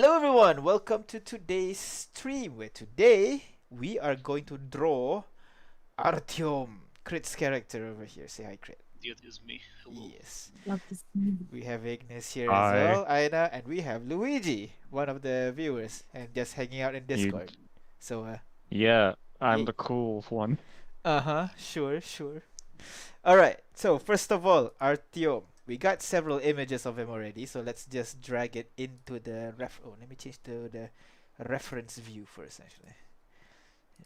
Hello everyone, welcome to today's stream where today we are going to draw Artyom, Crit's character over here. Say hi, Crit. It is me. Hello. Yes. Love to see. We have Ignis here as Hi. well, Aina, and we have Luigi, one of the viewers, and just hanging out in You- Discord. So, Yeah, I'm Ye- the cool one. sure. Alright, so first of all, Artyom. We got several images of him already, so let's just drag it into the let me change to the reference view first, actually.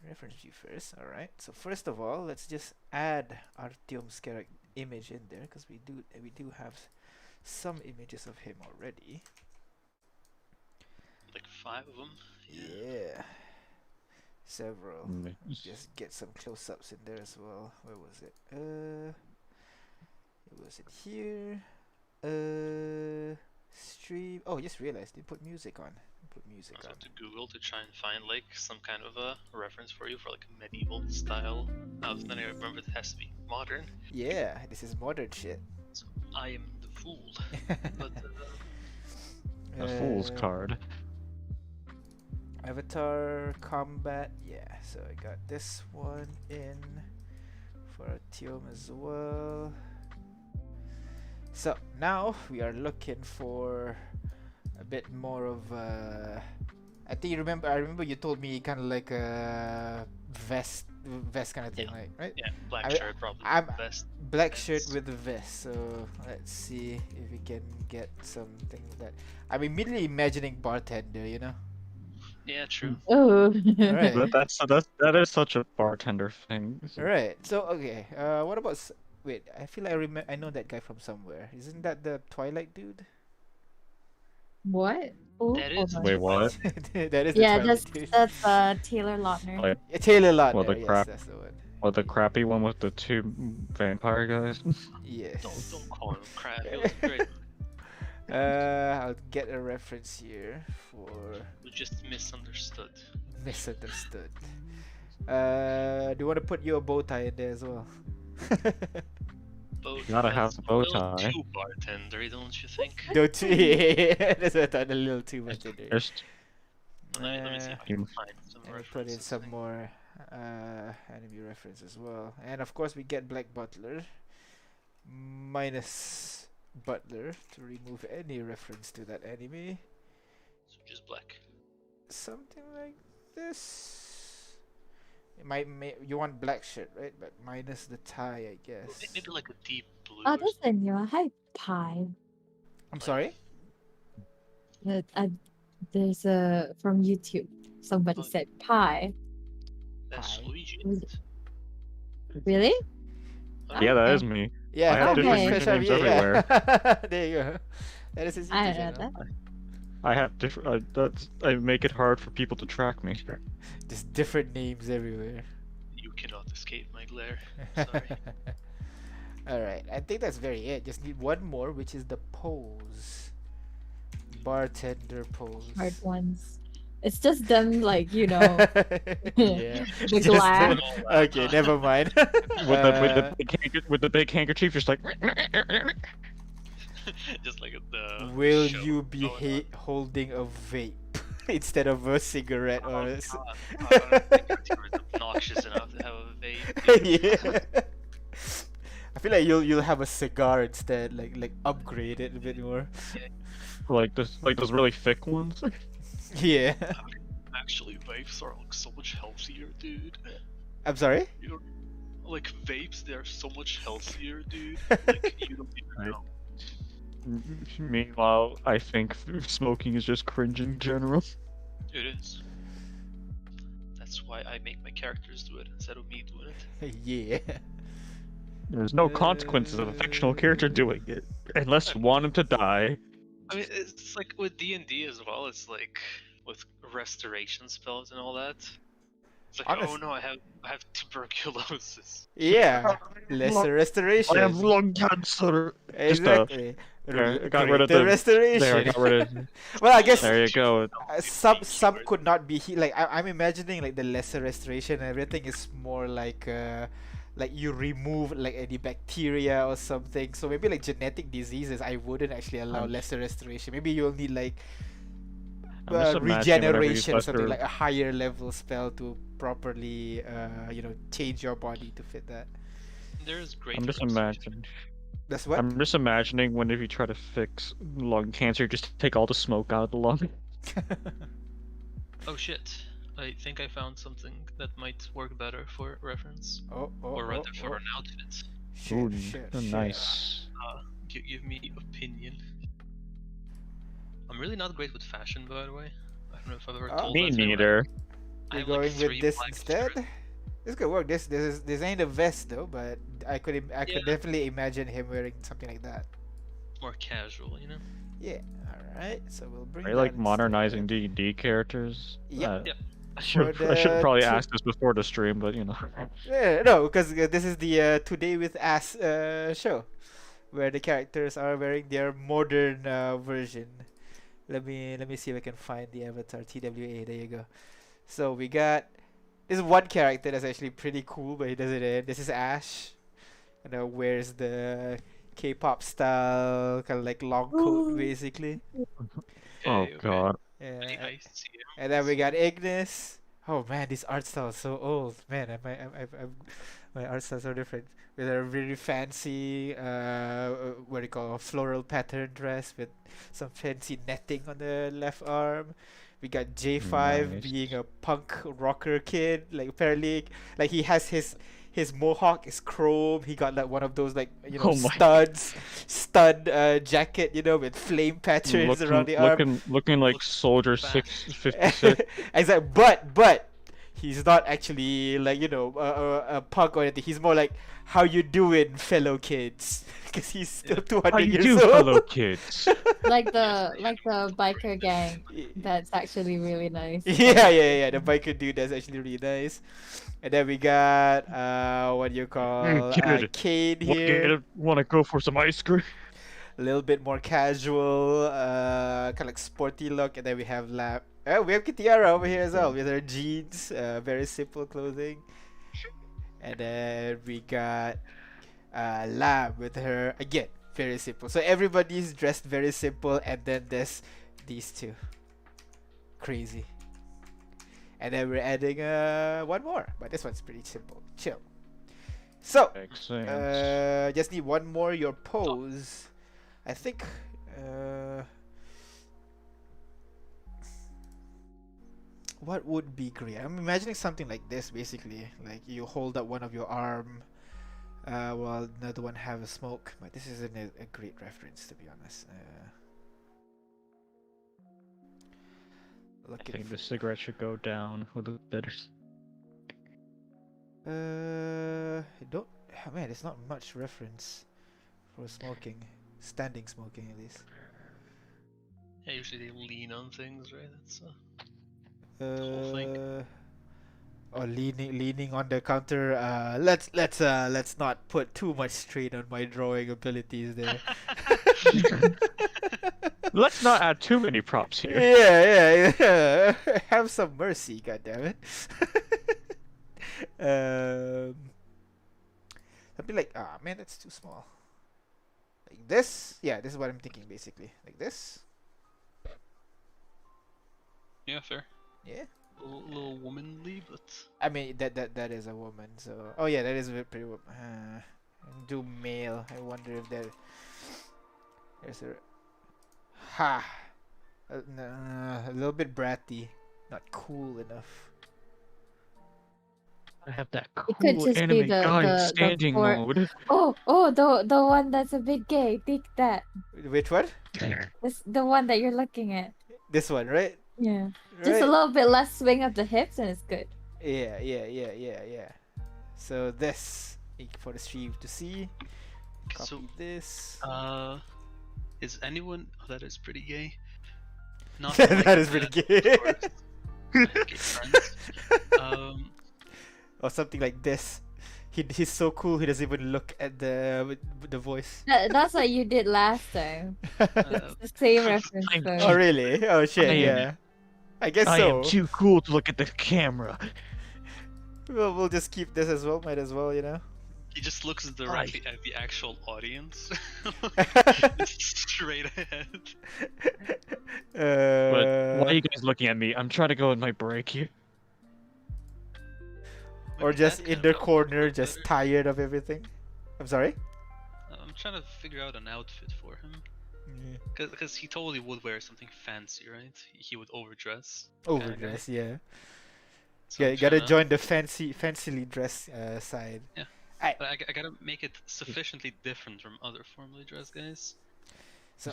Reference view first, alright. So first of all, let's just add Artyom's character image in there, because we do have some images of him already. Like 5 of them. Yeah. Several. Mm. Just get some close-ups in there as well. Where was it? It was in here. Stream. Oh, just realized they put music on. Put music I on. went to Google to try and find like some kind of a reference for you for like a medieval style. Then I remember it has to be modern. Yeah, this is modern shit. So I am the fool. But A fool's Uh, card. Avatar combat. Yeah, so I got this one in for Artyom as well. So now we are looking for a bit more of I think you remember. I remember you told me kind of like a vest kind of thing, Yeah. like, right? yeah, black I- shirt probably I'm- best. Black shirt Vest. with a vest. So let's see if we can get something that I'm immediately imagining bartender. You know. Yeah, true. Oh. Alright. That is such a bartender thing. Alright. So okay. What about? Wait. I feel I know that guy from somewhere. Isn't that the Twilight dude? What? Oh, That hold is. on. Wait, what? That is the Yeah, Twilight dude. that's Taylor Lautner. Like, Yeah, Taylor Lautner. Well, the Yes, crap- that's the one. or the crappy one with the two vampire guys? Yes. Don't call him crap. It was great. I'll get a reference here for You just misunderstood. misunderstood. Do you want to put your bow tie in there as well? Both Gotta have has the bow a little tie. too bartender, don't you think? Don't you? That's what I thought, a little too much in there. Just Let me see if I can find some And we references. put in some more enemy reference as well. And of course we get Black Butler minus Butler to remove any reference to that enemy. So just black. Something like this. You want black shirt, right? But minus the tie, I guess. Maybe like a deep blue. Oh, or that's a new. Hi, Pie. I'm sorry? There's a from YouTube. Somebody Oh. said pie. That's Pie. Luigi. Was Really? yeah, that Okay. is me. Yeah, I have different usernames yeah. There you go. That is his I YouTube don't know channel. that. I have different. I make it hard for people to track me. Just different names everywhere. You cannot escape my glare. Sorry. Alright, I think that's very it. Just need one more, which is the pose. Bartender pose. Hard ones. It's just them, like, you know, Yeah. the Just glass. Okay, never mind. With the big handkerchief, just like. Just like the. Will show you be going on. holding a vape instead of a cigarette Oh, or a God. I don't think it's obnoxious enough to have a vape. yeah. I feel like you'll have a cigar instead, like upgrade it a bit more. like those really thick ones. Yeah. Actually, vapes are like so much healthier, dude. I'm sorry? You're, like vapes, they're so much healthier, dude. Like you don't even Right. know. Meanwhile, I think smoking is just cringe in general. It is. That's why I make my characters do it instead of me doing it. Yeah. There's no consequences of a fictional character doing it, unless you want him to die. I mean, it's like with D&D as well. It's like with restoration spells and all that. It's like, Honest- oh no, I have tuberculosis. Yeah. Lesser restoration. I have lung cancer. Exactly. There, I got rid of Greater the- restoration. There, I got rid of. Well, I guess There you go. some could not be like I'm imagining like the lesser restoration and everything is more like you remove like any bacteria or something. So maybe like genetic diseases I wouldn't actually allow lesser restoration. Maybe you'll need like I'm just imagining whenever you regeneration or flush something your- like a higher level spell to properly change your body to fit that. There's great. I'm just restoration. imagining. That's what. I'm just imagining whenever you try to fix lung cancer, just take all the smoke out of the lung. Oh shit! I think I found something that might work better for reference, Oh, oh, or rather oh, for oh. an outfit. Shit, Ooh, shit, shit. nice. Give me opinion. I'm really not great with fashion, by the way. I don't know if I've ever Oh. told Me that. neither. I We're have going like with 3 this black instead. shirts. This could work. This ain't a vest though, but I could Yeah. definitely imagine him wearing something like that. More casual, you know. Yeah. All right. So we'll bring. Are you that like modernizing instead. D&D characters? Yep. Yep. I should the probably two- ask this before the stream, but you know. Yeah, no, because this is the Today with Ass show, where the characters are wearing their modern version. Let me see if I can find the avatar TWA. There you go. So we got this one character that's actually pretty cool, but he does it in. This is Ash, wears the K-pop style kind of like long coat basically. Oh Okay, god. Yeah. I see him. And then we got Ignis. Oh man, this art style is so old. Man, my art styles are different. With a really fancy, what do you call, a floral pattern dress with some fancy netting on the left arm. We got J5 Nice. being a punk rocker kid. Like apparently, like he has his mohawk is chrome. He got like one of those like Oh my. stud jacket, with flame patterns around the arm. Looking like Looks Soldier fast. 656. Exactly, but he's not actually like a punk or anything. He's more like, how you doing, fellow kids? Because he's still Yeah. 200 How you years do, old. fellow kids? like the biker gang. That's actually really nice. Yeah. The biker dude that's actually really nice. And then we got what do you call Kid. Cade here. Want to go for some ice cream? A little bit more casual, kind of like sporty look. And then we have Lab. We have Kitiara over here as well with her jeans, very simple clothing. And then we got Lab with her, again, very simple. So everybody's dressed very simple, and then there's these two. Crazy. And then we're adding one more, but this one's pretty simple. Chill. So, Excellent. just need one more, your pose. I think, what would be great? I'm imagining something like this, basically. Like you hold up one of your arm, while another one have a smoke. But this isn't a great reference, to be honest. I Looking think the cigarette should go down with the bitters. don't. Oh, man, there's not much reference for smoking, standing smoking at least. Yeah, usually they lean on things, right? That's whole thing. Or leaning on the counter. Let's not put too much strain on my drawing abilities there. Let's not add too many props here. Yeah. Have some mercy, goddammit. Something like, man, that's too small. Like this? Yeah, this is what I'm thinking basically. Like this? Yeah, fair. Yeah. A little womanly, but I mean that is a woman, so oh yeah, that is a pretty woman. Do male. I wonder if there's a little bit bratty, not cool enough. I have that It could cool just be anime guy the standing four- mode. The one that's a bit gay. Take that. Which one? This the one that you're looking at. This one, right? Yeah. Just a Right. little bit less swing of the hips and it's good. Yeah. So this for the stream to see. Copy so this. is anyone? Oh, that is pretty gay. Not That like is pretty that, gay. of course. I have gay friends. Or something like this. He's so cool. He doesn't even look at the voice. That's what you did last time. Uh, It's the same reference. I'm though. Oh really? Oh shit. I am- Yeah. I guess I so. am too cool to look at the camera. We'll just keep this as well. Might as well, He just looks directly at the actual audience. Just straight ahead. But why are you Uh, guys looking at me? I'm trying to go in my break here. or Maybe just that in kind the of outfit would corner, look just better. tired of everything. I'm sorry. I'm trying to figure out an outfit for him. Yeah. Because he totally would wear something fancy, right? He would overdress. Kinda guy. Overdress, yeah. So Yeah, I'm you gotta tryna- join the fancily dressed side. Yeah. Alright, But I gotta make it sufficiently different from other formally dressed guys. so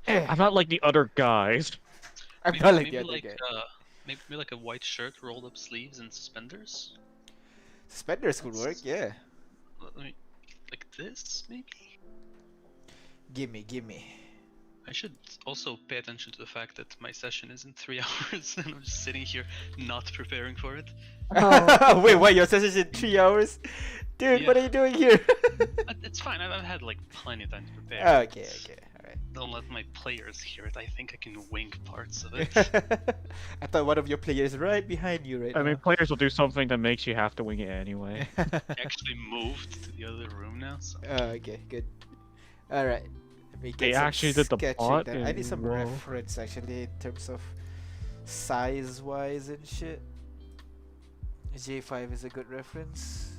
I'm not like the other guys. I'm Maybe, not like maybe the other like guy. maybe like a white shirt, rolled up sleeves, and suspenders. Suspenders could work, That's- yeah. Let me, like this, maybe. Gimme. I should also pay attention to the fact that my session is in 3 hours, and I'm just sitting here not preparing for it. Oh, Wait, what? Your session's in 3 hours? Dude, what are Yeah. you doing here? It's fine. I've had like plenty of time to prepare. Okay, alright. Don't let my players hear it. I think I can wink parts of it. I thought one of your players is right behind you right I mean, now. players will do something that makes you have to wing it anyway. I actually moved to the other room now, so Okay, good. Alright. Let me They get some actually did the sketching plot done. I need and- some whoa. reference actually in terms of size wise and shit. J5 is a good reference.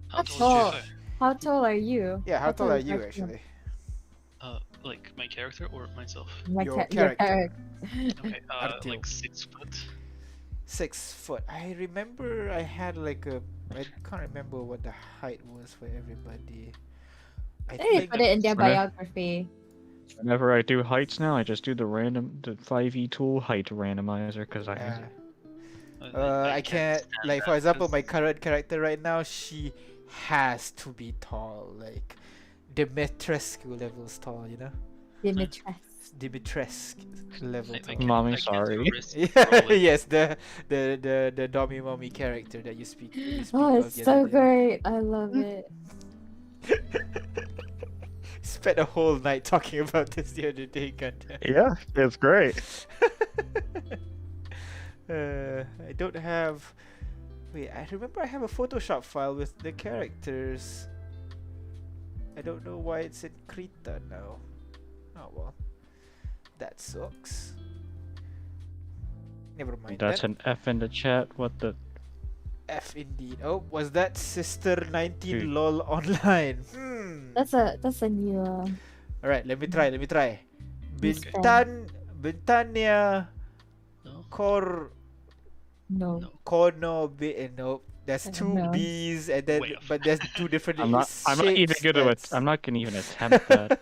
how That's tall all. is J5? how tall are you? Yeah, how tall are is you Artyom? actually? Like my character or myself? Your Your character. character. Okay, Artyom. like 6 foot. 6 foot. I remember I had like a. I can't remember what the height was for everybody. I They think put it in their Whenever- biography. Whenever I do heights now, I just do the 5e tool height randomizer because I yeah. I I can't stand like for that example 'cause- my current character right now, she has to be tall, like Dimitrescu levels tall, you know? Dimitres. Dimitrescu level I tall. can't- Mommy, I can't sorry. risk Yeah, rolling. yes, the Domi Mommy character that you speak Oh, of it's the so other day. great. I love it. Spent a whole night talking about this the other day, Gundam. Yeah, it's great. I don't have. Wait, I remember I have a Photoshop file with the characters. I don't know why it's in Krita now. Oh well, that sucks. Never mind. That's that. an F in the chat. What the? F indeed. Oh, was that Sister 19 Dude. lol online? That's a new. All right, let me try. Miss Bintania No. Cor No. No. Kono B. Nope. There's two No. B's and then Way off. but there's two different. I'm not even shapes gonna. that's- I'm not gonna even attempt that.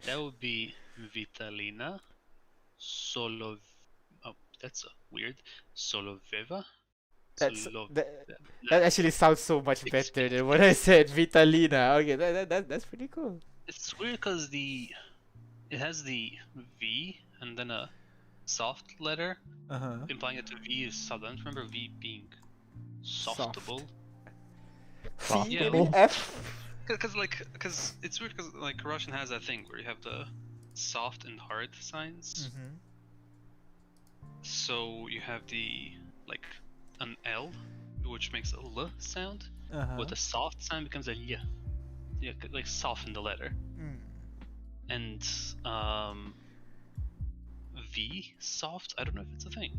That would be Vitalina Solo. Oh, that's weird. Soloveva. That's Solov- that actually sounds so much better than what I said. Vitalina. Okay, that's pretty cool. It's weird because it has the V and then a soft letter, Uh-huh. implying that the V is silent. Remember V being Soft. softable? C Yeah. maybe F. Because it's weird because like Russian has that thing where you have the soft and hard signs. Mm-hmm. So you have the like an L, which makes a L sound, Uh-huh. but the soft sound becomes a Y. Yeah, like soften the letter. Mm. And V soft. I don't know if it's a thing.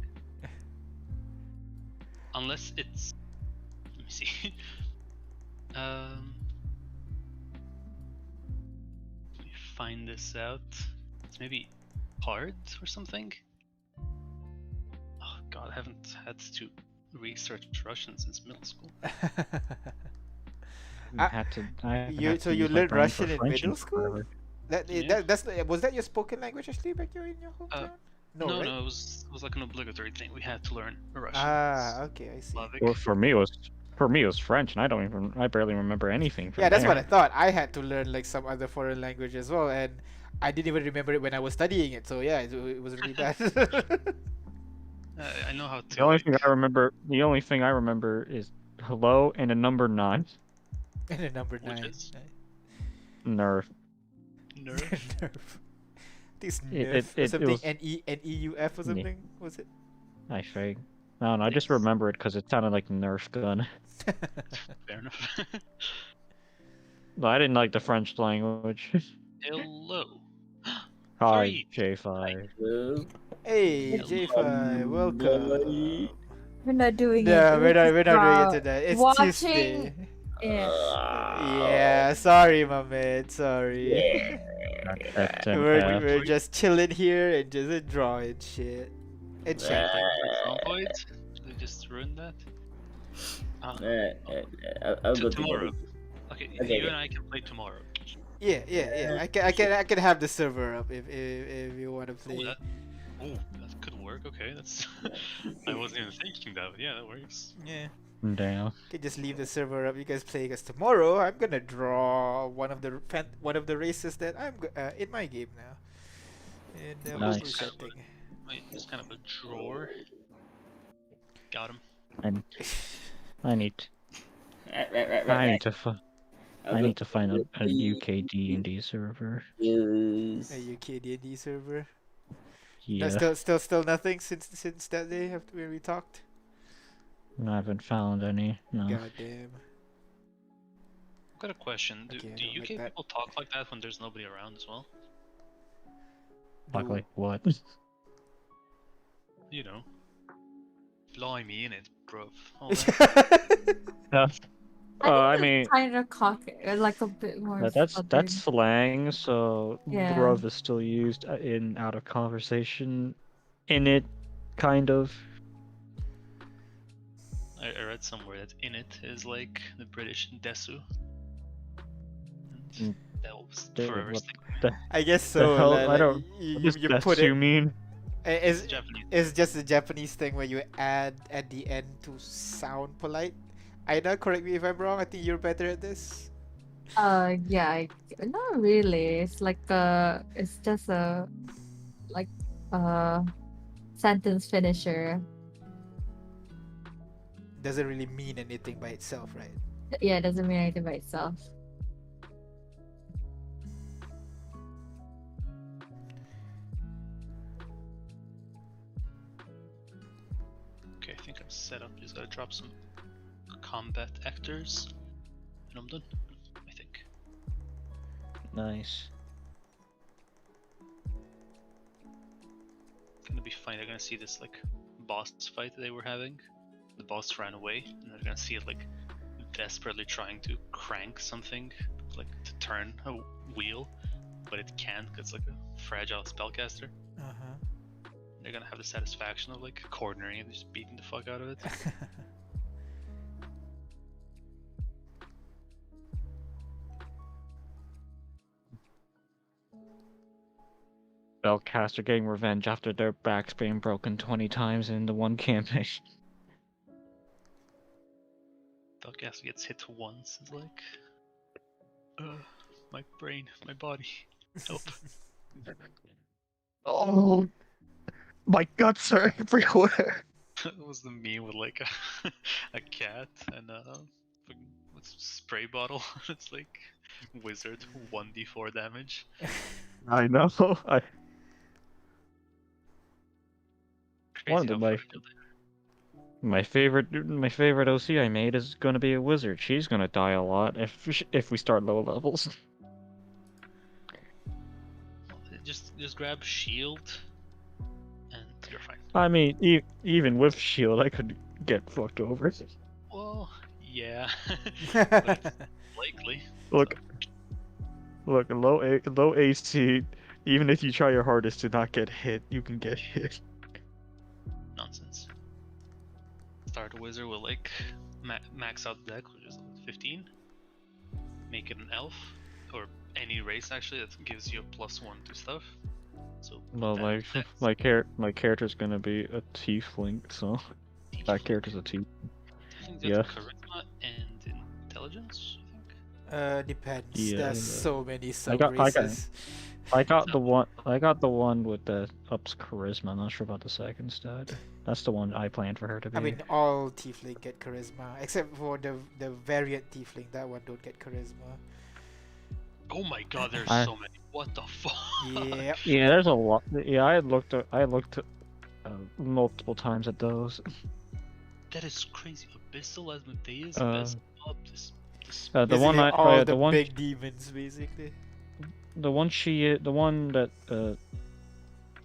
Unless it's. Let me see. Let me find this out. It's maybe hard or something. Oh god, I haven't had to research Russian since middle school. Ah, I you- had so to you use my learned brain for Russian in French middle and school? forever. Yeah. Was that your spoken language actually back in your hometown? No, right? it was like an obligatory thing. We had to learn Russian. Ah, okay, I see. Slavic. Well, for me it was French, and I barely remember anything from Yeah, that's there. what I thought. I had to learn like some other foreign language as well, and I didn't even remember it when I was studying it. So yeah, it was really bad. I know how to. The only thing like- the only thing I remember is hello and a number 9. And a number Which 9. is? Nerf. Nerf. Nerf. I think it's It- Nerf it or something. was- Neuf or something. Was it? I think. I don't know. I just remember it because it sounded like a Nerf gun. Fair enough. No, I didn't like the French language. Hello. Hi, Three. J5. Hey, It's- J5, welcome. We're not doing it. No, we're not doing it uh, today. It's watching Tuesday. it. Yeah, sorry, my man. Sorry. XMF. we're just chilling here and just drawing shit and chatting. Zomboid? They just ruined that? I'll go Tomorrow. together. Okay, Okay, you okay. and I can play tomorrow. Yeah. I can have the server up if you want to play. that- Oh, that could work. Okay, that's. I wasn't even thinking that, but yeah, that works. Yeah. Damn. Can just leave the server up. You guys play. Because tomorrow I'm gonna draw one of the races that in my game now. And Nice. what's that thing? Wait, it's kind of a drawer. Got him. I need I need to find a UK D&D server. Use. A UK D&D server. Yeah, No, still nothing since that day after when we talked. I haven't found any. No. God damn. I've got a question. Do Okay, I do don't UK like that. people talk like that when there's nobody around as well? Like what? You know. Fly me in it, bruv. All that. I think mean, it's kind of like a bit more. that's southern. slang. So Yeah. bruv is still used in out of conversation. In it, kind of. I read somewhere that in it is like the British desu. Mm. And that was Dude, forever what stick. I guess so. hell? like, I don't- You, What you does put desu it. mean? It's, Japanese. it's just a Japanese thing where you add at the end to sound polite. Aida, correct me if I'm wrong. I think you're better at this. Yeah, not really. It's like it's just a like sentence finisher. Doesn't really mean anything by itself, right? Yeah, it doesn't mean anything by itself. Okay, I think I'm set up. Just gotta drop some combat actors. And I'm done. I think. Nice. Gonna be fine. They're gonna see this like boss fight that they were having. The boss ran away, and they're gonna see it like desperately trying to crank something, like to turn a wheel, but it can't because it's like a fragile spellcaster. Uh They're gonna have the satisfaction of like cornering and just beating the fuck out of it. huh. Spellcaster getting revenge after their backs being broken 20 times in the one campaign. Spellcaster gets hit once. It's like, my brain, my body. Help. Oh, my guts are everywhere. It was the meme with like a cat and a fucking- what's spray bottle. It's like wizard 1d4 damage. I know. Crazy One of how my- far you My favorite OC I made is gonna be a wizard. She's gonna die a lot if we start low levels. just grab shield and you're fine. I mean, even with shield, I could get fucked over. Well, yeah. But it's likely. Look, low AC. Even if you try your hardest to not get hit, you can get hit. Nonsense. Start a wizard with like max out the deck, which is 15. Make it an elf, or any race actually that gives you a +1 to stuff. So Well, that- my character's gonna be a tiefling, so that character's a tiefling. I think yeah. that's charisma and intelligence. I think. Depends. Yeah, There's yeah. so many sub got- I got- races. I got the one with the ups charisma. I'm not sure about the second stat. That's the one I planned for her to be. I mean, all tiefling get charisma except for the variant tiefling. That one don't get charisma. Oh my god, there's I- so many. What the fuck? Yeah. yeah, there's a lot. Yeah, I looked multiple times at those. That is crazy. Abyssal, Asmodeus, Uh, Beelzebub, this the Basically, one I, all the the one, big demons, basically. the one that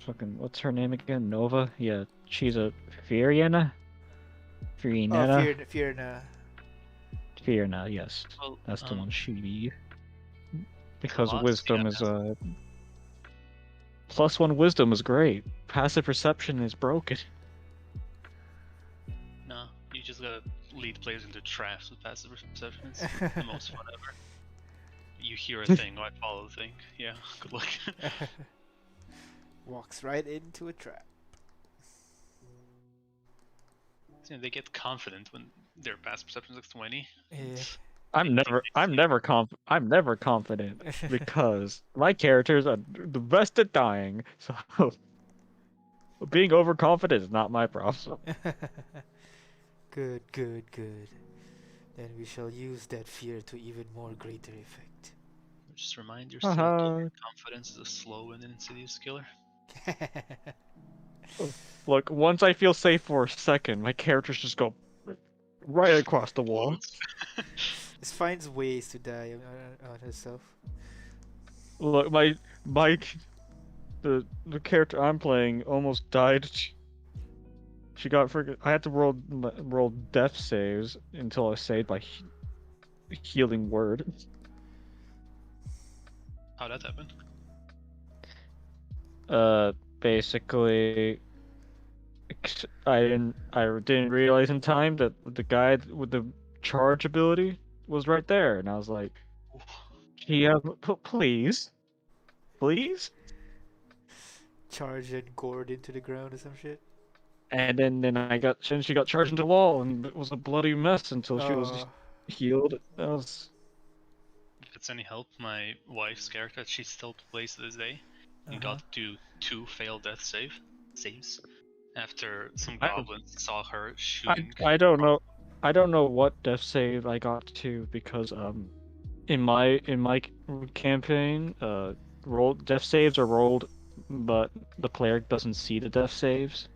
fucking, what's her name again? Nova? Yeah, she's a Fiorina? Oh, Fiorina? Fierna. Fiorina, yes. well, That's the one she... Because Colossia wisdom is, has- +1 wisdom is great. Passive perception is broken. No, you just gotta lead players into traps with passive perception. It's the most fun ever. You hear a thing, I follow the thing. Yeah, good luck. Walks right into a trap. Yeah, they get confident when their passive perception is like 20. Yeah. I'm never confident because my characters are the best at dying. So being overconfident is not my problem. Good, good, good. Then we shall use that fear to even more greater effect. Just remind yourself that overconfidence is a slow and insidious killer. Look, once I feel safe for a second, my characters just go right across the wall. Just finds ways to die on herself. Look, my the character I'm playing almost died. She got friggin'. I had to roll death saves until I was saved by healing word. How'd that happen? Basically, I didn't realize in time that the guy with the charge ability was right there, and I was like, "Yeah, please, please." Charged and gored into the ground or some shit. And then she got charged into the wall, and it was a bloody mess until she was Oh. healed. That was. If it's any help, my wife's character, she still plays to this day, and got to 2 failed death saves after some goblins saw her shooting. I don't know. I don't know what death save I got to because in my campaign death saves are rolled, but the player doesn't see the death saves.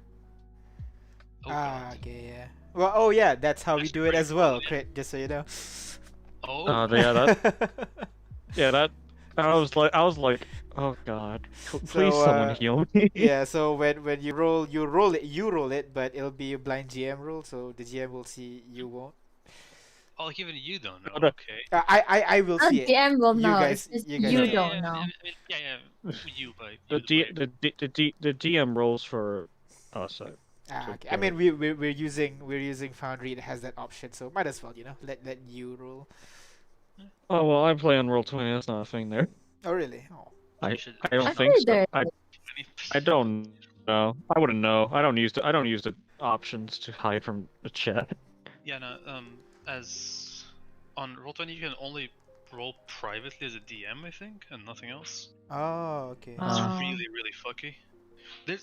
Oh god. Okay, yeah. Well, oh yeah, that's how we That's do it pretty as well, cool, yeah. Crit, just so you know. Oh. That I was like, oh god, please So, someone heal me. Yeah, so when you roll it, but it'll be a blind GM roll, so the GM will see, you won't. Oh, like even you don't know. No. Okay. I will Our see it. GM will You know. guys- It's just you guys you don't. don't yeah, know. I mean, yeah. You, but The you, the DM rolls for us. Okay. I mean, we're using Foundry. It has that option, so might as well, let you roll. Oh well, I play on Roll20. That's not a thing there. Oh really? Oh. I should- don't I think heard so. there- I don't know. I wouldn't know. I don't use the options to hide from the chat. Yeah, no, as on Roll20 you can only roll privately as a DM, I think, and nothing else. Oh, okay. It's Oh. really fucky.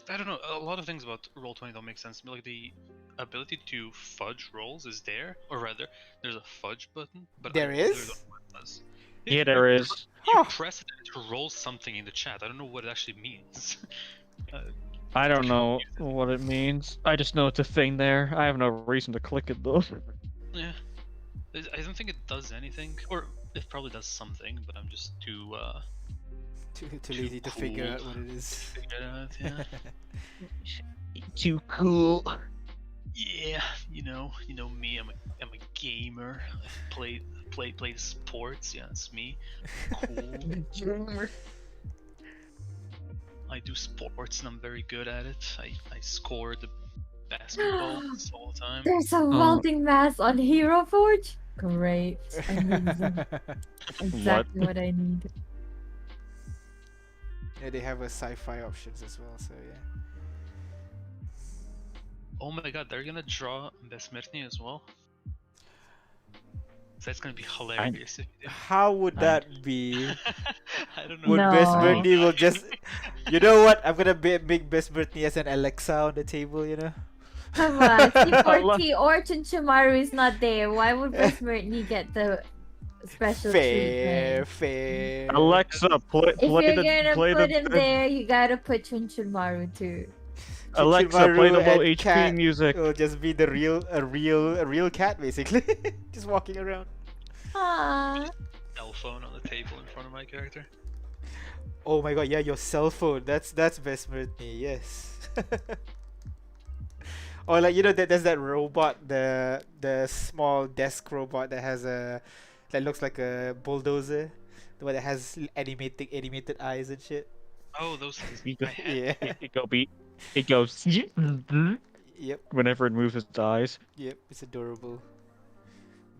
I don't know, a lot of things about Roll20 don't make sense to me. Like the ability to fudge rolls is there, or rather, there's a fudge button, but There I literally is? don't know what it does. Yeah, there is. You Huh. press it to roll something in the chat. I don't know what it actually means. I don't know what it means. I just know it's a thing there. I have no reason to click it though. Yeah. I don't think it does anything, or it probably does something, but I'm just too Too lazy to figure out what it is. figure it out, yeah. Too cool. Yeah, you know me. I'm a gamer. I play sports. Yeah, that's me. Cool. I do sports and I'm very good at it. I score the basketballs all the time. There's a welding mask on Hero Forge. Great. Amazing. Exactly what I need. Yeah, they have a sci-fi options as well, so yeah. Oh my god, they're gonna draw Besmirtny as well. So that's gonna be hilarious if you How would that be? I don't know. Would No. Best Brittany will just... You know what? I'm gonna make Best Brittany as an Alexa on the table, Come on, C4T or Chinchamaru is not there. Why would Besmirtny get the special Fair, treatment? fair. Alexa, If you're gonna play put the him there, you gotta put Chinchamaru too. Alexa, play the Kichimaru low and HP cat music. will just be the real cat basically, just walking around. Ah. Cell phone on the table in front of my character. Oh my god, yeah, your cell phone. That's Vespertini, yes. Or like there's that robot, the small desk robot that has that looks like a bulldozer, the one that has animated eyes and shit. Oh, those things. You go- I had. Yeah. It goes. Yep. Whenever it moves its eyes. Yep. It's adorable.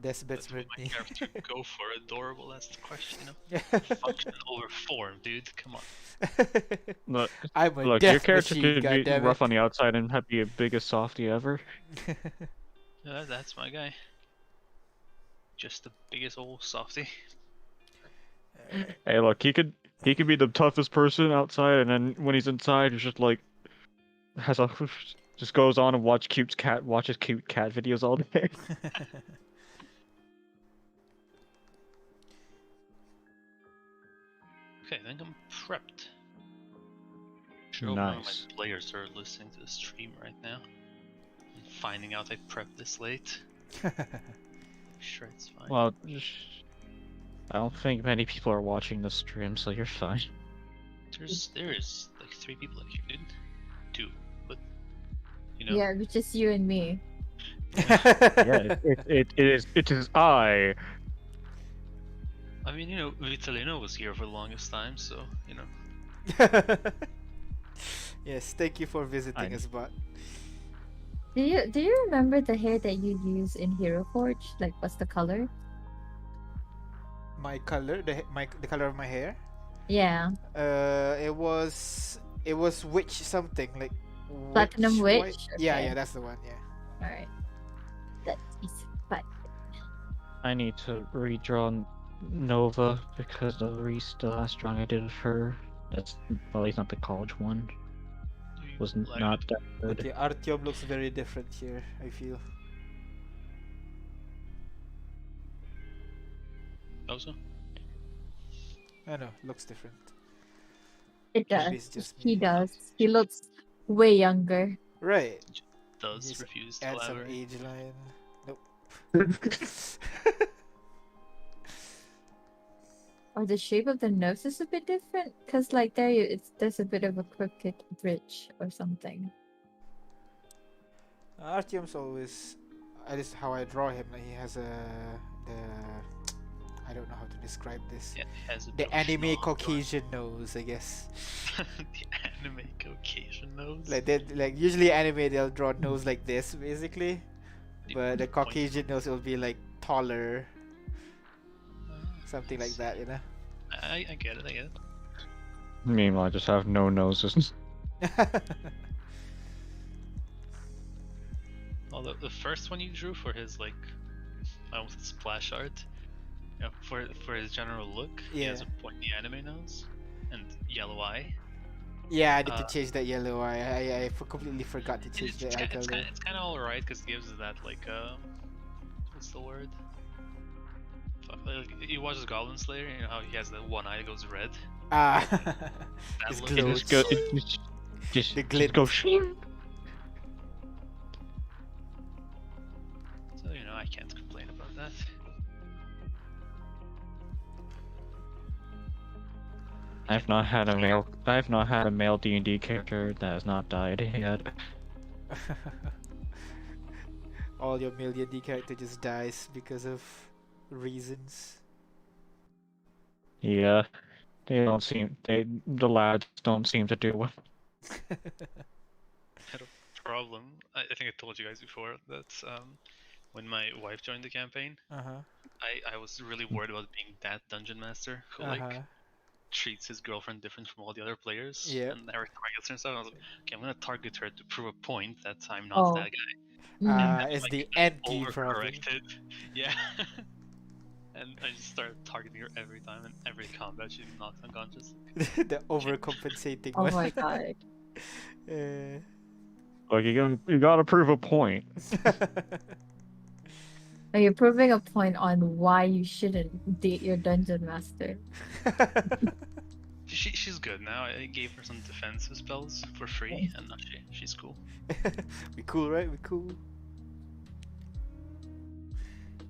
That's That's what my Vespertini. character go for. Adorable. That's the question, you know. Function over form, dude. Come on. Look, I'm a look, your death character machine, could be goddammit. rough on the outside and be the biggest softie ever. Yeah, that's my guy. Just the biggest old softy. Hey, look, he could be the toughest person outside, and then when he's inside, he's just like just goes on and watches cute cat videos all day. Okay, I think I'm prepped. Sure, hope none of Nice. my players are listening to the stream right now. And finding out I prepped this late. Sure, it's fine. Well, I don't think many people are watching the stream, so you're fine. There's like 3 people like you, dude. 2, but you know. Yeah, it's just you and me. Yeah, it is I. I mean, you know, Vitalino was here for the longest time, so you know. Yes, thank you for visiting us, bot. Do you remember the hair that you use in Hero Forge? Like, what's the color? My color, the color of my hair. Yeah, It was witch something like. Platinum white? Witch? Yeah, Okay. yeah, that's the one. Yeah. all right. That is fine. I need to redraw Nova because the last drawing I did of her, that's well, at least not the college one, You was like not it? that good. Okay, Artyom looks very different here, I feel. Also, I know, looks different. It Maybe it's does. just He me. does. He looks way younger. Right. does Just refuse to Add some elaborate. age line. Nope. Or the shape of the nose is a bit different, cause like there's a bit of a crooked bridge or something. Artyom's always, at least how I draw him, like he has I don't know how to describe this. Yeah, it has a bit The of anime schnoz going. Caucasian nose, I guess. The anime Caucasian nose. Like usually anime they'll draw nose like this basically, but the point- Caucasian nose will be like taller, something like Let's that, you know. I get it. I get it. Meanwhile, I just have no noses. Although the first one you drew for his like, I almost said splash art, you know, for his general look, he has a Yeah. pointy anime nose and yellow eye. Yeah, I need to Uh, change that yellow eye. I completely forgot to change the eye color. It's kind of alright because it gives it that like what's the word? Fuck, like, he watches Goblin Slayer, you know how he has that one eye that goes red. Ah, That It's look It glows. just go. Just The go. So you know I can't complain about that. I've not had a male D&D character that has not died yet. All your million D character just dies because of reasons. Yeah, the lads don't seem to do well. Had a problem. I think I told you guys before that when my wife joined the campaign, Uh-huh. I was really worried about being that dungeon master who like treats his girlfriend different from all the other players. Yeah. And every targets her and stuff. I was like, okay, I'm gonna target her to prove a point that I'm not Oh. that guy. Mm. It's like, the anti problem. Overcorrected. Yeah. And I just started targeting her every time, and every combat she knocked unconscious. The overcompensating Oh one. my god. Uh, Like you gotta prove a point. Now you're proving a point on why you shouldn't date your dungeon master. she's good now. I gave her some defensive spells for free, and now she's cool. We cool, right? We cool.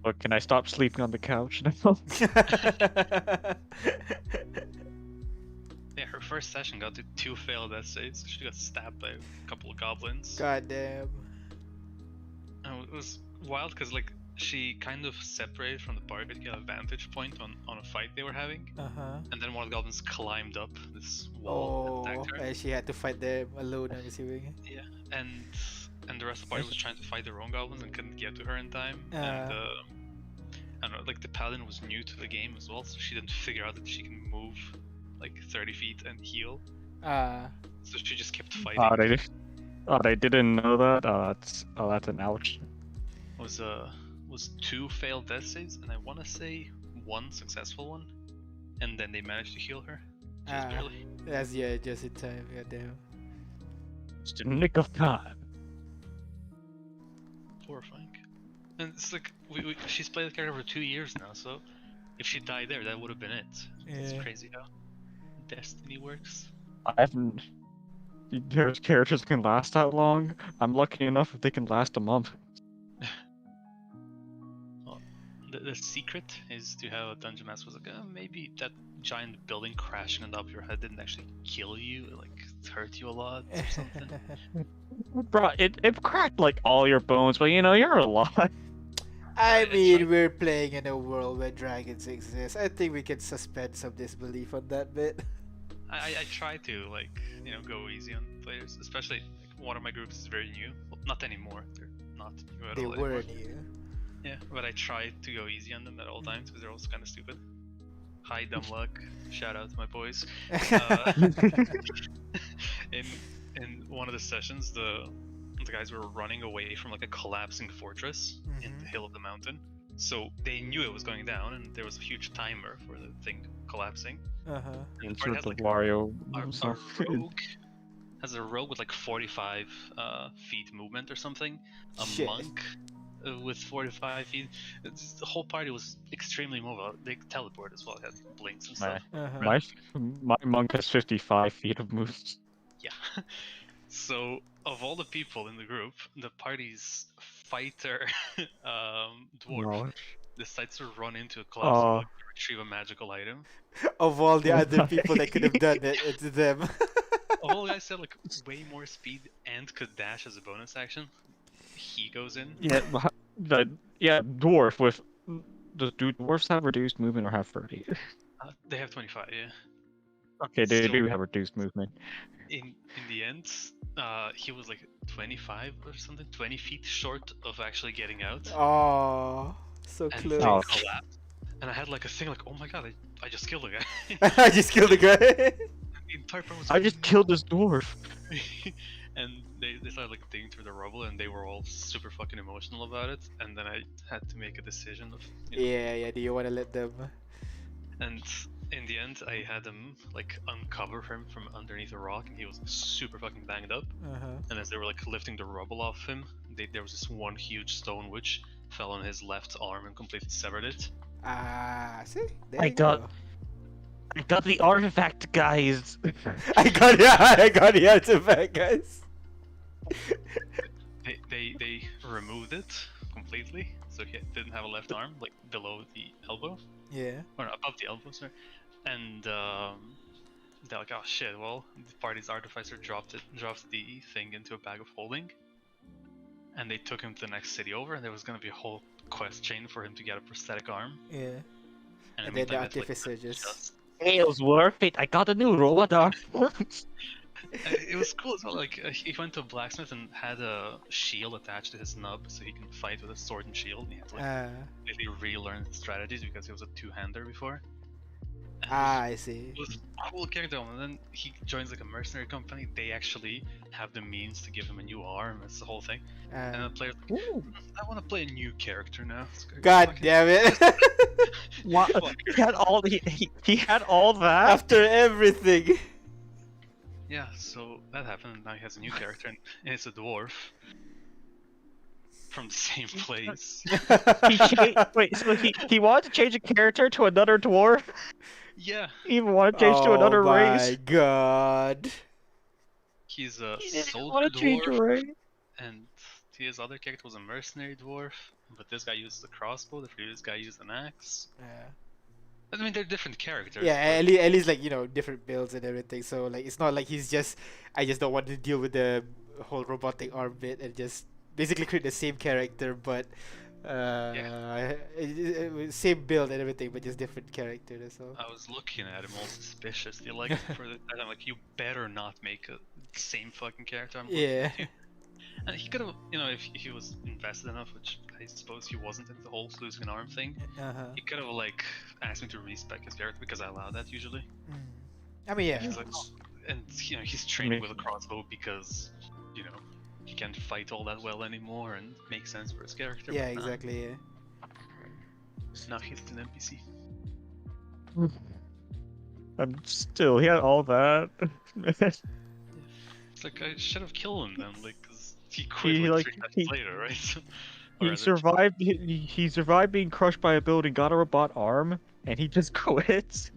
Look, can I stop sleeping on the couch now? Yeah, her first session got to 2 failed essays. So she got stabbed by a couple of goblins. God damn. And it was wild because like she kind of separated from the party to get a vantage point on a fight they were having. And then one of the goblins climbed up this wall and attacked her. And she had to fight them alone, I'm assuming. Yeah, and the rest of the party was trying to fight their own goblins and couldn't get to her in time. And I don't know, like the paladin was new to the game as well, so she didn't figure out that she can move like 30 feet and heal. So she just kept fighting. They didn't know that. That's an ouch. Was 2 failed death saves, and I want to say 1 successful one, and then they managed to heal her. Just barely. That's just in time. Yeah, damn. Just a nick of time. Horrifying. And it's like she's played the character for 2 years now, so if she died there, that would have been it. It's crazy how Destiny works. I haven't. There's characters that can last that long. I'm lucky enough if they can last a month. Well, the secret is to have a dungeon master was like, maybe that giant building crashing on top of your head didn't actually kill you, it, like hurt you a lot or something. Bro, it cracked like all your bones, but you're alive. I mean, we're playing in a world where dragons exist. I think we can suspend some disbelief on that bit. I try to go easy on players, especially like, one of my groups is very new. Well, not anymore. They're not new at all. They were new. Yeah, but I try to go easy on them at all times because they're also kind of stupid. Hi, dumb luck. Shout out to my boys. In one of the sessions, the guys were running away from like a collapsing fortress in the hill of the mountain. So they knew it was going down, and there was a huge timer for the thing collapsing. Insert the Wario. A rogue has a rogue with like 45 feet movement or something. A monk with 45 feet. The whole party was extremely mobile. They teleport as well. It had blinks and stuff. My monk has 55 feet of movement. Yeah. So of all the people in the group, the party's fighter dwarf decides to run into a collapse to retrieve a magical item. Of all the other people that could have done it, it's them. Of all the guys said like way more speed and could dash as a bonus action. He goes in. Yeah, dwarf with. Do dwarfs have reduced movement or have 30? They have 25, yeah. Okay, they do have reduced movement. In the end, he was like 25 or something, 20 feet short of actually getting out. Oh, so and close. Collapsed. And I had like a thing like, oh my god, I just killed a guy. I just killed a guy. The entire part was I just killed this dwarf. And they started like digging through the rubble, and they were all super fucking emotional about it. And then I had to make a decision of Yeah, do you want to let them? And in the end, I had them like uncover him from underneath a rock, and he was super fucking banged up. And as they were like lifting the rubble off him, there was this one huge stone which fell on his left arm and completely severed it. See, there I you go. got the artifact, guys. I got the artifact, guys. They removed it completely, so he didn't have a left arm, like below the elbow. Yeah. Or above the elbow, sorry. And they're like, oh shit, well, the party's artificer dropped the thing into a bag of holding. And they took him to the next city over, and there was gonna be a whole quest chain for him to get a prosthetic arm. Yeah. And then the artificer just... It was worth it. I got a new robot arm. It was cool as well. Like he went to a blacksmith and had a shield attached to his nub, so he can fight with a sword and shield. And he had to completely relearn his strategies because he was a two-hander before. And I see. It was a cool character, and then he joins like a mercenary company. They actually have the means to give him a new arm. It's the whole thing. And the player's like, I want to play a new character now. God damn it! What? He had all he had all that after everything. Yeah, so that happened, and now he has a new character, and it's a dwarf from the same place. Wait, so he wanted to change a character to another dwarf? Yeah, He even want to change to another Oh my race. god. he's a He didn't soldier want to change a dwarf, race. and his other character was a mercenary dwarf. But this guy uses a crossbow. The previous guy used an axe. Yeah. I mean, they're different characters. Yeah, but at least like, you know, different builds and everything. So like it's not like he's just I just don't want to deal with the whole robotic arm bit and just basically create the same character but same build and everything but just different character, that's all. I was looking at him all suspiciously, like for the, and I'm like, you better not make a same fucking character. I'm Yeah. And he could have, you know, if he was invested enough, which I suppose he wasn't in the whole losing an arm thing, Uh-huh. he could have like asked me to respec his character because I allow that usually. Mm. I mean, yeah. He's like, and you know, he's trained with a crossbow because, you know, he can't fight all that well anymore, and it makes sense for his character. Yeah, but exactly, yeah. Now he's an NPC. I'm still, he had all that. It's like I should have killed him then, like, 'cause he quit He, like like, 3 times he- later, right? Or He rather, survived. He survived being crushed by a building, got a robot arm, and he just quit.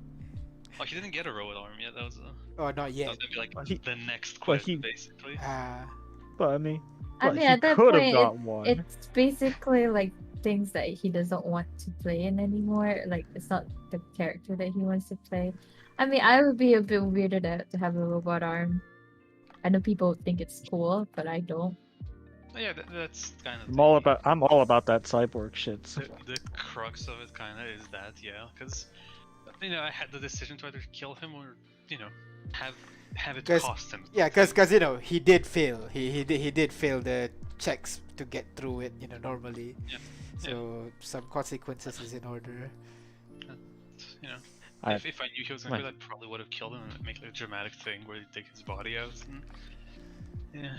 Oh, he didn't get a robot arm yet. That was Oh, not that yet. was gonna be like But he- the next but quit, he- basically. But I mean, I but mean, he at that could have point, got one. it's basically like things that he doesn't want to play in anymore. Like it's not the character that he wants to play. I mean, I would be a bit weirded out to have a robot arm. I know people think it's cool, but I don't. Oh, yeah, that's kind of. I'm all about that cyborg shit. So. The crux of it, kind of, is that, yeah, because you know I had the decision to either kill him or, you know, have it 'Cause- cost him. Yeah, cause you know he did fail. He did fail the checks to get through it. You know, normally. Yeah. So some consequences is in order. You know, I- if I knew he was gonna do that, I probably would have killed him and make like a dramatic thing where they take his body out. And, yeah.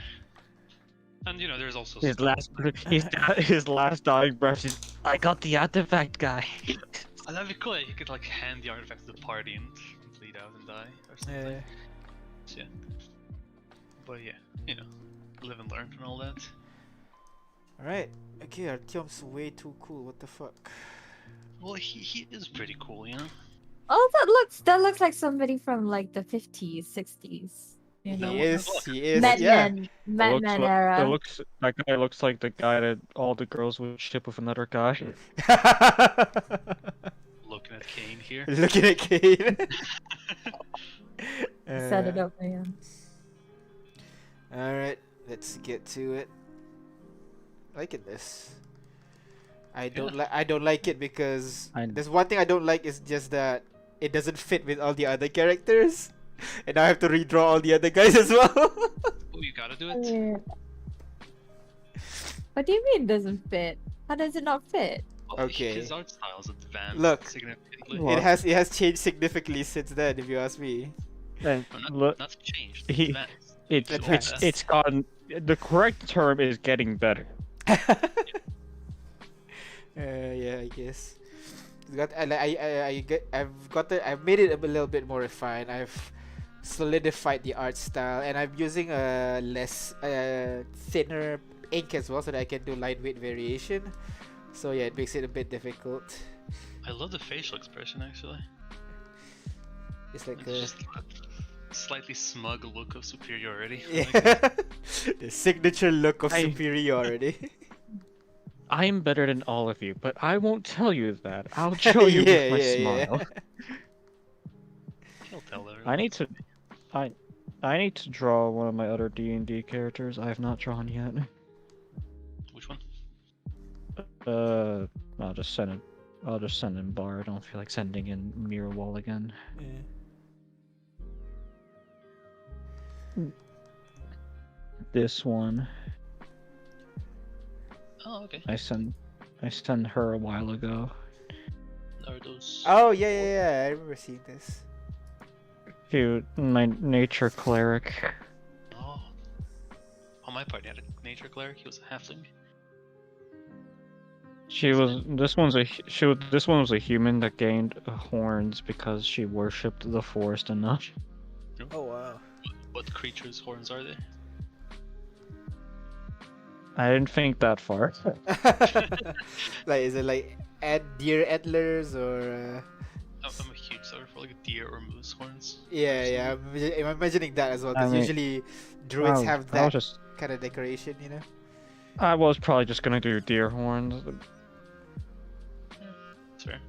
And you know, there's also His stuff- his last dying breath is, I got the artifact guy. Oh, that'd be cool. You could like hand the artifact to the party and bleed out and die or something. Yeah. Yeah. But yeah, you know, live and learn and all that. Alright. Okay, Artyom's way too cool. What the fuck? Well, he is pretty cool, you know. Oh, that looks like somebody from like the 50s, 60s. You know, He is. Yeah. Madman That era. that guy looks like the guy that all the girls would ship with another guy. Looking at Kane here. Looking at Kane. Set it up, man. Alright, let's get to it. Liking this. I don't like it because there's one thing I don't like is just that it doesn't fit with all the other characters. And I have to redraw all the other guys as well. Oh, you gotta do it. Yeah. What do you mean it doesn't fit? How does it not fit? Well, Okay. His art style's advanced Look. significantly. What? It has changed significantly since then, if you ask me. And Well, look, not changed. he- Advanced. Advanced. it's gotten, the correct term is getting better. Yeah, I guess. It's got I've made it a little bit more refined. I've solidified the art style, and I'm using a less thinner ink as well, so that I can do lightweight variation. So yeah, it makes it a bit difficult. I love the facial expression actually. It's like It's just a slightly smug look of superiority. yeah, Like, the signature look of I- superiority. I'm better than all of you, but I won't tell you that. I'll show you with my smile. he'll tell everyone. I need to draw one of my other D&D characters I have not drawn yet. Which one? I'll just send it. I'll just send in Bar. I don't feel like sending in Mirror Wall again. This one Oh, okay. I sent her a while ago. Are those? Oh yeah. I remember seeing this. Cute, my nature cleric. Oh. On my part, he had a nature cleric. He was a halfling. This one was a human that gained horns because she worshipped the forest enough. Oh wow. What creatures' horns are they? I didn't think that far. Like, is it like deer antlers or I'm a huge sucker for like deer or moose horns. Yeah, I'm imagining that as well, because I mean, usually druids have I was that just kind of decoration, you know. I was probably just gonna do deer horns. It's fair.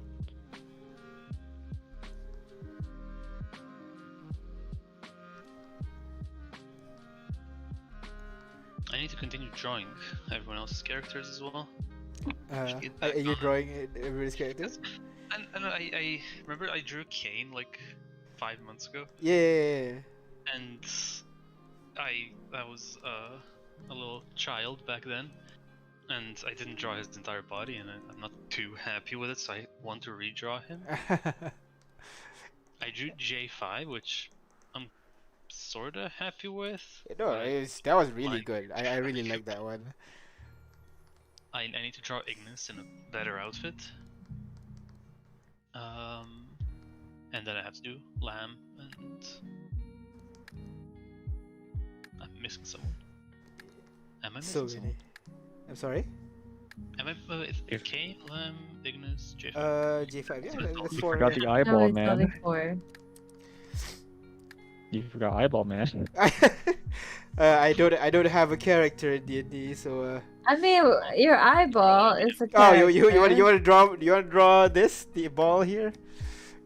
I need to continue drawing everyone else's characters as well. Should get Are back you on it. drawing everybody's characters? And I remember I drew Kane like 5 months ago, Yeah. and I was a little child back then, and I didn't draw his entire body, and I'm not too happy with it, so I want to redraw him. I drew J5, which I'm sorta happy with. No, but that was really Like- good. I really like that one. I need to draw Ignis in a better outfit. And then I have to do Lamb, and I'm missing someone. Am I missing So someone? many. I'm sorry. Am I? If- Kane, Lamb, Ignis, J5. J5. Yeah, You that's You four. forgot the No, eyeball it's only man. 4. You forgot eyeball man. I don't have a character in D&D, so I mean, your eyeball is a oh, character. you want to draw the ball here?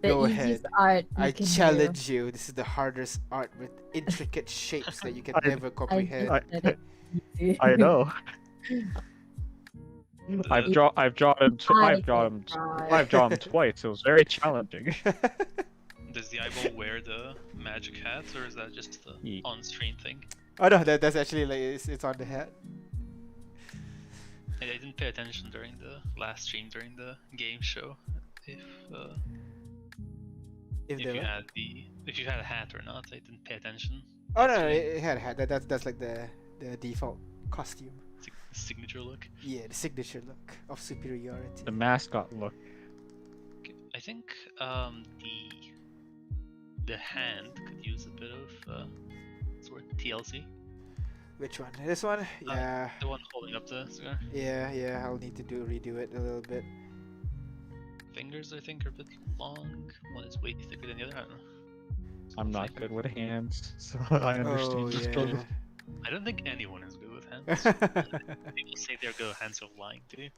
the Go easiest ahead. art you I can challenge you. This is the hardest art with intricate shapes that you can never comprehend. do. I know. I've drawn him. I I've drawn him. can I've drawn him twice. It was very challenging. Does the eyeball wear the magic hat, or is that just the Ye- on-screen thing? Oh no, that's actually like it's on the hat. I didn't pay attention during the last stream during the game show. If If you the had a hat or not, I didn't pay attention. oh no, yesterday. it had a hat. That's like the default costume. Signature look. Yeah, the signature look of superiority. The mascot look. I think the hand could use a bit of sort of TLC. Which one? This one? Yeah. The one holding up the cigar. Yeah. I'll need to redo it a little bit. Fingers, I think, are a bit long. One is way thicker than the other. I don't know. I'm not good with hands, so I understand Oh the struggle. I don't think anyone is good with hands. yeah. People say they're good with hands of lying too.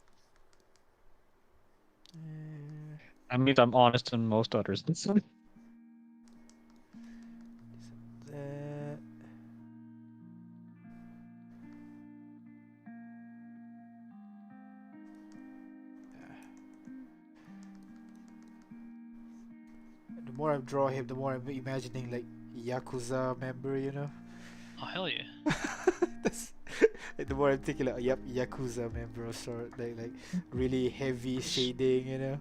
That means I'm honest in most others. The more I draw him, the more I'm imagining like Yakuza member, you know? Oh hell yeah! That's, like, the more I'm thinking like, yep, Yakuza member of sort, like really heavy shading, you know?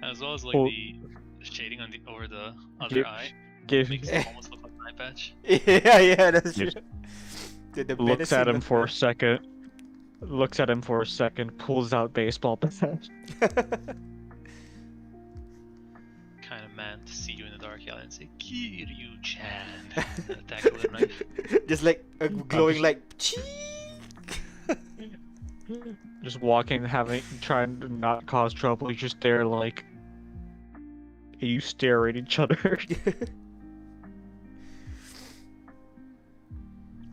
As well as like Oh. the shading on over the other Give- eye Give makes it almost look like an eye patch. yeah, that's true. Yes. The looks at menacing him for a look. second. Looks at him for a second. Pulls out baseball bat. Kind of man to see you in the dark alley and say Kiryu-chan. Attack with a knife. Just like a glowing light. Chee! Just walking, trying to not cause trouble. You're just there, like. You stare at each other.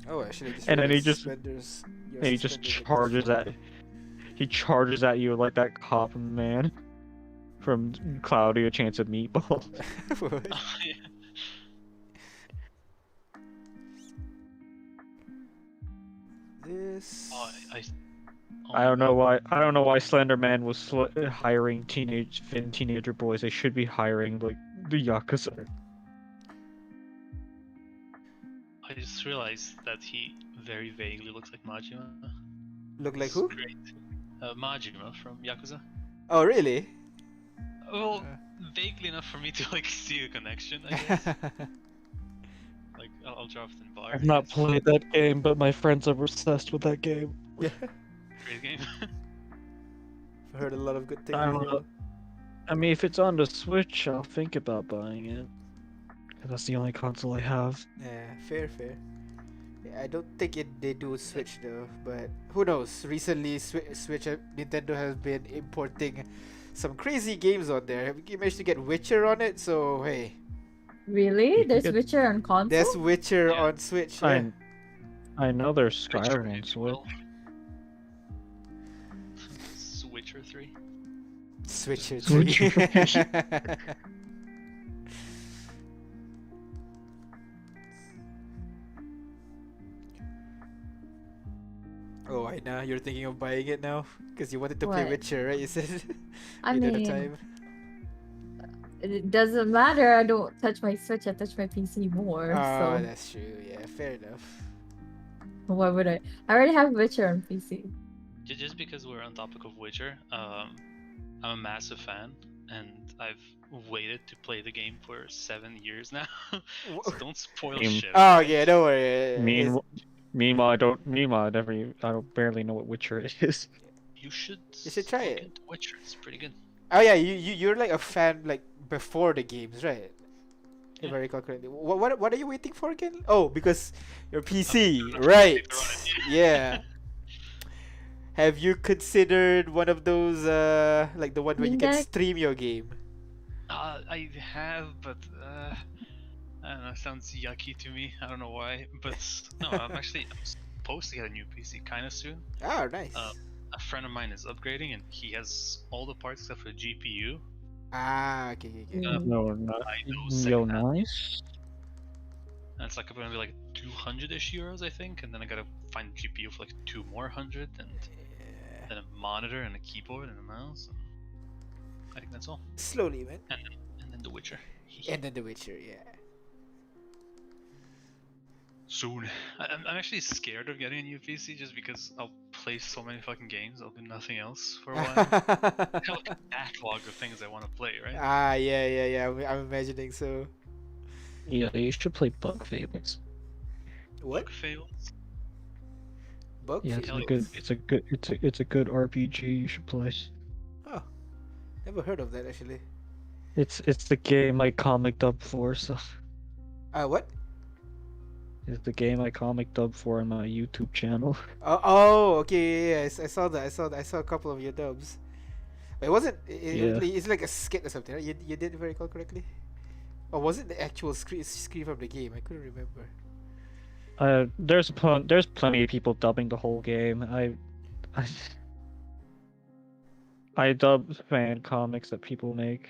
Oh, actually, I just And then he realized just- suspenders- your And he just suspenders are charges at. different. He charges at you like that cop man from Cloudy: A Chance of Meatballs. Oh, yeah. This. Oh, I don't know why. I don't know why Slender Man was hiring teenager boys. They should be hiring like the Yakuza. I just realized that he very vaguely looks like Majima. Look like It's who? Great. Majima from Yakuza. Oh, really? Well, vaguely enough for me to like see a connection. I guess. Like I'll drop it in bar. I've not It's played that game, but my friends are obsessed with that game. Yeah. a great game. I've heard a lot of good things. I don't you know. I mean, if it's on the Switch, I'll think about buying it. 'Cause that's the only console I have. Yeah, fair. Yeah, I don't think they do Switch though, but who knows? Recently, Switch Nintendo has been importing some crazy games on there. You managed to get Witcher on it, so hey, Really? You can There's get- Witcher on console? there's Witcher Yeah. on Switch. Yeah. I know there's Witcher, Skyrim on if you Switch. will. Switcher 3. Switcher Switcher 3. Oh, I know. You're thinking of buying it now? Because you wanted to play What? Witcher, right? You said I at the mean, time. it doesn't matter. I don't touch my Switch. I touch my PC more. Oh, So that's true. Yeah, fair enough. why would I? I already have Witcher on PC. Just because we're on topic of Witcher, I'm a massive fan, and I've waited to play the game for 7 years now. So don't spoil Same. shit. Oh, yeah, don't worry. Meanwhile, I don't barely know what Witcher is. You should try look it. into Witcher. It's pretty good. Oh yeah, you're like a fan like before the games, right? If I Yeah. recall correctly. What are you waiting for again? Oh, because your PC, I'm right? later on it, Yeah. Have you considered one of those like the one where you can Ninja- stream your game? I have, but I don't know. It sounds yucky to me. I don't know why, but no. I'm supposed to get a new PC kind of soon. Oh, nice. A friend of mine is upgrading, and he has all the parts except for the GPU. Okay. No, not I know yo secondhand. nice. And it's like gonna be like 200-ish euros, I think, and then I gotta find a GPU for like 200 and Yeah. then a monitor and a keyboard and a mouse. And I think that's all. Slowly, man. And then The Witcher. And then The Witcher, yeah. Soon. I'm actually scared of getting a new PC just because I'll play so many fucking games. I'll do nothing else for a while. I have like a backlog of things I want to play, right? Yeah. I'm imagining so. Yeah, you should play Bug Fables. What? Bug fails. Bug Yeah, Fables? it's a good RPG you should play. Oh, never heard of that actually. It's the game I comic dubbed for, so What? it's the game I comic dubbed for on my YouTube channel. Oh, okay, yeah. I saw that. I saw a couple of your dubs. But it wasn't. Yeah. It's like a skit or something. Right? You did, if I recall correctly. Or was it the actual screen from the game? I couldn't remember. There's plenty of people dubbing the whole game. I dub fan comics that people make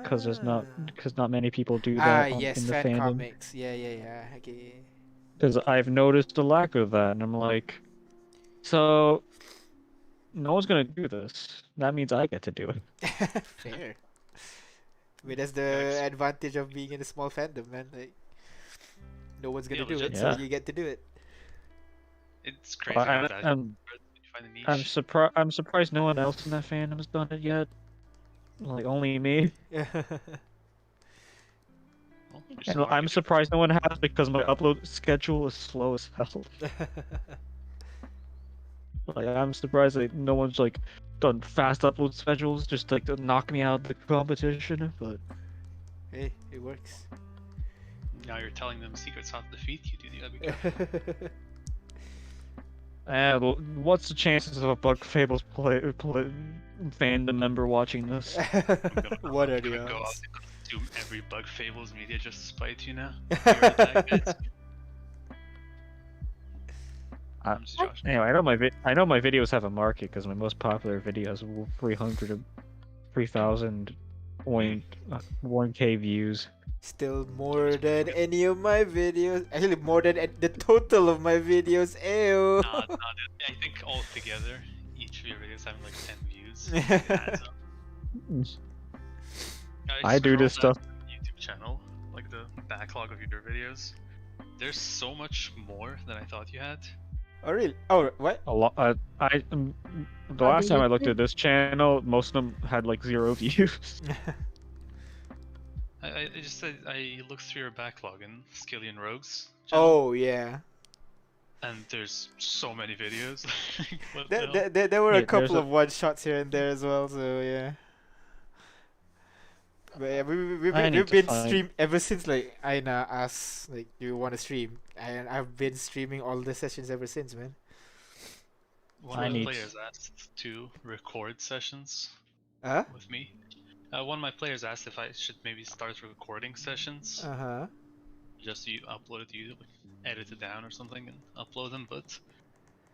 because not many people do that Yes, in the fan fandom. comics. Yeah. Okay. Because I've noticed a lack of that, and I'm like, so no one's gonna do this. That means I get to do it. Fair. I mean, that's the advantage of being in a small fandom, man. Like, no one's gonna Yeah, do it, legit. so Yeah. you get to do it. It's crazy Well, how that I'm you find a niche. I'm surprised no one else in that fandom has done it yet. Like only me. Well, you're And smart, I'm you surprised no one has because my upload schedule is slow as hell. Like I'm surprised that no one's like done fast upload schedules just like to knock me out of the competition. But Hey, it works. Now you're telling them secrets how to defeat you, dude. You gotta be careful. well, what's the chances of a Bug Fables play fandom member watching this? What are I'm the gonna go out odds? and consume every Bug Fables media just to spite you now. Hear that, guys? I'm just joshing. Anyway, I know my videos have a market because my most popular video has 3,000.1K views. Still more than any of my videos. Actually, more than the total of my videos. Ew. Not it. I think altogether, each of your videos having like 10 views. It adds up. I do this scrolled stuff. down the YouTube channel, like the backlog of your videos. There's so much more than I thought you had. Oh really? Oh what? A lot. The last time I looked at this channel, most of them had like 0 views. I just said I looked through your backlog in Skillion Rogues. channel, Oh yeah. and there's so many videos. What the hell? There were Yeah, a couple there's of one shots here and there as well. So yeah. But yeah, I need we've to been find- stream ever since like Aina asked like, do you want to stream? And I've been streaming all the sessions ever since, man. One I of the need- players asked to record sessions. with me. One of my players asked if I should maybe start recording sessions. Uh-huh. Just you upload it to YouTube, edit it down or something, and upload them. But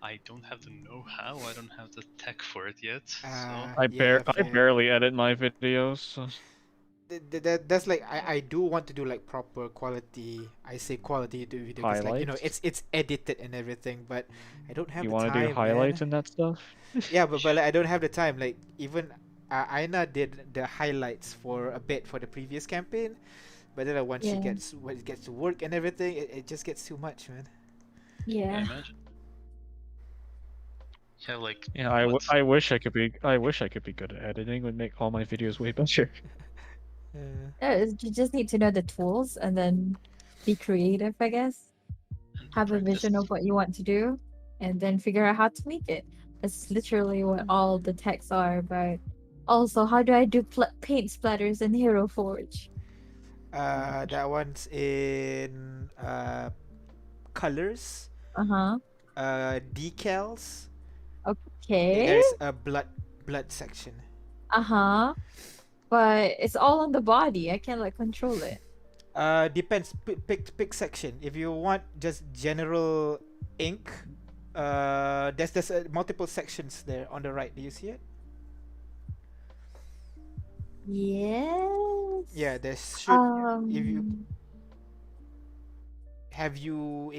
I don't have the know-how. I don't have the tech for it yet. So I Yeah, I fair. barely edit my videos. So That's like I do want to do like proper quality. I say quality to video because like Highlights? it's edited and everything, but I don't have you the want to do time, highlights man. and that stuff? Yeah, but like, I don't have the time. Like even Aina did the highlights for a bit for the previous campaign, but then once she Yeah. gets to work and everything, it just gets too much, man. yeah, Yeah. imagine. Yeah, like Yeah, what? I wish I could be good at editing. It would make all my videos way better. Yeah. You just need to know the tools and then be creative, I guess. And Have a practice. vision of what you want to do, and then figure out how to make it. That's literally what all the texts are about. Also, how do I do paint splatters in Hero Forge? That one's in colors, Uh huh. decals. Okay. There's a blood section. Uh huh. But it's all on the body. I can't like control it. Depends. Pick section. If you want just general ink, there's multiple sections there on the right. Do you see it? Yes. Yeah, there should. If you Um. have you.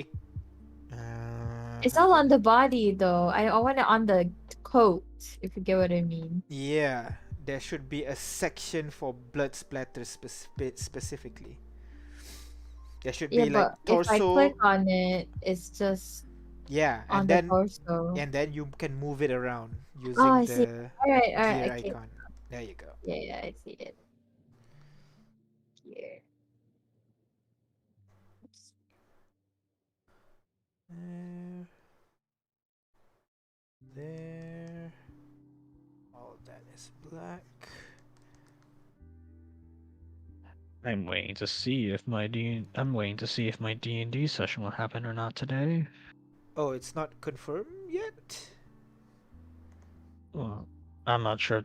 It's all on the body though. I want it on the coat, if you get what I mean. Yeah, there should be a section for blood splatter specifically. There should Yeah, be like but if I click torso. on it, it's just Yeah, on the torso. and then you can move it around Oh, using I see. the All right, gear okay. icon. There you go. Yeah, yeah, I see it. Here. Oops. There. All that is black. I'm waiting to see if my D&D session will happen or not today. Oh, it's not confirmed yet? Well, I'm not sure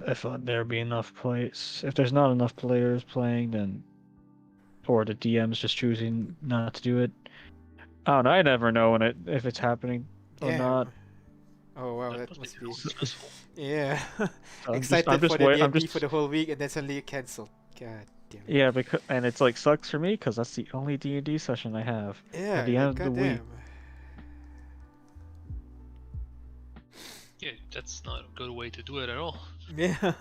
if there be enough plays. If there's not enough players playing, then or the DM's just choosing not to do it. I don't know. I never know if it's happening or Damn. not. Oh wow, That that must must be be. stressful. Yeah. I'm Excited just for the wait. I'm D&D for just the whole week and then suddenly you cancel. God damn it. yeah, because and it's like sucks for me because that's the only D&D session I have Yeah, at the like end of the week. goddamn. Yeah, that's not a good way to do it at all. Yeah.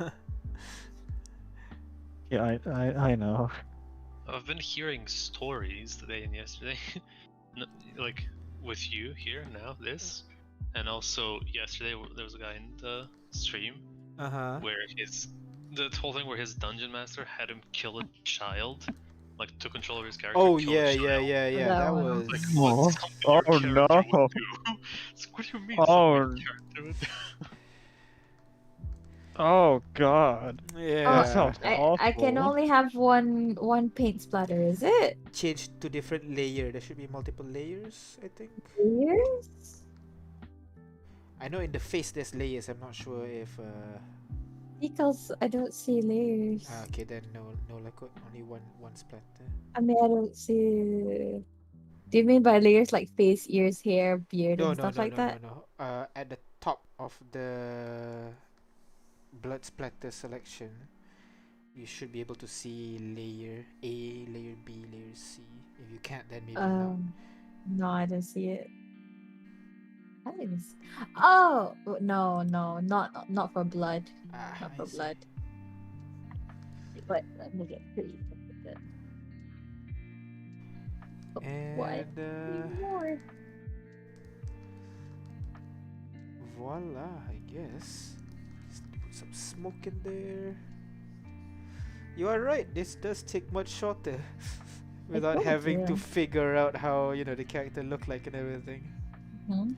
Yeah, I know. I've been hearing stories today and yesterday, like with you here now, this, and also yesterday there was a guy in the stream where the whole thing where his dungeon master had him kill a child, like took control of his character. Oh kill yeah, a yeah, child. yeah, yeah. That That one. was. Like, Oh. what's something your Oh, character no. would do? It's like, what do you mean? Oh. Something your character would do? Oh God. Yeah. That sounds I can awful. only have one paint splatter, is it? Change to different layer. There should be multiple layers, I think. Layers? I know in the face there's layers. I'm not sure if. Because I don't see layers. Okay, then no, like only one splatter. I mean, I don't see. Do you mean by layers like face, ears, hair, beard, No, and stuff like that? no. At the top of the blood splatter selection, you should be able to see layer A, layer B, layer C. If you can't, then maybe not. No, I don't see it. I didn't. Oh no, not for blood. Not I for see. blood. But let me get creative with it. Oh, what? And More. voila, I guess. Just put some smoke in there. You are right. This does take much shorter, without told having to you. figure out how the character look like and everything. Hmm?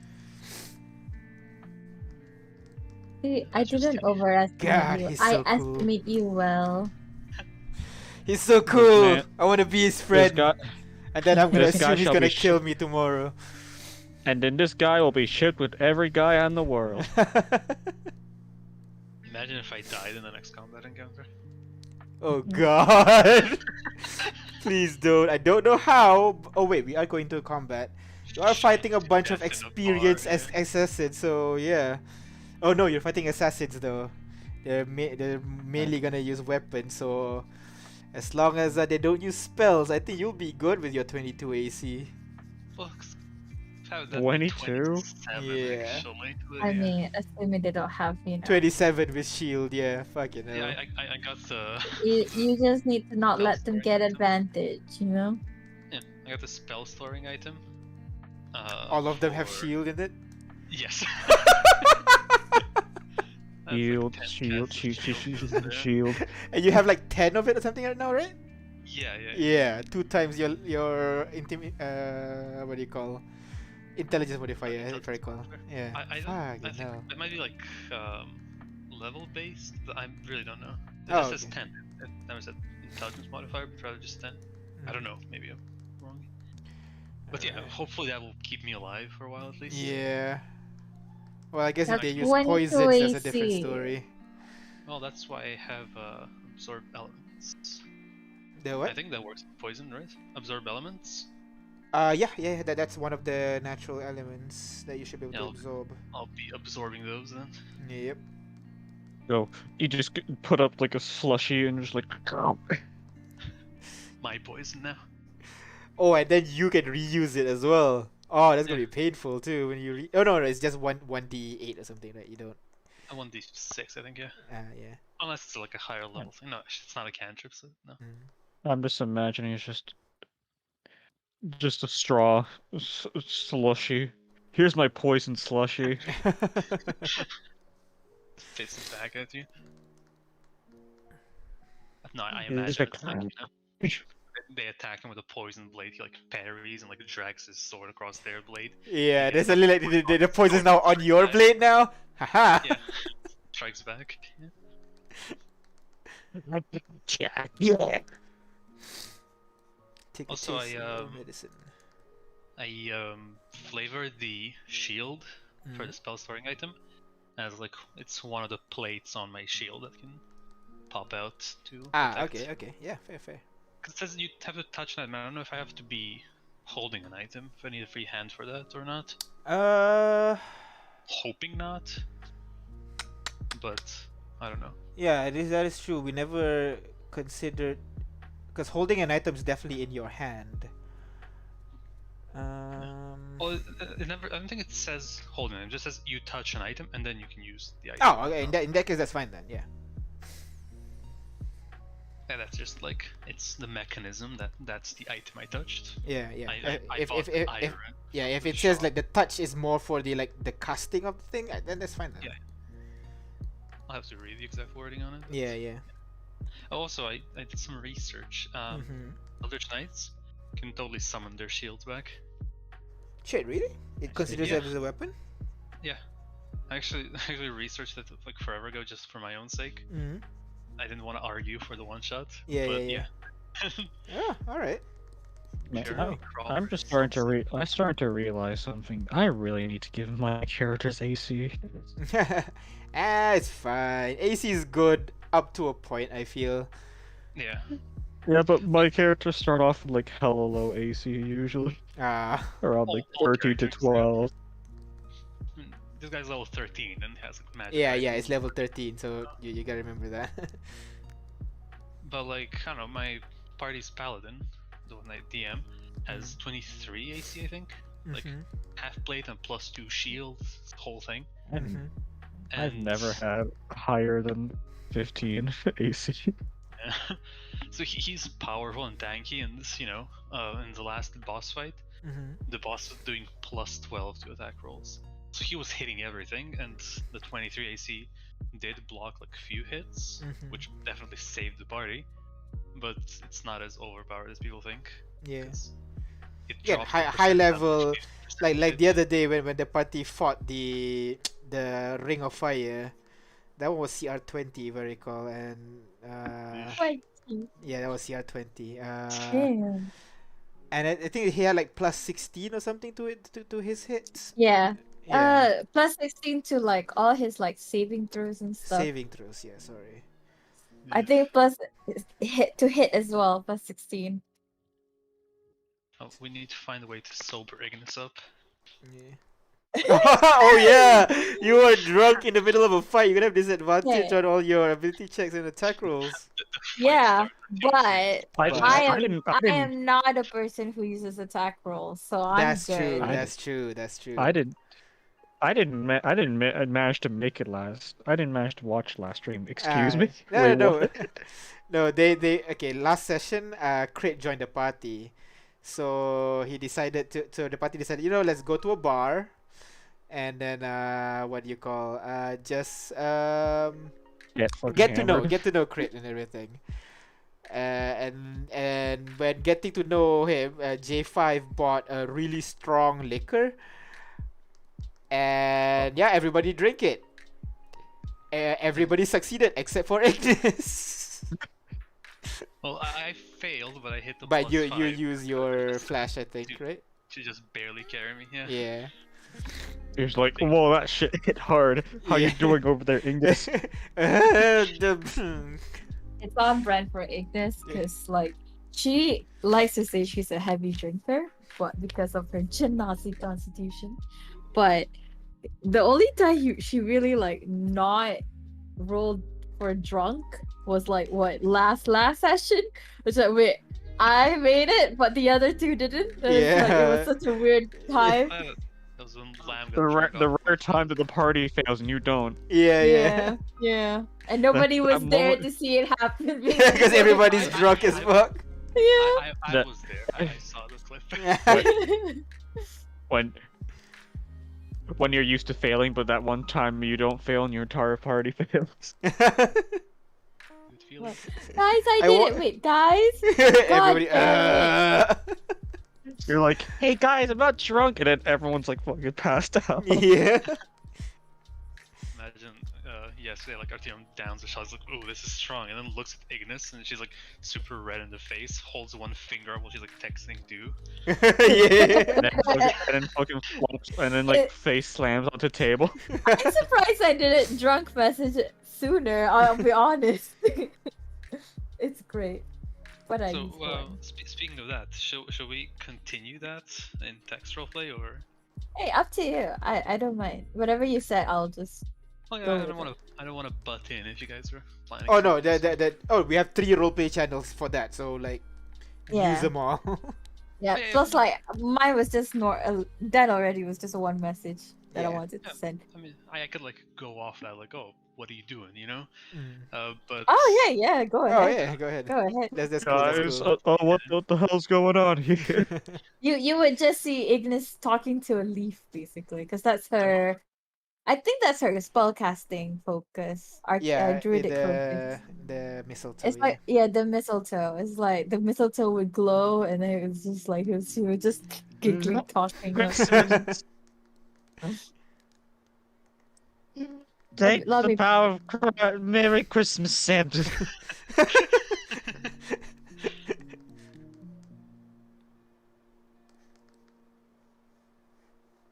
See, I Just didn't kidding. overestimate God, you. he's I so cool. estimate you well. He's so cool. man- I want to be his This friend. guy, And then I'm gonna this guy assume he's shall gonna be kill me tomorrow. and then this guy will be shipped with every guy in the world. Imagine if I died in the next combat encounter. Oh god! Please don't. I don't know how. Oh wait, we are going to combat. You are fighting a bunch of Death in a experienced bar, yeah. assassins, so yeah. Oh no, you're fighting assassins though. They're mainly gonna use weapons, so as long as they don't use spells, I think you'll be good with your 22 AC. Well, how that 22? 27 Yeah. actually. But I yeah. mean, assuming they don't have, 27 with shield, yeah. Fucking hell. Yeah, I got the. You just need to not let them get advantage. Yeah, I got the spell storing item. All of them have for- shield in it. Yes. That's like Shield, 10 shield, casts of shield, yeah. shield. And you have like 10 of it or something right now, right? Yeah. Yeah, 2 times your what do you call? Intelligence modifier, if I recall. modifier. Yeah. I Fucking think hell. it might be like level based. I really don't know. It Oh, just says okay. 10. It never said intelligence modifier, but rather just 10. I don't know. Maybe I'm wrong. But yeah, Alright. hopefully that will keep me alive for a while at least. Yeah. Well, I guess if That's they use 22 poisons, that's a different AC. story. Well, that's why I have absorb elements. The I what? think that works with poison, right? Absorb elements. Yeah, that's one of the natural elements that you should be able Yeah, to I'll- absorb. I'll be absorbing those then. Yep. So you just put up like a slushy and just like. My poison now. Oh, and then you can reuse it as well. Oh, that's gonna Yeah. be painful too when you Oh no, it's just one d8 or something, right? You don't. I want these 6, I think, yeah. Yeah. Unless it's like a higher level thing. No, actually, it's not a cantrip, so no. I'm just imagining it's just a straw slushy. Here's my poison slushy. Fits it back at you. No, I Yeah, just imagine like- it's like, they attack him with a poison blade. He like parries and like drags his sword across their blade. Yeah, there's a little the poison's now on your blade now. Haha. Yeah, strikes back. Yeah. Yeah. Take a Also, taste of your medicine. I flavored the shield for the spell storing item as like it's one of the plates on my shield that can pop out to protect. Okay. Yeah, fair. 'Cause it says you have to touch an item. I don't know if I have to be holding an item, if I need a free hand for that or not. Hoping not. But I don't know. Yeah, that is true. We never considered because holding an item is definitely in your hand. Well, it never. I don't think it says holding it. It just says you touch an item and then you can use the item. Oh, okay. In that case, that's fine then. Yeah. Yeah, that's just like it's the mechanism that's the item I touched. Yeah. I bought iron. If the it says shop. like the touch is more for the casting of the thing, then that's fine then. Yeah. I'll have to read the exact wording on it. Yeah. Also, I did some research. Mhm. Eldritch Knights can totally summon their shields back. Shit, really? It considers yeah. it as a weapon? Yeah. I actually researched it like forever ago just for my own sake. Mm-hmm. I didn't want to argue for the one shot. Yeah, but yeah. All right. Man, Sure, I'm Crawford just starting to sounds- I'm starting to realize something. I really need to give my characters AC. It's fine. AC is good up to a point, I feel. Yeah. Yeah, but my characters start off with like hella low AC usually, around like All 13 to characters, 12. This guy's level 13 and has like magic. Yeah, items. it's level 13, so you gotta remember that. But like, I don't know, my party's paladin, the one I DM, has 23 AC, I think. Like Mhm. half plate and +2 shield, whole thing. Mhm. I've And- never had higher than 15 AC. So he's powerful and tanky, and this, in the last boss fight, Mhm. the boss was doing +12 to attack rolls. So he was hitting everything, and the 23 AC did block like a few hits, Mhm. which definitely saved the party. But it's not as overpowered as people think. Yeah. 'Cause it Yeah, dropped high- the high percent down to level, 50% Like the hit. other day when the party fought the Ring of Fire, that one was CR20 if I recall, and yeah, that was CR20. Damn. And I think he had like +16 or something to it to his hits. Yeah. Yeah. Plus 16 to like all his like saving throws and stuff. Saving throws. Yeah. Sorry. I think plus hit as well, plus 16. Oh, we need to find a way to sober Ignis up. Yeah. Oh yeah, you were drunk in the middle of a fight. You're gonna have disadvantage Yeah. on all your ability checks and attack rolls. Yeah, but I I didn't. I am not a person who uses attack rolls, so I'm That's good. true. I That's true. That's true. I didn't manage to make it last. I didn't manage to watch last stream. Excuse me. No, Wait, no, no. what? No, they okay. Last session, Crit joined the party, so he decided to. So the party decided, let's go to a bar, and then what do you call? Just fucking get to know hammered. Crit and everything. And when getting to know him, J5 bought a really strong liquor, and yeah, everybody drink it. Everybody succeeded except for Ignis. Well, I failed, but I hit the But plus you 5. use your flash, I think, right? She just barely carry me. Yeah. Yeah. He was like, "Whoa, that shit hit hard. How you Yeah. doing over there, Ignis?" It's on brand for Ignis because like she likes to say she's a heavy drinker, but because of her Genasi constitution. But the only time she really like not rolled for drunk was like what last session, which like wait, I made it, but the other two didn't. And it's like, it was such a weird time. That was when Lamb The got drunk rare off. time that the party fails and you don't. Yeah. And nobody That was there moment- to see it happen. Because everybody's I- drunk as I- fuck. Yeah. I That- was there. I saw the clip. When you're used to failing, but that one time you don't fail and your entire party fails. Good feeling. Guys, I I did wa- it. Wait, guys? Everybody. damn You're like, "Hey guys, I'm not drunk," and then everyone's like fucking passed out. Yeah. Imagine yesterday, like Artyom downs the shot, like, "Oh, this is strong," and then looks at Ignis, and she's like super red in the face, holds one finger up while she's like texting "do." Yeah. And then fucking flops, and then like face slams onto table. I'm surprised I didn't drunk message it sooner, I'll be honest. It's great. But I So, use one. speaking of that, shall we continue that in text roleplay or? Hey, up to you. I don't mind. Whatever you said, I'll just Oh yeah, Go I with don't it. want to. I don't want to butt in if you guys are planning. Oh no, something. we have 3 roleplay channels for that, so like Yeah. use them all. yeah. Yeah, Plus, like mine was just that already was just one message that I Yeah. wanted to send. I mean, I could like go off that, like, oh, what are you doing, you know? Mm. But Oh yeah. Go Oh ahead. yeah, go ahead. Go ahead. That's cool. Guys, That's cool. what the hell's going on here? You would just see Ignis talking to a leaf basically, because that's her. I think that's her spellcasting focus. Yeah, Druidic focus. the mistletoe. It's like the mistletoe. It's like the mistletoe would glow, and then it was just like she was just giggling, talking. Take Let the me- power of Merry Christmas, Santa.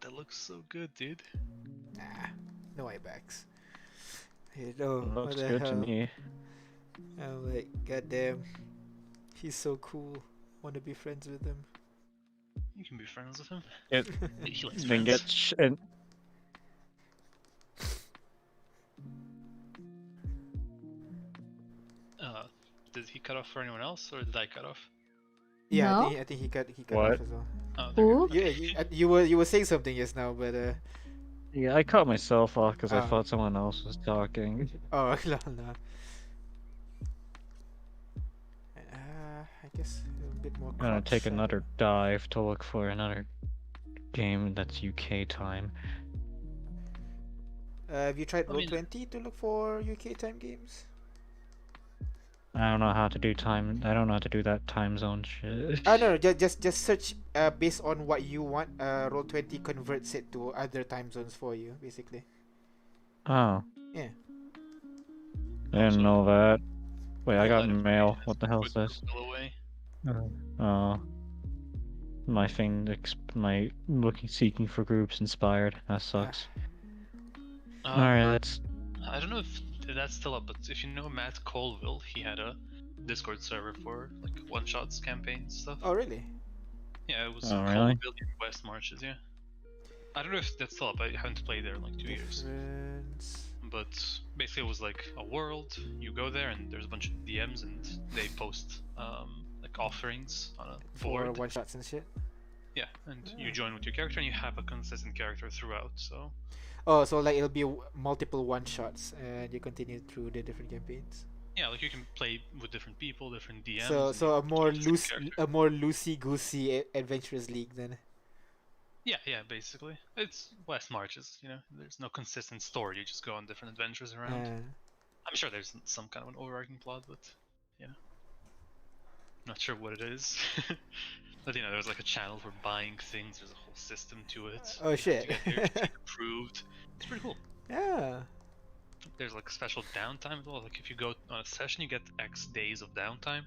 that looks so good, dude. Nah, no eye bags. You know, what Looks the good to hell? me. I'm like, goddamn, he's so cool. Want to be friends with him? You can be friends with him. It, He likes then friends. and Did he cut off for anyone else, or did I cut off? Yeah, No? I think he cut What? off as well. Oh, Who? You were saying something just now, but yeah, I cut myself off because I Oh. thought someone else was talking. oh no. I guess a bit more. I'm gonna crop take shot. another dive to look for another game that's UK time. Have you tried I mean- Roll20 to look for UK time games? I don't know how to do time. I don't know how to do that time zone shit. No, just search based on what you want. Roll20 converts it to other time zones for you, basically. Oh. Yeah. I didn't know that. Wait, I got Let it mail. be. What the hell is Quick this? Google away. Oh. my thing, my seeking for groups inspired. That sucks. Alright, let's. I don't know if that's still up, but if you know Matt Colville, he had a Discord server for like one-shots campaign stuff. Oh, really? Yeah, it was Oh, really? Colville in West Marches, yeah. I don't know if that's still up, I haven't played there in like 2 years. Friends. But basically it was like a world, you go there and there's a bunch of DMs and they post like offerings on a For board. one shots and shit. Yeah, and you Yeah. join with your character and you have a consistent character throughout, so... Oh, so like it'll be multiple one shots, and you continue through the different campaigns. Yeah, like you can play with different people, different DMs. So and so a you more choose your loose, character. a more loosey goosey adventurous league then. Yeah, basically. It's West Marches, you know, there's no consistent story, you just go on different adventures around. I'm sure there's some kind of an overarching plot, but yeah. Not sure what it is. But you know, there's like a channel for buying things, there's a whole system to it. Oh You shit. have to get your thing approved. It's pretty cool. Yeah. There's like special downtime as well. Like if you go on a session, you get X days of downtime,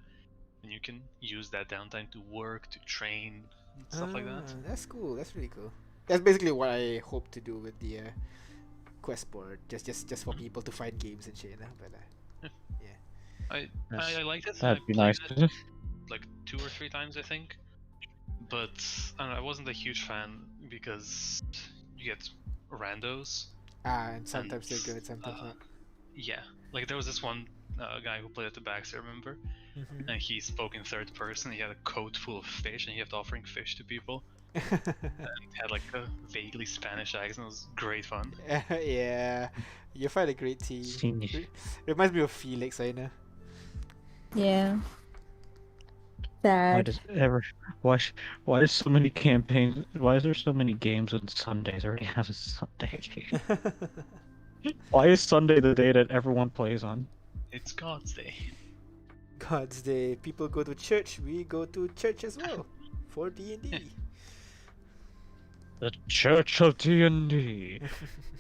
and you can use that downtime to work, to train, and stuff like that. That's cool. That's really cool. That's basically what I hope to do with the quest board. Just for people to find games and shit, you know? But I liked it. That'd I be played nice. it like 2 or 3 times, I think. But I don't know, I wasn't a huge fan because you get randos. and sometimes they're good, sometimes not. Yeah, like there was this one guy who played at the back, I remember, Mhm. and he spoke in third person. He had a coat full of fish, and he kept offering fish to people. And he had like a vaguely Spanish accent. It was great fun. Yeah, you find a great team. Spanish. Reminds me of Felix, I know. Yeah. Why Sad. does ever? Why is so many campaigns? Why is there so many games on Sundays? I already have a Sunday game. Why is Sunday the day that everyone plays on? It's God's Day. God's Day. People go to church. We go to church as well for D&D. The Church of D&D.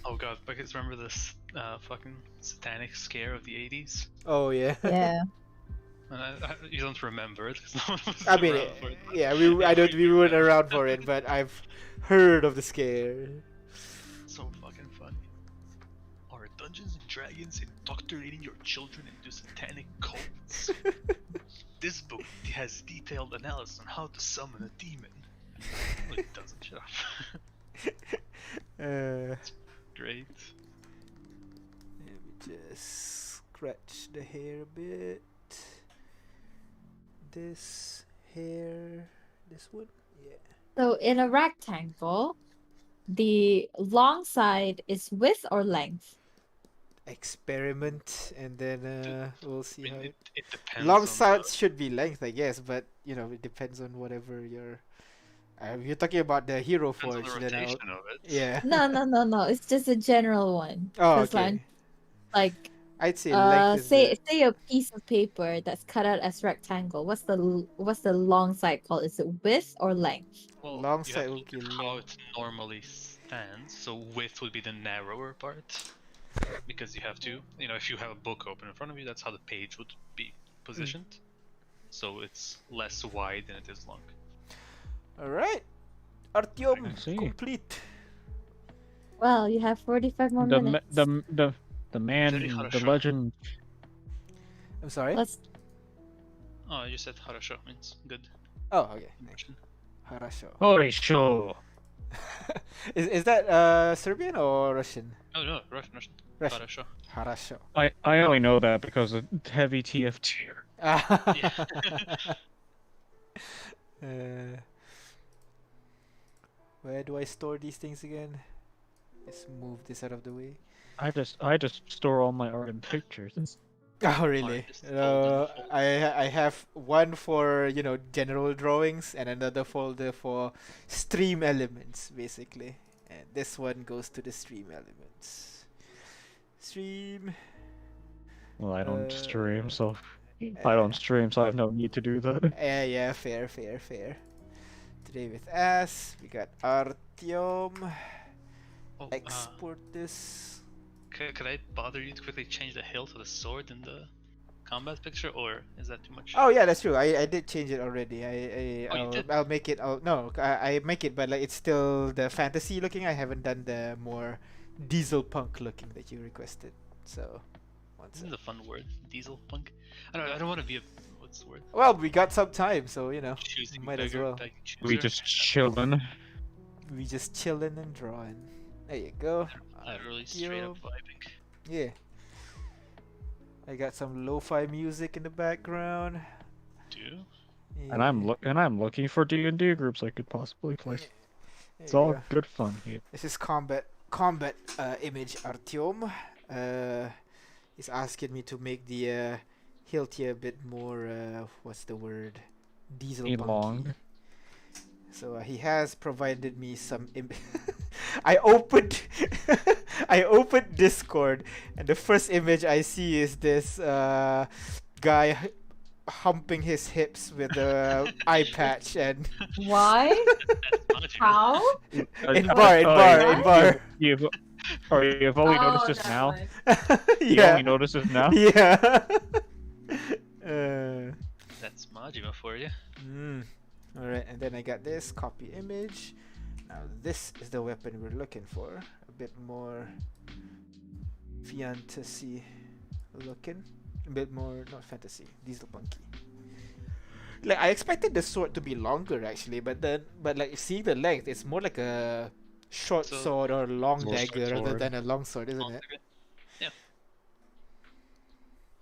Oh god, because remember this fucking satanic scare of the 80s? Oh yeah. Yeah. And you don't remember it because no one was I mean, around for it. yeah, we weren't around for it, but I've heard of the scare. So fucking funny. Are Dungeons and Dragons indoctrinating your children into satanic cults? This book has detailed analysis on how to summon a demon. Well, it doesn't, shut up. Great. Let me just scratch the hair a bit. This hair, this one, yeah. So in a rectangle, the long side is width or length? Experiment, and then we'll I see mean, how it, it. it depends Long on sides should be length, I guess, but you know it depends on whatever your. You're talking about the Hero depends on Forge, the then I'll, rotation of it. yeah. No. It's just a general one. Oh, 'Cause, okay. Like I'd say length is the. say a piece of paper that's cut out as rectangle. What's the long side called? Is it width or length? Well, Long you side have to would look be at how long. it normally stands. So width would be the narrower part, because you have to, you know, if you have a book open in front of you, that's how the page would be positioned. So it's less wide than it is long. All right, Artyom, I see. complete. Well, you have 45 more The minutes. the man, Very the хорошо. legend. I'm sorry. Let's. Oh, you said хорошо means good. Oh, okay. in Russian. Harasho. Holy show! Is that Serbian or Russian? Oh no, Russian. Russian. Хорошо. Harasho. I only know that because of heavy TFT. Yeah. Uh, where do I store these things again? Let's move this out of the way. I just store all my art and pictures. Oh really? Artist folder. I have one for general drawings and another folder for stream elements basically, and this one goes to the stream elements. Stream. Well, I don't Uh, stream, so I don't stream, so I have no need to do that. Yeah, fair. Today with us, we got Artyom. Oh, Export this. could I bother you to quickly change the hilt to the sword in the combat picture, or is that too much? Oh yeah, that's true. I did change it already. Oh, you did? I'll make it. No, I make it, but like it's still the fantasy looking. I haven't done the more diesel punk looking that you requested. So, one This is sec. a fun word, diesel punk. I don't want to be a what's the word? Well, we got some time, so you know, Choosing might as beggar, well. begging We chooser. just chillin'. We just chilling and drawing. There you go. Literally straight up Artyom. vibing. Yeah. I got some lo-fi music in the background. Do And I'm looking for D&D groups I could possibly play. There It's you all go. good fun here. This is combat image Artyom. He's asking me to make the Hilti a bit more what's the word? Diesel Elong. bunky. So he has provided me some I opened I opened Discord and the first image I see is this guy humping his hips with a eye patch and Why? Majima. How? in bar. You've only noticed this never now? mind. You Yeah. only noticed this now? Yeah. That's Majima for you. Alright, and then I got this copy image. Now this is the weapon we're looking for. A bit more fantasy looking. A bit more, not fantasy, diesel bunky. Like I expected the sword to be longer actually, but like seeing the length, it's more like a short So- sword or long Short dagger rather sword. than a long sword, isn't it? Yeah.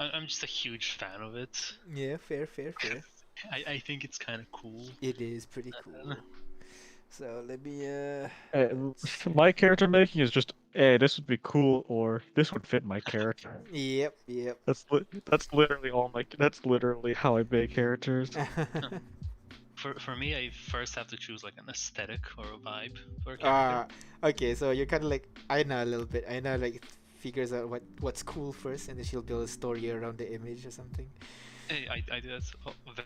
I'm just a huge fan of it. Yeah, fair. I think it's kind of cool. It is pretty cool. So let me My character making is just, hey, this would be cool, or this would fit my character. Yep. That's literally how I make characters. For me, I first have to choose like an aesthetic or a vibe for a character. Okay, so you're kind of like Aina a little bit. Aina like figures out what's cool first, and then she'll build a story around the image or something. I do that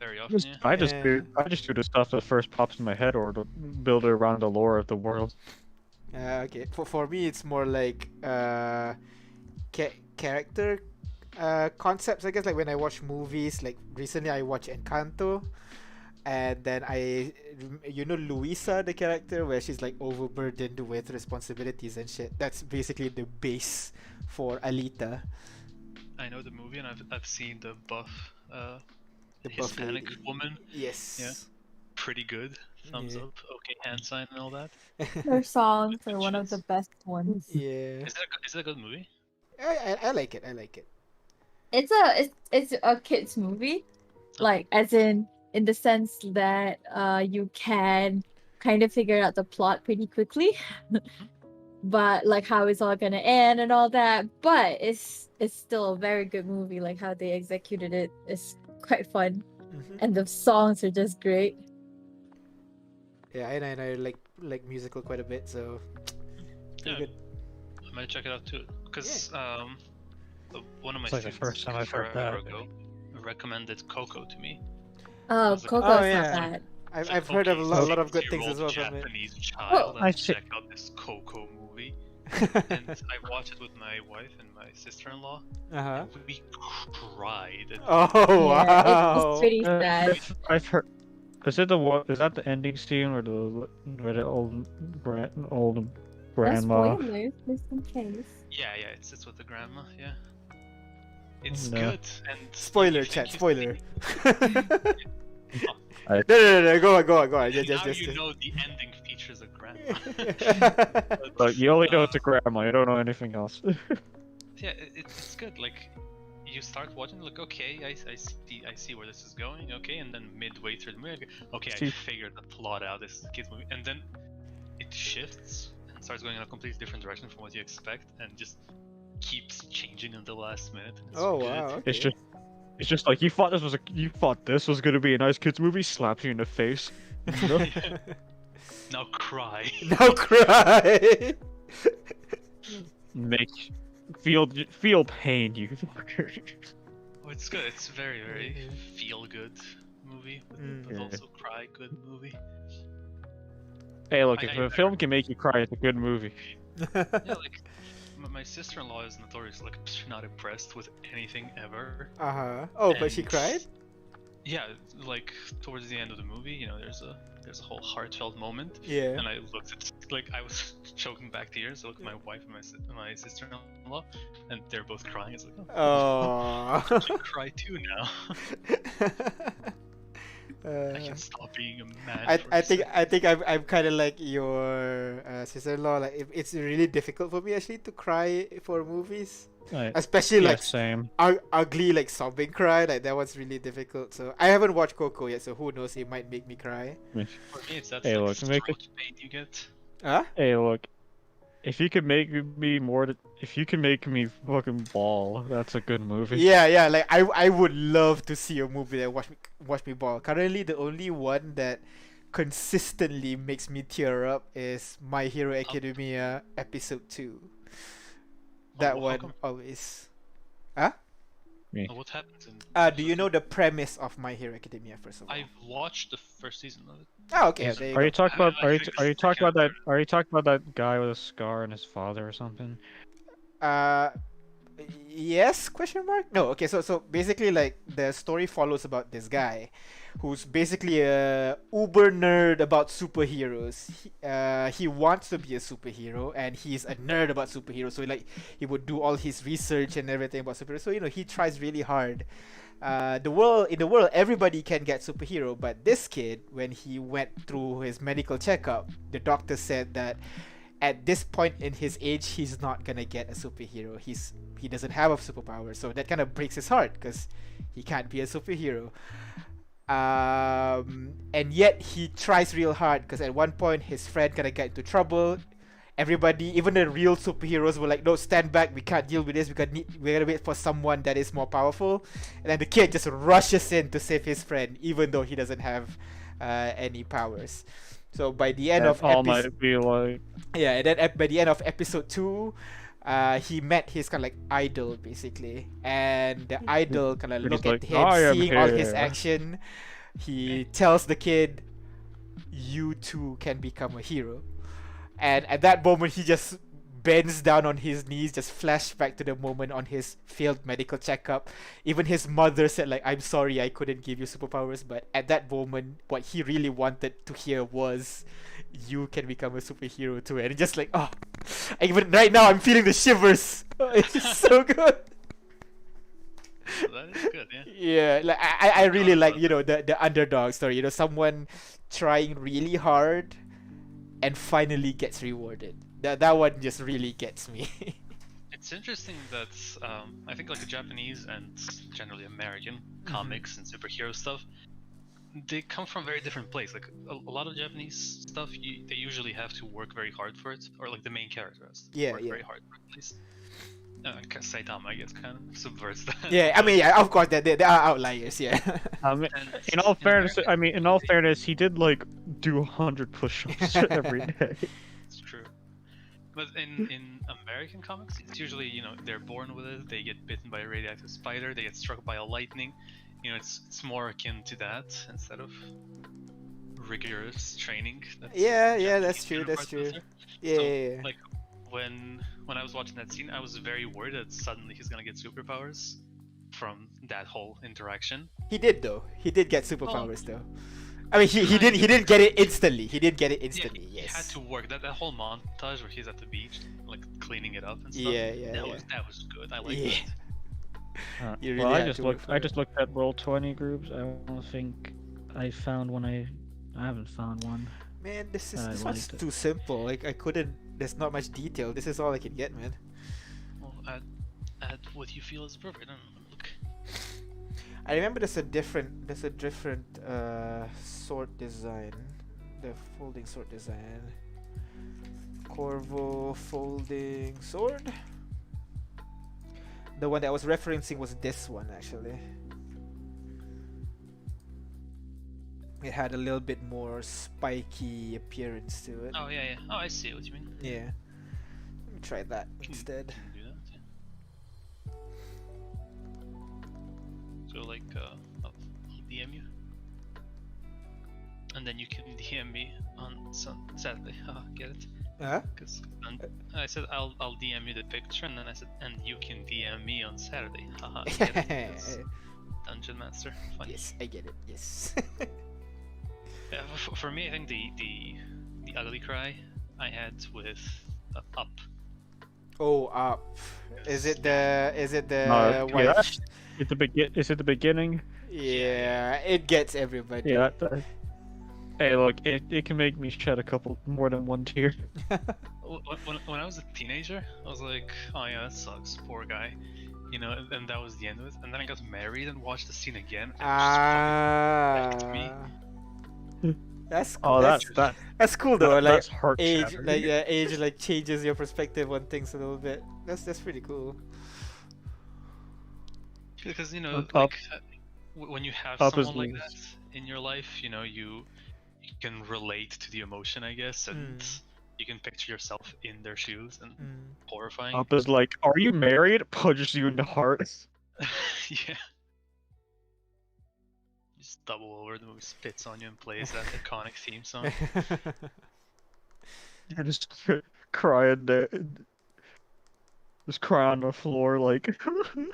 very often. Yeah. I just do the stuff that first pops in my head, or to build it around the lore of the world. Okay, for me it's more like character concepts. I guess like when I watch movies, like recently I watched Encanto, and then Luisa, the character, where she's like overburdened with responsibilities and shit. That's basically the base for Alita. I know the movie, and I've seen the buff, The buff Hispanic lady. woman. Yes. Yeah. Pretty good. Thumbs Yeah. up. Okay, hand sign and all that. Their songs are one of the best ones. Yeah. Is it a good movie? I like it. It's a kids movie, like as in the sense that you can kind of figure out the plot pretty quickly, but like how it's all gonna end and all that. But it's still a very good movie. Like how they executed it is quite fun, and the songs are just great. Yeah, and I like musical quite a bit, so pretty Yeah. good. I might check it out too. Because one of my It's like the students first time I've heard forever that. ago recommended Coco to me. Oh, was like, Coco's oh, not yeah. bad. I've heard of a Okay, lot of good things 6-year-old as well from it. Japanese child, I and see. check out this Coco movie. And I watched it with my wife and my sister-in-law. Uh-huh. And we cried. At Oh Yeah, wow. it's pretty sad. I've heard. Is it the one? Is that the ending scene where the old No grandma? spoilers, just in case. Yeah, it's with the grandma. Yeah. It's No. good and Spoiler, you chat. think Spoiler. I- No. Go on. Now Just. you know the ending features a grandma. But you only know it's a grandma. You don't know anything else. Yeah, it's good. Like, you start watching, like, okay, I see where this is going, okay, and then midway through the movie, okay, I See- figured the plot out. This is a kids movie, and then it shifts and starts going in a completely different direction from what you expect, and just keeps changing in the last minute. It's Oh good. wow. It's Okay. just like you thought this was gonna be a nice kids movie. Slaps you in the face. No. Now cry. Now cry. Make feel pain, you fucker. Oh, it's good. It's very, very feel good movie, but Yeah. also cry good movie. Hey, look, I- if I- a film can make you cry, it's a good movie. Yeah, like my sister-in-law is notorious, like not impressed with anything ever. Oh, but she And- cried? Yeah, like towards the end of the movie, there's a whole heartfelt moment, Yeah. and I looked at like I was choking back tears. I looked at my wife and my sister-in-law, and they're both crying. It's like, oh, I Oh. can cry too now. I Uh, can stop being a man. I, for I a think second. I think I'm kind of like your sister-in-law. Like it's really difficult for me actually to cry for movies, especially Yeah, like same. ugly like sobbing cry. Like that was really difficult. So I haven't watched Coco yet, so who knows? It might make me cry. For me, it's that Hey, like look, make it- throat pain you get. Huh? Hey, look. If you could make me if you can make me fucking ball, that's a good movie. Yeah. Like I would love to see a movie that watch me ball. Currently, the only one that consistently makes me tear up is My Hero Academia episode 2. That how one come? always. What happens in? Do you know the premise of My Hero Academia first of all? I've watched the first season of it. Oh, okay. Is- There you Are go. you talking about? I Are you think are you it's talking the about that? character. Are you talking about that guy with a scar on his father or something? Uh, yes? Question mark? No. Okay. So basically, like the story follows about this guy, who's basically a uber nerd about superheroes. He wants to be a superhero, and he's a nerd about superheroes. So like he would do all his research and everything about superheroes. So he tries really hard. In the world, everybody can get superhero, but this kid, when he went through his medical checkup, the doctor said that at this point in his age, he's not gonna get a superhero. He doesn't have a superpower, so that kind of breaks his heart because he can't be a superhero. And yet he tries real hard because at one point his friend kind of got into trouble. Everybody, even the real superheroes, were like, "No, stand back. We can't deal with this. We gotta wait for someone that is more powerful." And then the kid just rushes in to save his friend, even though he doesn't have any powers. So by the end of All might be like. yeah, and then by the end of episode 2, he met his kind of like idol basically, and the idol kind of He's look like, at him, "I am seeing all his here." action. He tells the kid, "You too can become a hero." And at that moment, he just bends down on his knees, just flashback to the moment on his failed medical checkup. Even his mother said like, "I'm sorry I couldn't give you superpowers," but at that moment, what he really wanted to hear was, "You can become a superhero too." And it's just like, oh, even right now I'm feeling the shivers. It's so good. That is good, yeah. Yeah, like I really like the underdog story. Someone trying really hard and finally gets rewarded. That one just really gets me. It's interesting that I think like the Japanese and generally American comics and superhero stuff, they come from very different places. Like a lot of Japanese stuff, they usually have to work very hard for it, or like the main character has to work very hard for it at least. Saitama, I guess, kind of subverts that. Yeah, I mean, yeah, of course, there are outliers. Yeah. And In all fairness, America, in all fairness, he did like do 100 push-ups every day. it's true. But in American comics, it's usually they're born with it. They get bitten by a radioactive spider. They get struck by a lightning. It's more akin to that instead of rigorous training. Yeah, Japanese that's true. That's counterparts true. with it. Yeah, So, yeah, yeah. like when I was watching that scene, I was very worried that suddenly he's gonna get superpowers from that whole interaction. He did though. He did get superpowers though. I mean, he didn't get it instantly. He didn't get it instantly. Yeah, Yes. he had to work. That whole montage where he's at the beach, like cleaning it up and stuff. Yeah. That was good. I liked Yeah. it. You Well, really I had just to work looked. for I it. just looked at Roll 20 groups. I don't think I found one. I haven't found one. Man, this I one's liked it. too simple. Like I couldn't. There's not much detail. This is all I can get, man. Well, add what you feel is appropriate. I don't know. Look. I remember there's a different sword design, the folding sword design. Corvo folding sword. The one that I was referencing was this one actually. It had a little bit more spiky appearance to it. Oh yeah. Oh, I see what you mean. Yeah. Let me try that instead. Can do that. Yeah. So like, I'll DM you. and then you can DM me on Saturday. Haha, get it? Huh? Because I said I'll DM you the picture, and then I said, and you can DM me on Saturday. Haha, get it? 'Cause Dungeon Master, funny. Yes, I get it. Yes. Yeah, for me, I think the ugly cry I had with Up. Oh, up. Is it the No, white? yeah, that's at the Is it the beginning? Yeah, it gets everybody. Yeah. Hey, look, it can make me shed a couple more than one tear. When I was a teenager, I was like, oh yeah, that sucks, poor guy, you know, and that was the end of it. And then I got married and watched the scene again. And it just fucking wrecked me. That's cool. Oh, that's cool though. Like that's heart age, shattering. like age, like changes your perspective on things a little bit. That's pretty cool. Because you know, Up- like when you have Up is someone like loose. that in your life, you know, you can relate to the emotion, I guess, and you can picture yourself in their shoes, and horrifying. Up is like, are you married? Punches you in the heart. Yeah. Just double over, the movie spits on you and plays that iconic theme song. I just crying there. Just cry on the floor like. And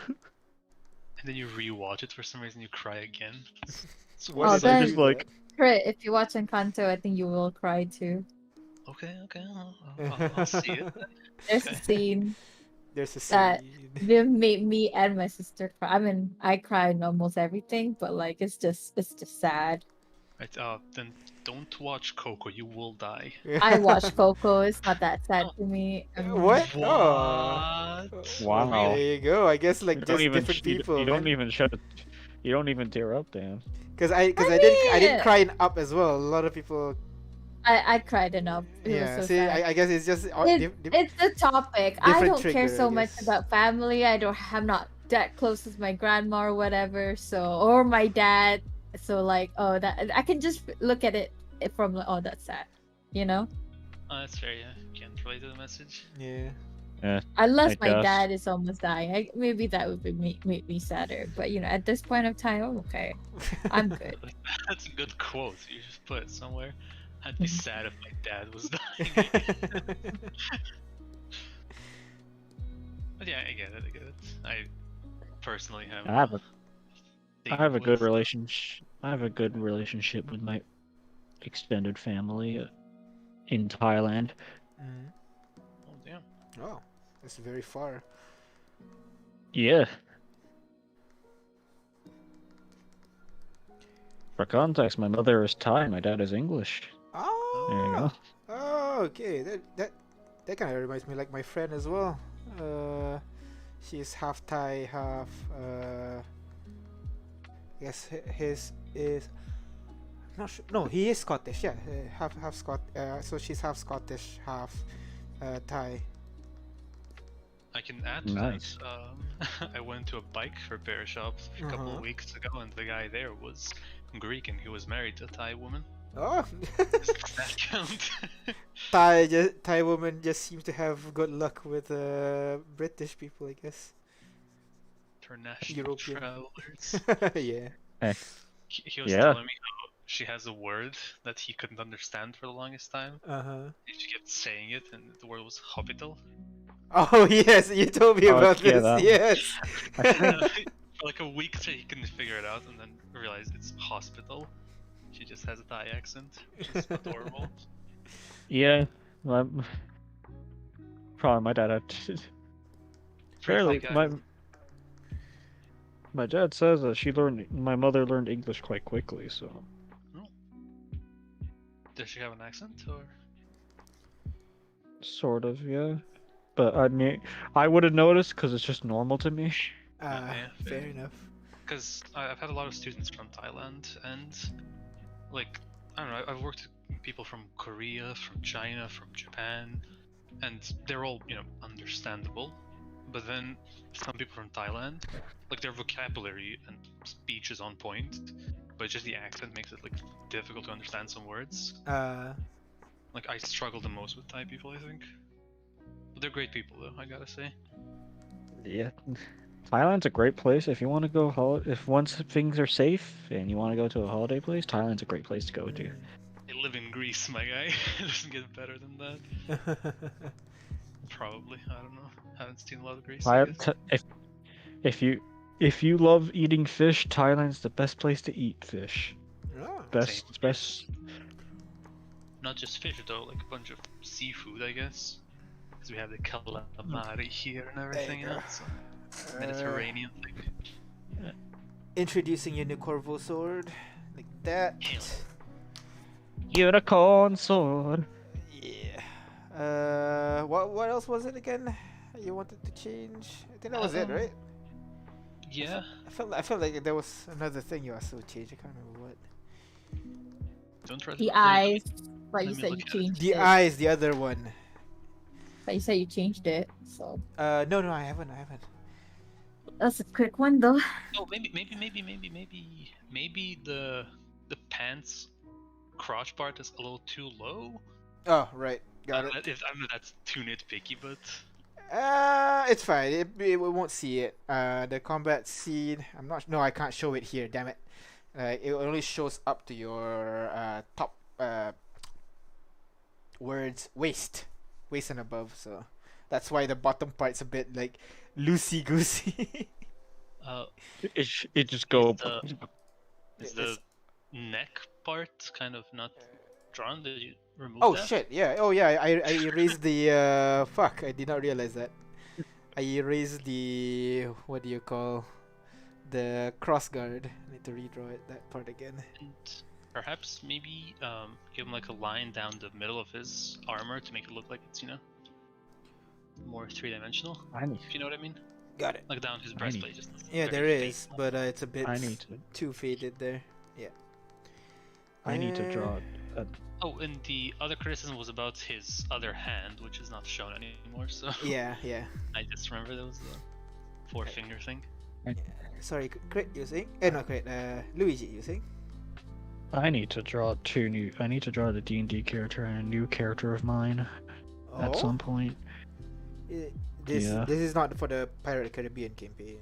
then you rewatch it for some reason, you cry again. What Oh, did then- you just do like- Crit, if you watch Encanto, I think you will cry too. Okay, I'll see it. There's Okay. a scene There's a that- scene. that made me and my sister cry. I mean, I cry in almost everything, but like it's just sad. Right, then don't watch Coco, you will die. I watched Coco. It's not that sad to me. I mean, What? What? Oh. Wow. There you go. I guess like You just different people. You don't even shed. You don't even tear up, damn. Because I I didn't mean- cry in Up as well. A lot of people. I cried enough. It Yeah. was so See, sad. I guess it's just. It's the topic. I different don't care trigger, so I much guess. about family. I'm not that close as my grandma or whatever. So or my dad. So like, oh, that I can just look at it from like, oh, that's sad. You know. Oh, that's fair, yeah. Can't relate to the message. Yeah. Unless I my guess. dad is almost dying, maybe that would be make me sadder. But you know, at this point of time, I'm okay. I'm good. That's a good quote. You just put it somewhere. I'd be sad if my dad was dying. But yeah, I get it. I personally have. I have a thing I have a good with- relationship. I have a good relationship with my extended family in Thailand. Mm. Oh damn. Oh, that's very far. Yeah. For context, my mother is Thai, my dad is English. Oh. There you go. Oh, okay. That kind of reminds me like my friend as well. She's half Thai, half. Yes, his is. Not sure. No, he is Scottish. Yeah, half Scot. So she's half Scottish, half Thai. I can add to Nice. that. I went to a bike repair shop a couple Uh-huh. of weeks ago, and the guy there was Greek, and he was married to a Thai woman. Oh, Does that count? Thai women just seem to have good luck with British people, I guess. International European. travelers. Yeah. He was Yeah. telling me how she has a word that he couldn't understand for the longest time. Uh-huh. And she kept saying it, and the word was hospital. Oh yes, you told me Oh, about yeah, this. that- Yes. For like a week straight, he couldn't figure it out, and then realized it's hospital. She just has a Thai accent, which is adorable. Yeah. Probably my dad had fairly Pretty my dad says that my mother learned English quite quickly, so Does she have an accent, or? sort of, yeah. But I mean, I would have noticed because it's just normal to me. Yeah, Fair enough. Because I've had a lot of students from Thailand, and like I don't know, I've worked with people from Korea, from China, from Japan, and they're all understandable. But then some people from Thailand, like their vocabulary and speech is on point, but just the accent makes it like difficult to understand some words. Like I struggle the most with Thai people, I think. But they're great people, though. I gotta say. Yeah. Thailand's a great place if you want to go. If once things are safe and you want to go to a holiday place, Thailand's a great place to go to. I live in Greece, my guy. It doesn't get better than that. Probably. I don't know. Haven't seen a lot of Greece. I guess. If you love eating fish, Thailand's the best place to eat fish. Oh. Best. Not just fish though, like a bunch of seafood, I guess. Because we have the calamari here and everything, you know. So Mediterranean thing. Introducing your new Corvo sword, like that. Hell. Unicorn sword. Yeah. What else was it again? You wanted to change? I think that was it, right? Yeah. I felt like there was another thing you also changed. I can't remember what. Don't try to. The eyes. But you let me said look you at it. changed The it. eyes, the other one. But you said you changed it. So No, I haven't. that's a quick one though. Oh, maybe the pants crotch part is a little too low. Oh, right. Got it. I know that's too nitpicky, but It's fine. We won't see it. The combat scene. I'm not. No, I can't show it here. Damn it. It only shows up to your top words waist and above. So that's why the bottom part's a bit like loosey goosey. It just go. is the neck part kind of not drawn? Did you remove Oh that? shit! Yeah. Oh yeah. I erased the fuck. I did not realize that. I erased the what do you call the cross guard. I need to redraw it that part again. And perhaps maybe give him like a line down the middle of his armor to make it look like it's more three-dimensional. If you know what I mean. Got it. Like down his breastplate. Just Yeah, there very is, but it's a bit I need to. too faded there. Yeah. I need to draw. Oh, and the other criticism was about his other hand, which is not shown anymore. So Yeah. I just remember there was the four-finger thing. Sorry, Crit, you saying? Not Crit. Luigi, you saying? I need to draw two new. I need to draw the D&D character and a new character of mine at some point. This Yeah. this is not for the Pirate of the Caribbean campaign.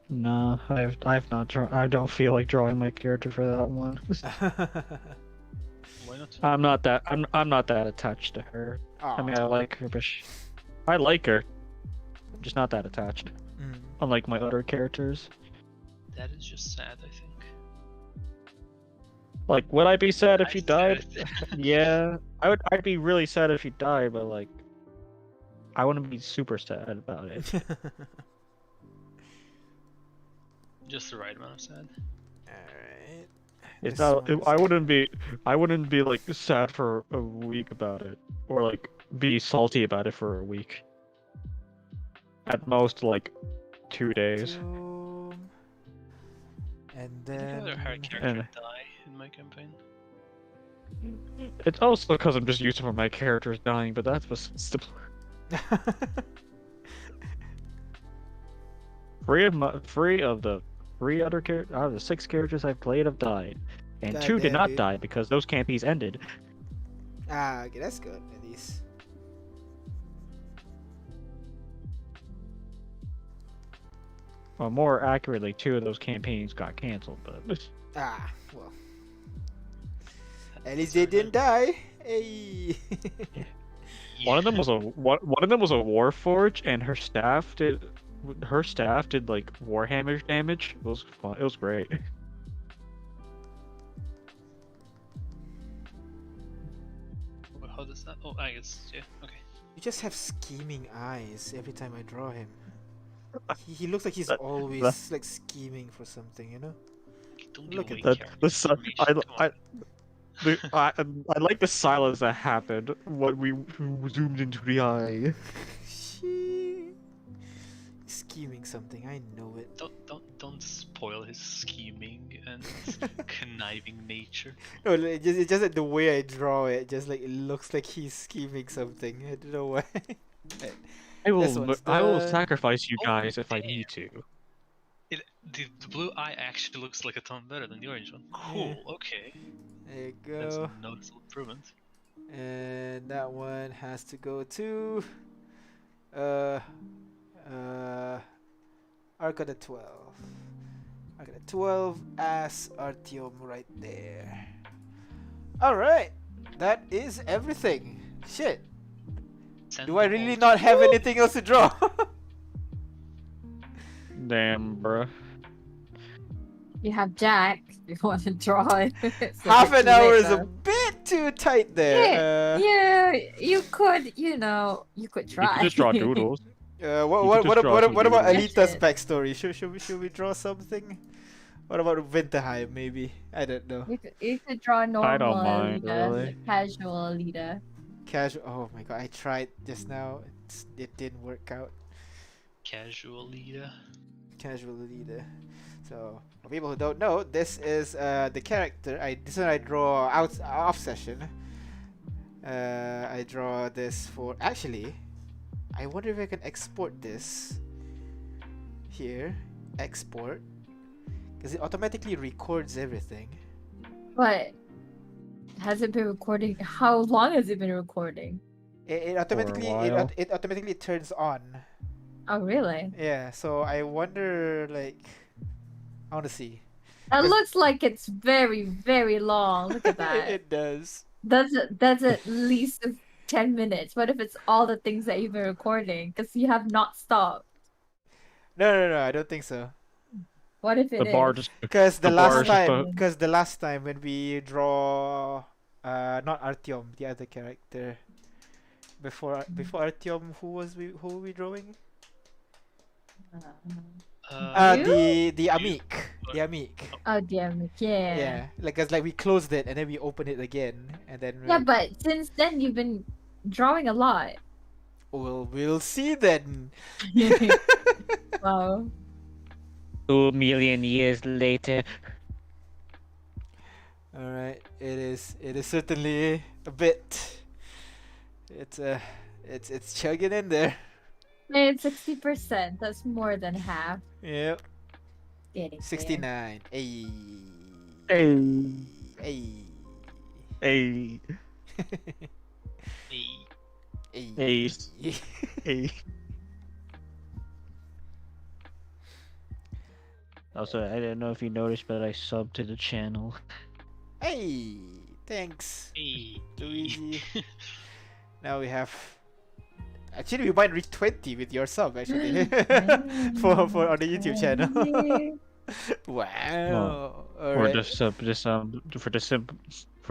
No, I've not drawn. I don't feel like drawing my character for that one. Why not? I'm not that attached to her. I mean, I like her, but I like her. I'm just not that attached. Mm. Unlike my other characters. That is just sad, I think. Like, would I be sad if I she died? said- Yeah, I would. I'd be really sad if she died, but like, I wouldn't be super sad about it. Just the right amount of sad. Alright. It's This not. one's- I wouldn't be like sad for a week about it, or like be salty about it for a week. At most, like 2 days. And I think another hard then character die in my campaign. It's also because I'm just used to my characters dying, but that's besides the three of the out of the 6 characters I've played have died, and 2 did Goddamn, not dude. die because those campaigns ended. okay, that's good at least. Or more accurately, 2 of those campaigns got canceled. But Well. At least they didn't die. Hey. one of them was a Warforge, and her staff did like Warhammer damage. It was fun. It was great. How does that? Oh, I guess yeah. Okay. You just have scheming eyes every time I draw him. He looks like he's That- always like scheming for something, you know? Don't Look give at away That character the si- information, come on. I like the silence that happened when we zoomed into the eye. Scheming something, I know it. Don't spoil his scheming and conniving nature. No, it's just like the way I draw it, just like it looks like he's scheming something. I don't know why. I This one's will done. sacrifice you Oh, guys if I damn. need to. The blue eye actually looks like a ton better than the orange one. Cool. Okay. There you That's go. a noticeable improvement. And that one has to go to Arc of the 12. Arc of the 12 as Artyom right there. Alright. That is everything. Shit. Send Do I them really all. not have anything else to draw? Damn, bruh. You have Jack. If you want to draw it. It's a Half bit an too hour late, is a though. bit too tight there. Yeah, you could, you could You try. could just draw doodles. What You what could what just draw what, what about doodles. Alita's backstory? Should we draw something? What about Winterheim maybe? I don't know. You could draw normal I don't mind, Alita, really. casual Alita. Casual. Oh my god, I tried just now. It didn't work out. Casual leader. Casual Alita. So for people who don't know, this is the character. This one I draw off session. I draw this for actually. I wonder if I can export this. Here, export, because it automatically records everything. But has it been recording? How long has it been recording? It automatically while. it automatically turns on. Oh, really? Yeah, so I wonder like I want to see. That Does- looks like it's very, very long. Look at that. It does. That's at least 10 minutes. What if it's all the things that you've been recording? Because you have not stopped. No, I don't think so. What if it The is? bar just Because the The bar last is just time, a- because the last time when we draw, not Artyom, the other character. Before Artyom, who were we drawing? You? The Amik, the Amik. Oh, damn it. Yeah. Yeah, like 'cause like we closed it and then we opened it again and then Yeah, but since then you've been drawing a lot. we'll see then. Wow. 2 million years later. All right, it is certainly a bit. It's chugging in there. Man, 60%. That's more than half. Yep, Getting there. 69. Hey. Hey. Hey. Hey. Hey. Hey. Hey. Hey. Also, I don't know if you noticed, but I subbed to the channel. Hey. Thanks, Hey. Luigi. Now we have. Actually, we might reach 20 with your sub. Actually, for on the YouTube channel. Wow. All Or right. just for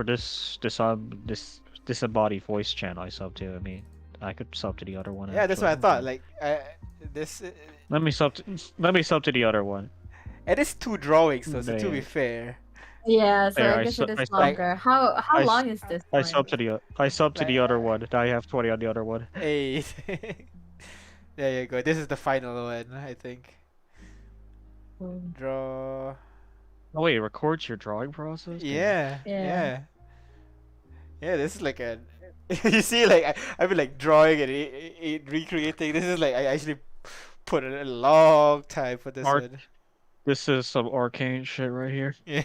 this disembodied voice channel I sub to. I mean, I could sub to the other one. Yeah, that's what I actually. thought. Like, this. Let me sub to the other one. It is 2 drawings, though. So to be Man. fair. Yeah, so There, I I guess su- it I is su- longer. How I long is this I one? sub to the other one. I have 20 on the other one. Hey. There you go. This is the final one, I think. Mm. Draw. Oh wait, it records your drawing process? Damn. Yeah. Yeah. Yeah. Yeah, this is like a. You see, like I've been like drawing and recreating. This is like I actually put in a long time for this Art- one. This is some arcane shit right here. Yeah.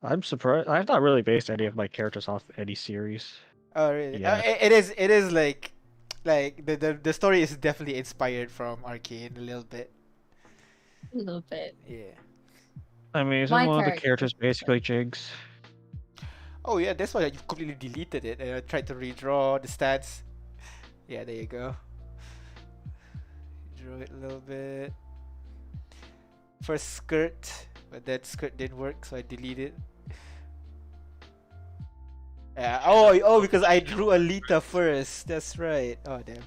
I'm surprised. I've not really based any of my characters off any series. Oh really? Yeah. It is like the story is definitely inspired from Arcane a little bit. A little bit. Yeah. I mean, isn't My one of the character. characters basically Jigs? Oh yeah, that's why you completely deleted it and I tried to redraw the stats. Yeah, there you go. Drew it a little bit. First skirt, but that skirt didn't work, so I deleted. Yeah. Oh, because I drew Alita first. That's right. Oh damn.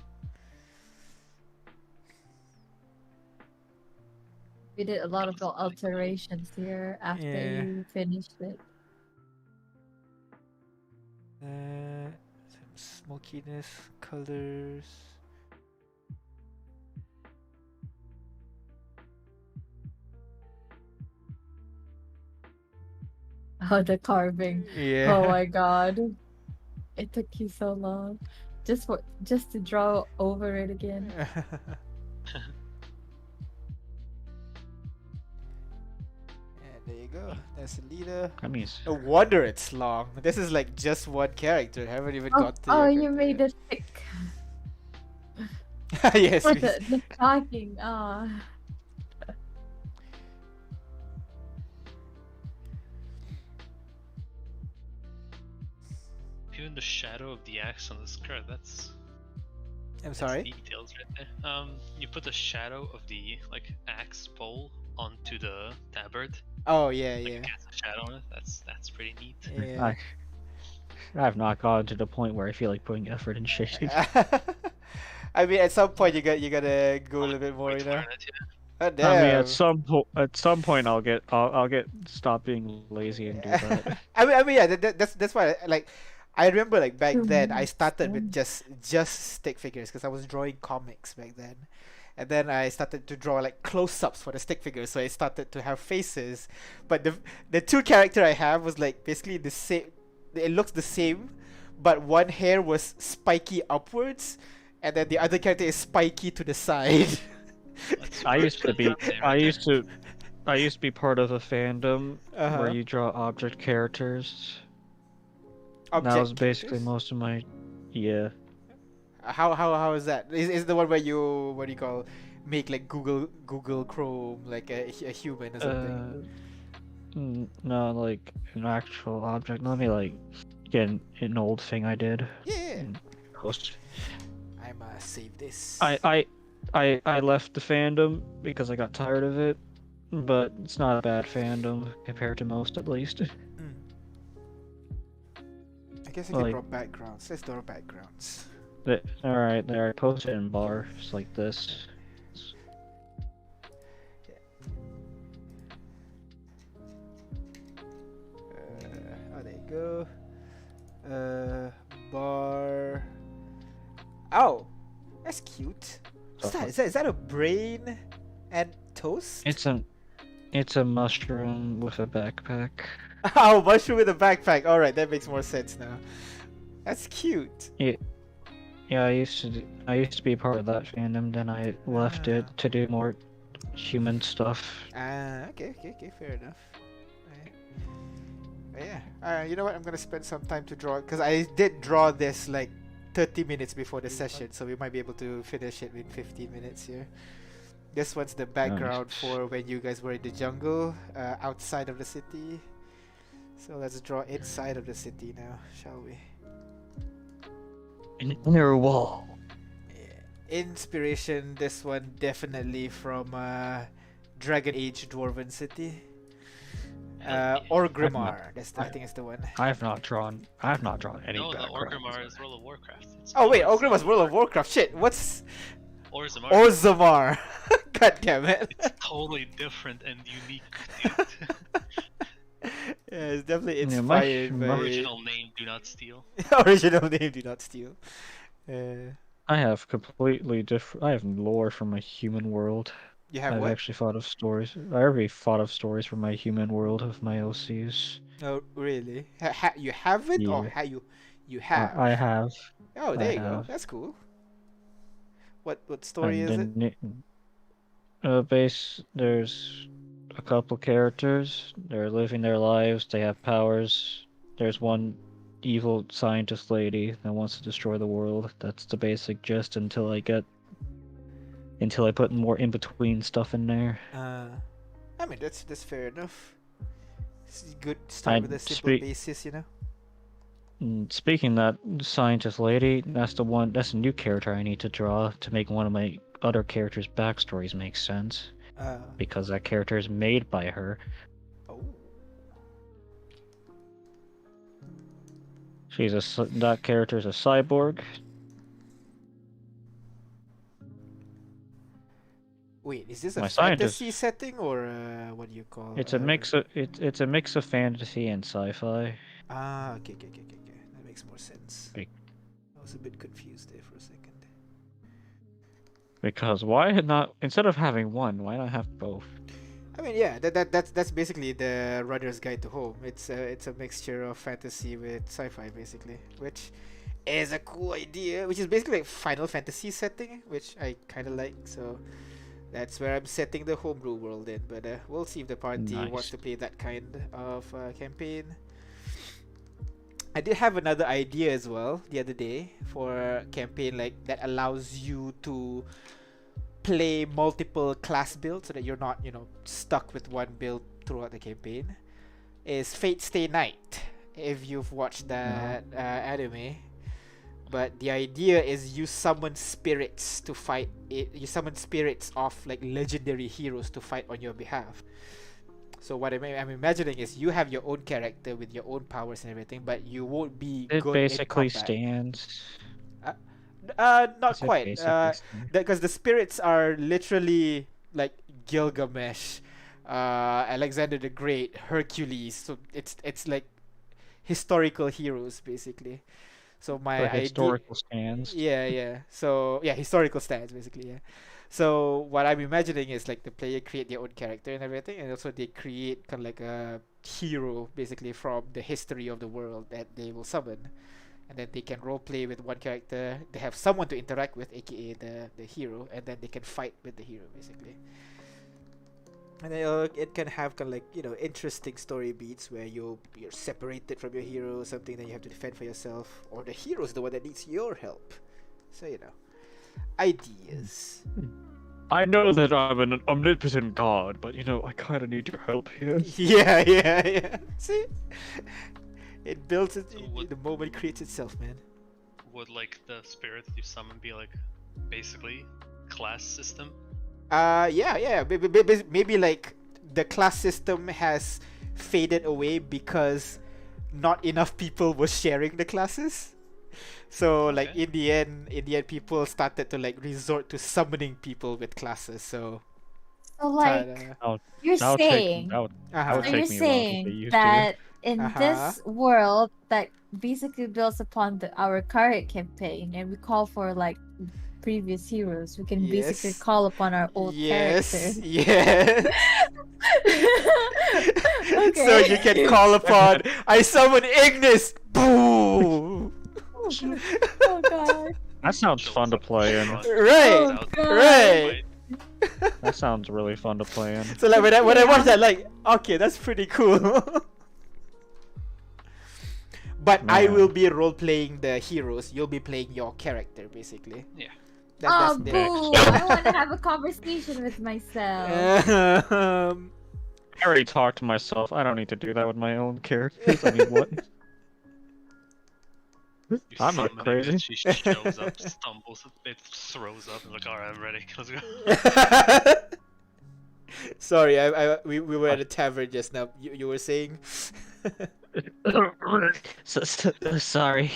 We did a lot of alterations here after Yeah. you finished it. Some smokiness, colors. Oh, the carving. Yeah. Oh my god. It took you so long. Just to draw over it again. And there you go. That's Alita. I mean, No wonder it's long. This is like just one character. Haven't even Oh, got to oh your you made character it thick. Yes. With the talking. Even the shadow of the axe on the skirt, I'm that's sorry. details right there. You put the shadow of the like axe pole onto the tabard. Oh yeah, Like yeah, it casts a shadow on it. That's pretty neat. yeah. I've not gotten to the point where I feel like putting effort in shading. I mean, at some point you gotta go a little bit more, Wait you to know. learn it, yeah. Oh I mean, damn. at some point, I'll get stop being lazy and do that. I mean, yeah. That's why. Like, I remember like back then, I started with Mm. just stick figures because I was drawing comics back then, and then I started to draw like close-ups for the stick figures. So I started to have faces, but the two character I have was like basically the same. It looks the same, but one hair was spiky upwards, and then the other character is spiky to the side. That's I used to be goddamn I right used to I used to be part of a fandom Uh-huh. where you draw object characters. That Object was basically characters? most of my yeah. How is that? Is the one where you what do you call make like Google Chrome like a human or something? No, like an actual object. Let me like get an old thing I did. Yeah. and Post. I'm save this. I left the fandom because I got tired of it, but it's not a bad fandom compared to most, at least. Mm. I guess I Like- can draw backgrounds. Let's draw backgrounds. All right, there. I posted in bars like this. Oh, there you go. Bar. Oh, that's cute. What's that? Is that a brain and toast? It's a mushroom with a backpack. Oh, mushroom with a backpack. All right, that makes more sense now. That's cute. Yeah, I used to be part of that fandom. Then I left it to do more human stuff. Okay, fair enough. Alright. But yeah, you know what? I'm gonna spend some time to draw because I did draw this like 30 minutes before the session, so we might be able to finish it in 15 minutes here. This one's the background for when you guys were in the jungle, outside of the city. So let's draw inside of the city now, shall we? An inner wall. Inspiration, this one definitely from Dragon Age Dwarven City. Or Grimmar. I think it's the one. I have not drawn any No, the background. Orgrimmar is World of Warcraft. It's Oh wait, Orzammar. Orgrimmar's World of Warcraft. Shit, what's Orzammar. Orzammar? God damn it. It's totally different and unique, dude. Yeah, it's definitely Yeah, my- inspired my by Original name, do not steal. original name. Do not steal. I have completely different. I have lore from my human world. You have I've what? actually thought of stories. I already thought of stories from my human world of my OCs. Oh, really? You have it, or Yeah. you have? I have. Oh, there I you go. have. That's cool. What story is it? There's a couple characters. They're living their lives. They have powers. There's one evil scientist lady that wants to destroy the world. That's the basic gist until I put more in between stuff in there. I mean that's fair enough. It's good to start with a simple basis, you know. Speaking of that scientist lady, that's the new character I need to draw to make one of my other characters' backstories make sense. Because that character is made by her. Oh. That character is a cyborg. Wait, is this a My fantasy scientist- setting or what do you call? It's a mix of fantasy and sci-fi. Okay. That makes more sense. Big. I was a bit confused there for a second. Because why not, instead of having one, why not have both? I mean, yeah, that's basically the Runner's Guide to Home. It's a mixture of fantasy with sci-fi, basically, which is a cool idea. Which is basically like Final Fantasy setting, which I kind of like. So that's where I'm setting the homebrew world in. But we'll see if the party wants Nice. to play that kind of campaign. I did have another idea as well the other day for a campaign like that allows you to play multiple class builds so that you're not, stuck with one build throughout the campaign. Is Fate Stay Night, if you've watched that anime. But the idea is you summon spirits to fight it. You summon spirits of like legendary heroes to fight on your behalf. So what I'm imagining is you have your own character with your own powers and everything, but you won't be It good basically in combat. stands. Not Is it quite. basically stands? Because the spirits are literally like Gilgamesh, Alexander the Great, Hercules. So it's like historical heroes basically. So my The idea, historical stands. yeah. So yeah, historical stats basically. Yeah. So what I'm imagining is like the player create their own character and everything, and also they create kind of like a hero basically from the history of the world that they will summon, and then they can role play with one character. They have someone to interact with, aka the hero, and then they can fight with the hero basically. And then it can have kind of like interesting story beats where you're separated from your hero, something that you have to defend for yourself, or the hero's the one that needs your help. So ideas. I know that I'm an omnipotent god, but I kind of need your help here. Yeah. See, it builds it. So would- The moment creates itself, man. Would like the spirit that you summon be like basically class system? Yeah. Maybe like the class system has faded away because not enough people were sharing the classes. So like Okay. in the end, people started to like resort to summoning people with classes. So So like you're That would saying, that would uh-huh. so take you're me a while to get saying used to. that in Uh-huh. this world that basically builds upon our current campaign, and we call for like previous heroes, we can basically Yes. call upon our old characters. Yes. Okay. So you can call upon. I summon Ignis. Boom. Oh god. That sounds fun to play in. Right. Oh, God. Right. That sounds really fun to play in. So like when I watch Yeah. that, like, okay, that's pretty cool. But I Man. will be role playing the heroes. You'll be playing your character, basically. Yeah. Oh That's boo! I want to have a conversation with myself. I already talked to myself. I don't need to do that with my own characters. I mean, what? You I'm not summon it, crazy. and she shows up, stumbles, it throws up, and like, alright, I'm ready. Let's go. Sorry, we were at a tavern just now. You were saying? Sorry.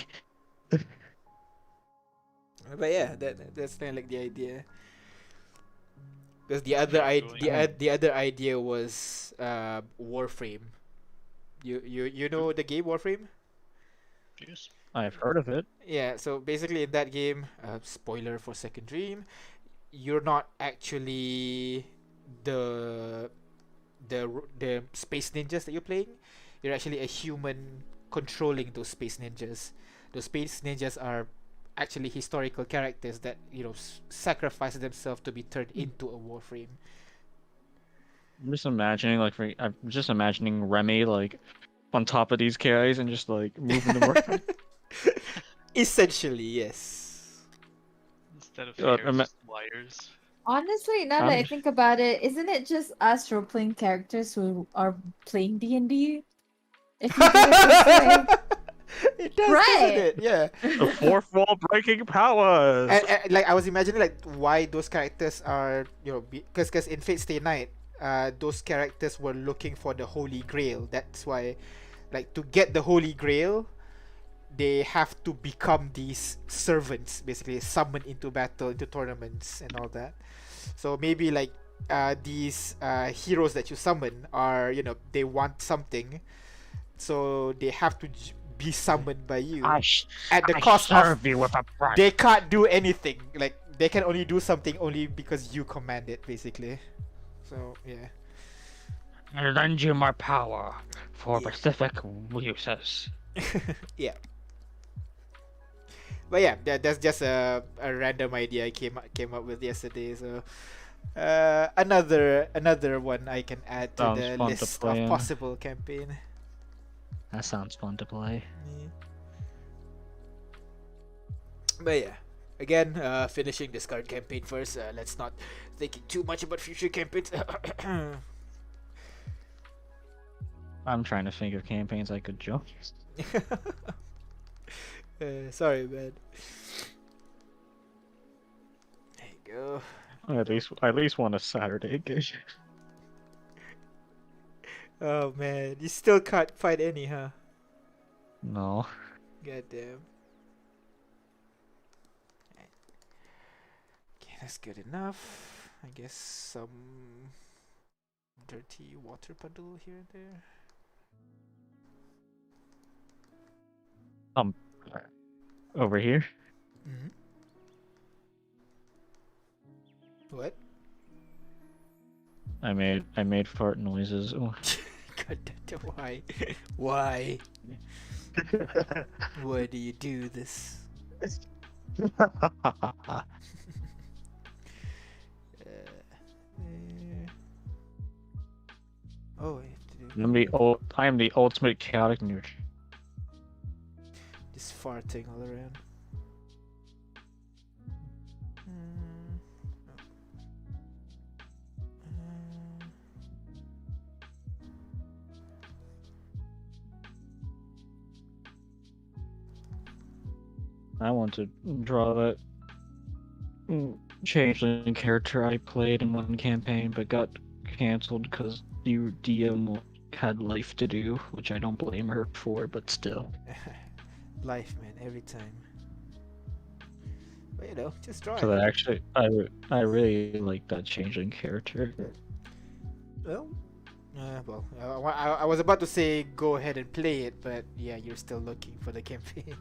But yeah, that's kind of like the idea. Because the other Going- the other idea was Warframe. You know the game Warframe? Yes. I've heard of it. Yeah, so basically in that game, spoiler for Second Dream, you're not actually the space ninjas that you're playing. You're actually a human controlling those space ninjas. Those space ninjas are actually historical characters that sacrifice themselves to be turned into a Warframe. I'm just imagining, I'm just imagining Remy like on top of these guys and just like moving them around. Essentially, yes. Instead of God, hairs, just wires. Honestly, now that I think about it, isn't it just us role-playing characters who are playing D&D? If you do it this way. It does, Right. doesn't it? Yeah. The fourth wall breaking powers. And like I was imagining like why those characters are because in Fate Stay Night, those characters were looking for the Holy Grail. That's why, like, to get the Holy Grail, they have to become these servants, basically summoned into battle, into tournaments, and all that. So maybe like these heroes that you summon are they want something, so they have to be summoned by you at the cost of you with a price. they can't do anything. Like they can only do something only because you command it, basically. So yeah. I lend you my power for Yeah. specific uses. Yeah. But yeah, that's just a random idea I came up with yesterday. So another one I can add to Sounds the fun to list play of in. possible campaign. That sounds fun to play. Yeah. But yeah, again, finishing this current campaign first. Let's not thinking too much about future campaigns. I'm trying to think of campaigns I could join. Sorry, man. There you go. I at least want a Saturday gig. Oh man, you still can't find any, huh? No. Goddamn. Okay, that's good enough. I guess some dirty water puddle here and there. Over here. Mm-hmm. What? I made fart noises. Oh. God damn, why? Why? Why do you do this? Oh, I have to do I am the ultimate chaotic nerd. just farting all around. I want to draw that changeling character I played in one campaign, but got canceled because the DM had life to do, which I don't blame her for, but still. Life, man, every time. But you know, just draw So it. that actually, I really like that changeling character. Well, I was about to say go ahead and play it, but yeah, you're still looking for the campaign.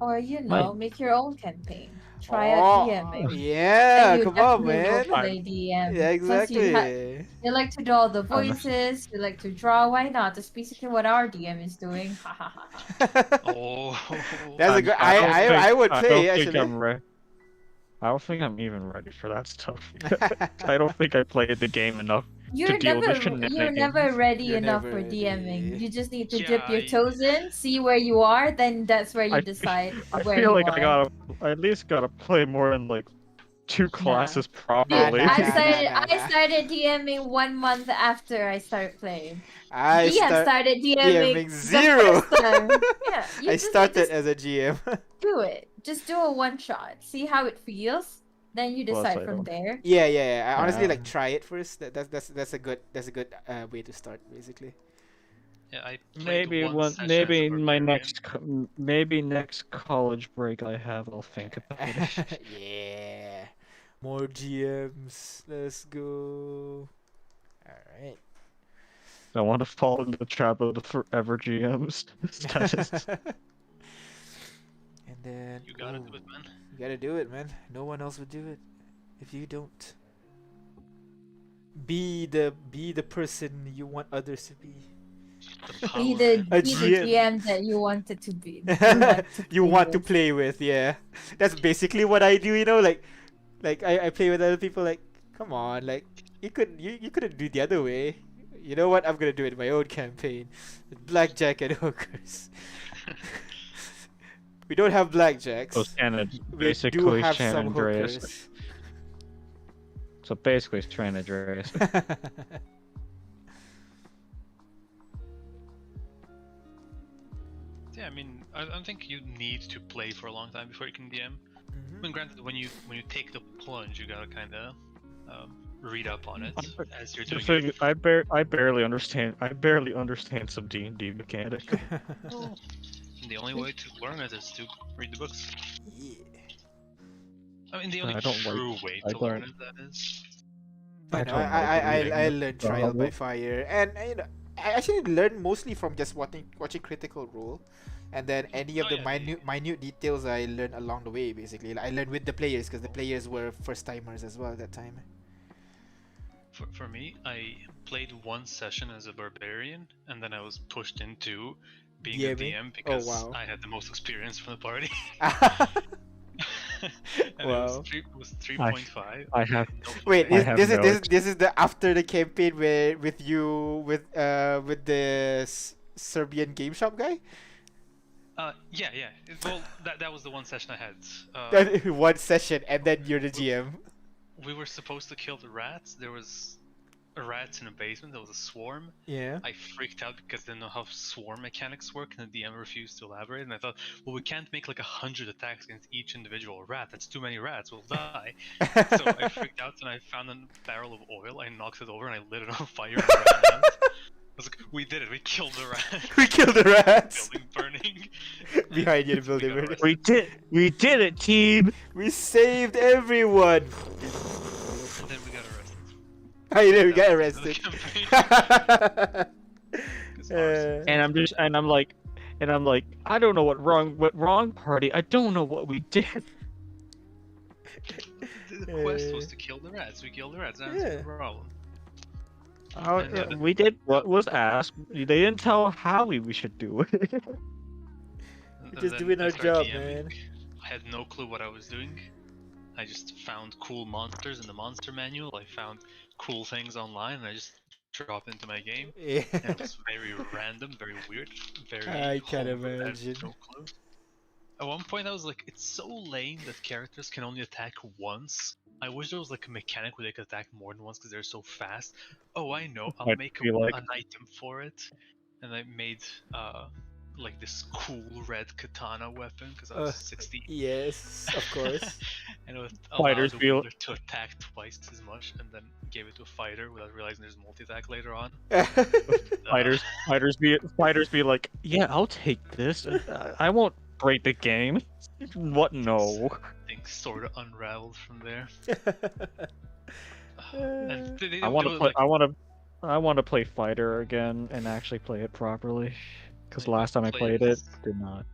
Or you My- know, make your own campaign. Try Oh, out DMing. yeah, And you come on, definitely will man. play DM. Yeah, Plus exactly. you like to draw the I'm- voices, you like to draw, why not? That's basically what our DM is doing. Ha ha ha ha. Oh. That's a good. I would I play don't think actually. I don't think I'm even ready for that stuff. I don't think I played the game enough. You're deal with never shenanigans. you're never ready You're enough never for DMing. ready. You just need to Yeah, dip your toes in, see where you are, then that's where you I- decide I where feel you like are. I at least gotta play more than like 2 classes Dude, properly. Nah, I started DMing 1 month after I started playing. I Dian start started DMing DMing zero. the first time. Yeah, you I just started as a GM. do it. Just do a one shot. See how it feels. Then you Plus, decide I from don't- there. Yeah. I honestly Yeah. like try it first. That's a good way to start basically. Yeah, I played Maybe one session as maybe a in my barbarian. maybe next college break I have, I'll think about it. Yeah. More GMs. Let's go. Alright. I want to fall into the trap of the forever GMs status. And then You gotta ooh, do it, man. You gotta do it, man. No one else would do it if you don't. Be the person you want others to be. The Be power, the, man. A be the GM. GM that you wanted to be. You want to play with, yeah. That's basically what I do, you know, like I play with other people like, come on, like you couldn't do it the other way. You know what? I'm gonna do it in my own campaign. With blackjack and hookers. We don't have blackjacks. So San We do basically have San some Andreas. hookers. So basically San Andreas. Yeah, I mean, I don't think you need to play for a long time before you can DM. I mean, granted, when you take the plunge, you gotta kind of read up on it as you're The doing it. thing, I barely understand some D&D mechanic. And the only way to learn it is to read the books. Yeah. I mean, the only I don't like- true way I to learn don't- it, that is. I I know, don't like I reading learned the trial by novel. fire, and you know, I actually learned mostly from just watching Critical Role, and then any of Oh, the yeah, minute details I learned along the way. Basically, like, I learned with the players because the players were first timers as well at that time. For me, I played one session as a barbarian, and then I was pushed into being a DMing? DM because wow. I had the most experience from the party. And Wow. it was 3.5. I have Wait, I have no this is the after the campaign where with the Serbian game shop guy? Yeah. Well, that was the one session I had. One session, and then you're the GM. We were supposed to kill the rats. There was rats in a basement. There was a swarm. Yeah. I freaked out because I didn't know how swarm mechanics work, and the DM refused to elaborate. And I thought, well, we can't make like 100 attacks against each individual rat. That's too many rats. We'll die. So I freaked out, and I found a barrel of oil. I knocked it over, and I lit it on fire and ran out. I was like, we did it. We killed the rat. We killed the rats. Building burning. Behind you, the We building got burning. arrested. We did it, team. We saved everyone. And then we got arrested. Oh, you know, we got That was arrested. the campaign. 'Cause arson- And I'm like, I don't know what wrong party. I don't know what we did. The quest was to kill the rats. We killed the rats. That's Yeah. the problem. We did what was asked. They didn't tell how we should do it. And just then doing I our started job, DMing. man. I had no clue what I was doing. I just found cool monsters in the monster manual. I found cool things online, and I just dropped into my game. Yeah. And it was very random, very weird, very. I can homebrew. I had imagine. no clue. At one point, I was like, "It's so lame that characters can only attack once. I wish there was like a mechanic where they could attack more than once because they're so fast." Oh, I know. I'll Might make be like- an item for it, and I made like this cool red katana weapon because I was 16. Yes, of course. And it would Fighters allow the feel- wielder to attack twice as much, and then gave it to a fighter without realizing there's multi-attack later on. Fighters be like, yeah, I'll take this. I won't break the game. What? No. Things sort of unraveled from there. And they I want do to it, play. like, I want to play fighter again and actually play it properly. Because Like, last time I played it, did not.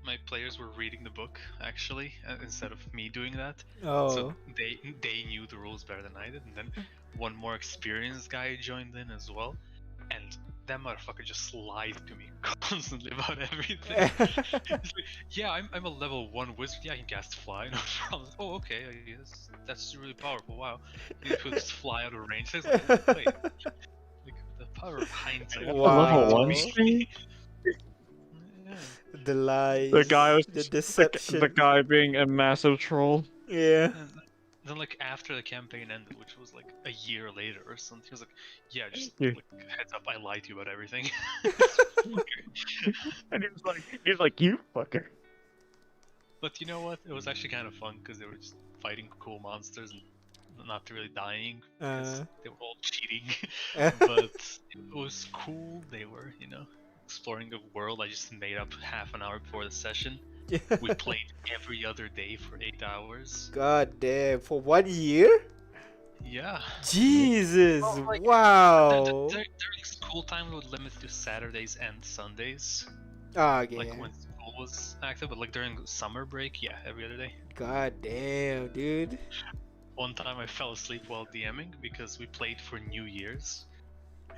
my players were reading the book actually instead of me doing that. Oh. So they knew the rules better than I did, and then one more experienced guy joined in as well, and that motherfucker just lied to me constantly about everything. He's like, yeah, I'm a level 1 wizard. Yeah, I can cast fly, no problem. Oh, okay, I guess that's really powerful. Wow, you could just fly out of range. I was like, wait, like the power of hindsight. Wow. Level 1 stream? Yeah. The lies. The guy was the deception. the guy being a massive troll. Yeah. And then like after the campaign ended, which was like a year later or something, he was like, yeah, just Yeah. like, heads up, I lied to you about everything. And he was like, you fucker. But you know what? It was actually kind of fun because they were just fighting cool monsters and not really dying because they were all cheating. But it was cool. They were, exploring the world. I just made up half an hour before the session. We played every other day for 8 hours. God damn, for 1 year? Yeah. Jesus, Well, like, wow. During school time, we would limit to Saturdays and Sundays. Ah, okay. Like when school was active, but like during summer break, yeah, every other day. God damn, dude. One time I fell asleep while DMing because we played for New Year's.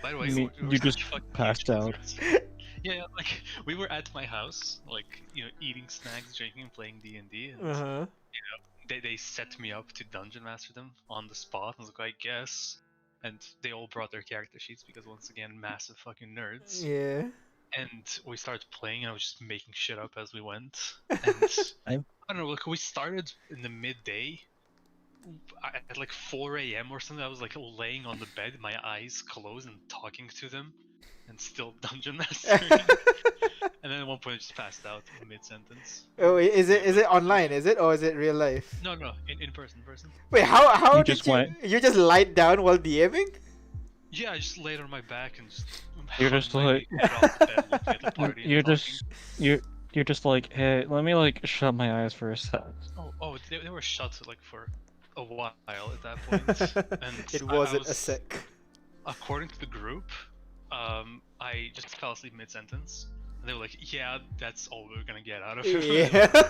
By the way, You we were just such fucking passed huge out. losers. Yeah, like we were at my house, like eating snacks, drinking, and playing D&D, and Uh-huh. they set me up to dungeon master them on the spot. I was like, I guess, and they all brought their character sheets because once again, massive fucking nerds. Yeah. And we started playing, and I was just making shit up as we went. And I don't know, like we started in the midday. At like 4 a.m. or something, I was like laying on the bed, my eyes closed, and talking to them, and still dungeon mastering. And then at one point, I just passed out mid sentence. Oh, is it online? Is it, or is it real life? No, in person. Wait, how You did just you? went- You just lied down while DMing? Yeah, I just laid on my back and just. You're hung just my like- head off the bed, looking at the party and You're talking. just you're just like, hey, let me like shut my eyes for a sec. Oh, they were shut like for a while at that point. And It I wasn't a was- sec. According to the group, I just fell asleep mid-sentence. And they were like, yeah, that's all we're gonna get out of him. Yeah.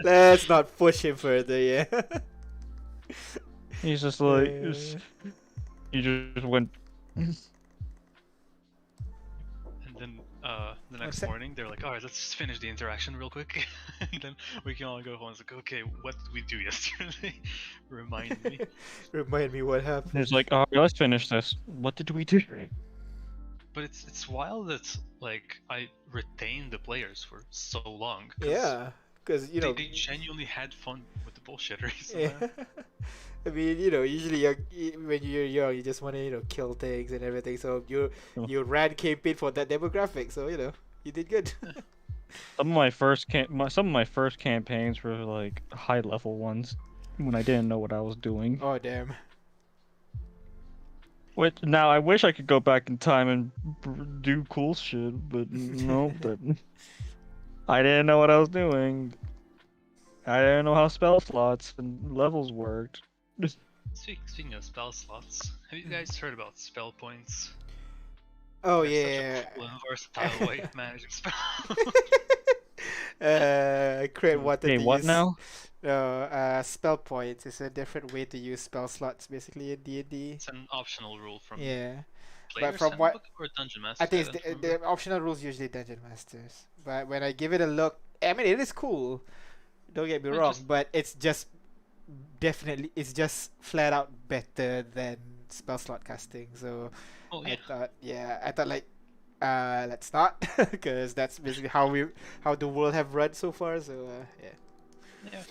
Let's not push him further. Yeah. He's just like, Yeah. you just went. And then the next that? morning, they're like, alright, let's just finish the interaction real quick. And then we can all go home. It's like, okay, what did we do yesterday? Remind me. Remind me what happened. He's like, oh, let's finish this. What did we do? But it's wild that like I retained the players for so long. 'Cause Yeah, because they genuinely had fun with the bullshitters. yeah. I mean, usually when you're young, you just want to kill things and everything. So Oh. you ran campaign for that demographic. So you did good. Some of my first campaigns were like high level ones when I didn't know what I was doing. Oh damn. Which now I wish I could go back in time and do cool shit, but no, I didn't know what I was doing. I didn't know how spell slots and levels worked. Speaking of spell slots, have you guys heard about spell points? Oh They're yeah. such a cool and versatile way of managing spell. Crit wanted Hey, to what use now? spell points. It's a different way to use spell slots, basically in D&D. It's an optional rule from Yeah. Player's from what- Handbook or Dungeon Master. I think don't it's remember. the optional rules usually Dungeon Masters. But when I give it a look, I mean it is cool. Don't get me Well, wrong, just- but it's just flat out better than spell slot casting. So Oh yeah. I thought like let's not because that's basically how the world have run so far. So yeah. Yeah.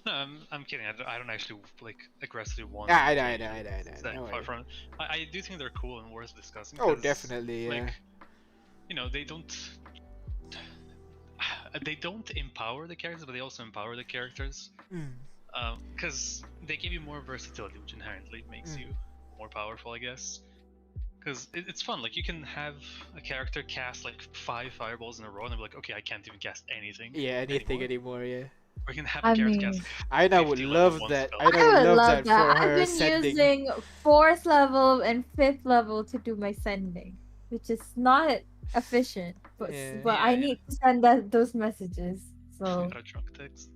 No, I'm kidding. I don't actually like aggressively want. Yeah, I know. It's that No far worry. from. I do think they're cool and worth discussing. Oh, 'cause, definitely, yeah. Like, they don't empower the characters, but they also empower the characters. Because they give you more versatility, which inherently makes you more powerful, I guess. Because it's fun. Like you can have a character cast like 5 fireballs in a row, and they're like, okay, I can't even cast anything. Yeah, anything anymore. Yeah. Or you can have I a character mean- cast. I would 50 love level that. 1 I spell. would would love love that that. for I've her been sending. using 4th level and 5th level to do my sending, which is not efficient. But Yeah. but Yeah, I yeah. need to send those messages. So Got a drunk text.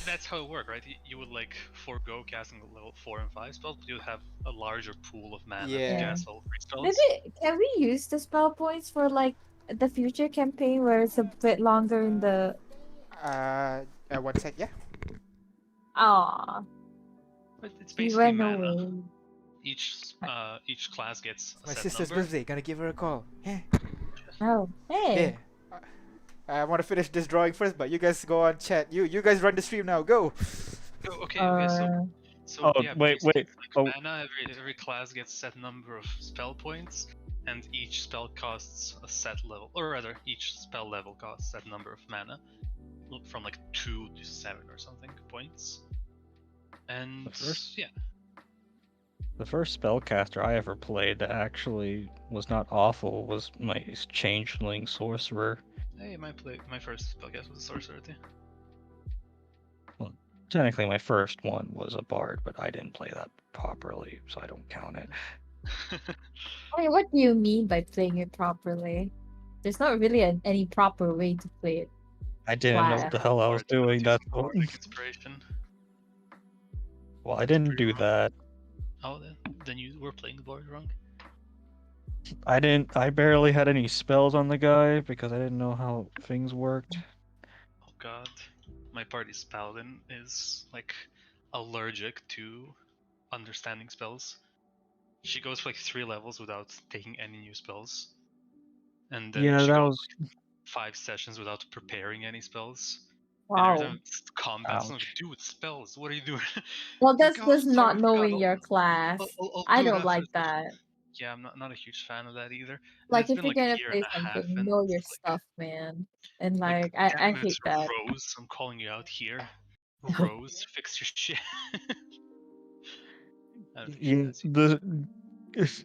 That's how it works, right? You would like forego casting level 4 and 5 spells, but you would have a larger pool of mana Yeah. to cast all 3 spells. maybe can we use the spell points for like the future campaign where it's a bit longer in the 1 sec. Yeah. But it's he basically went mana. away. Each class gets a My set sister's number. birthday. Gonna give her a call. Yeah. Oh, hey. Yeah. I want to finish this drawing first, but you guys go on chat. You guys run the stream now. Go. Oh, okay, so Oh, yeah, wait, basically, oh. like mana, every class gets a set number of spell points, and each spell costs a set level, or rather, each spell level costs that number of mana, from like 2 to 7 or something points. And yeah, The first spellcaster I ever played that actually was not awful was my changeling sorcerer. hey, my first spellcast was a sorcerer too. Technically, my first one was a bard, but I didn't play that properly, so I don't count it. Wait, what do you mean by playing it properly? There's not really any proper way to play it. I didn't know Wow. what the hell I was doing. That's all. Inspiration. Well, I didn't do that. Oh, then you were playing the board wrong. I didn't. I barely had any spells on the guy because I didn't know how things worked. Oh god. My party's paladin is like allergic to understanding spells. She goes for like 3 levels without taking any new spells. And then Yeah, she that goes was. 5 sessions without preparing any spells. Wow. And every time it's combat, I'm like, Ouch. dude, spells, what are you doing? Well, Like, that's "Oh, just sorry, not I knowing forgot, your class. I'll I do it don't after like the session." that. Yeah, I'm not a huge fan of that either. And Like, it's if been you're like a gonna year play and a half, something, and know it's your like, stuff, man. And like, I damn hate it, that. Rose, I'm calling you out here. Rose, fix your shit. I don't think she You, has you.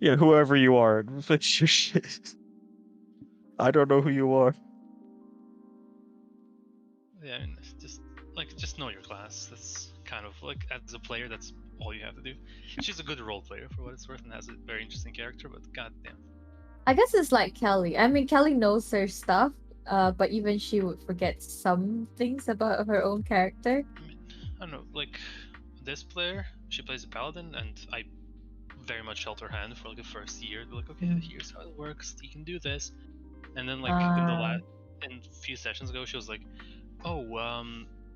yeah, whoever you are, fix your shit. I don't know who you are. Yeah, and it's just know your class. That's kind of like, as a player, that's all you have to do. She's a good role player for what it's worth and has a very interesting character, but goddamn. I guess it's like Kelly. I mean, Kelly knows her stuff, but even she would forget some things about her own character. I mean, I don't know, like this player, she plays a paladin, and I very much held her hand for like the first year. Be like, okay, here's how it works. You can do this, and then like in a few sessions ago, she was like, oh,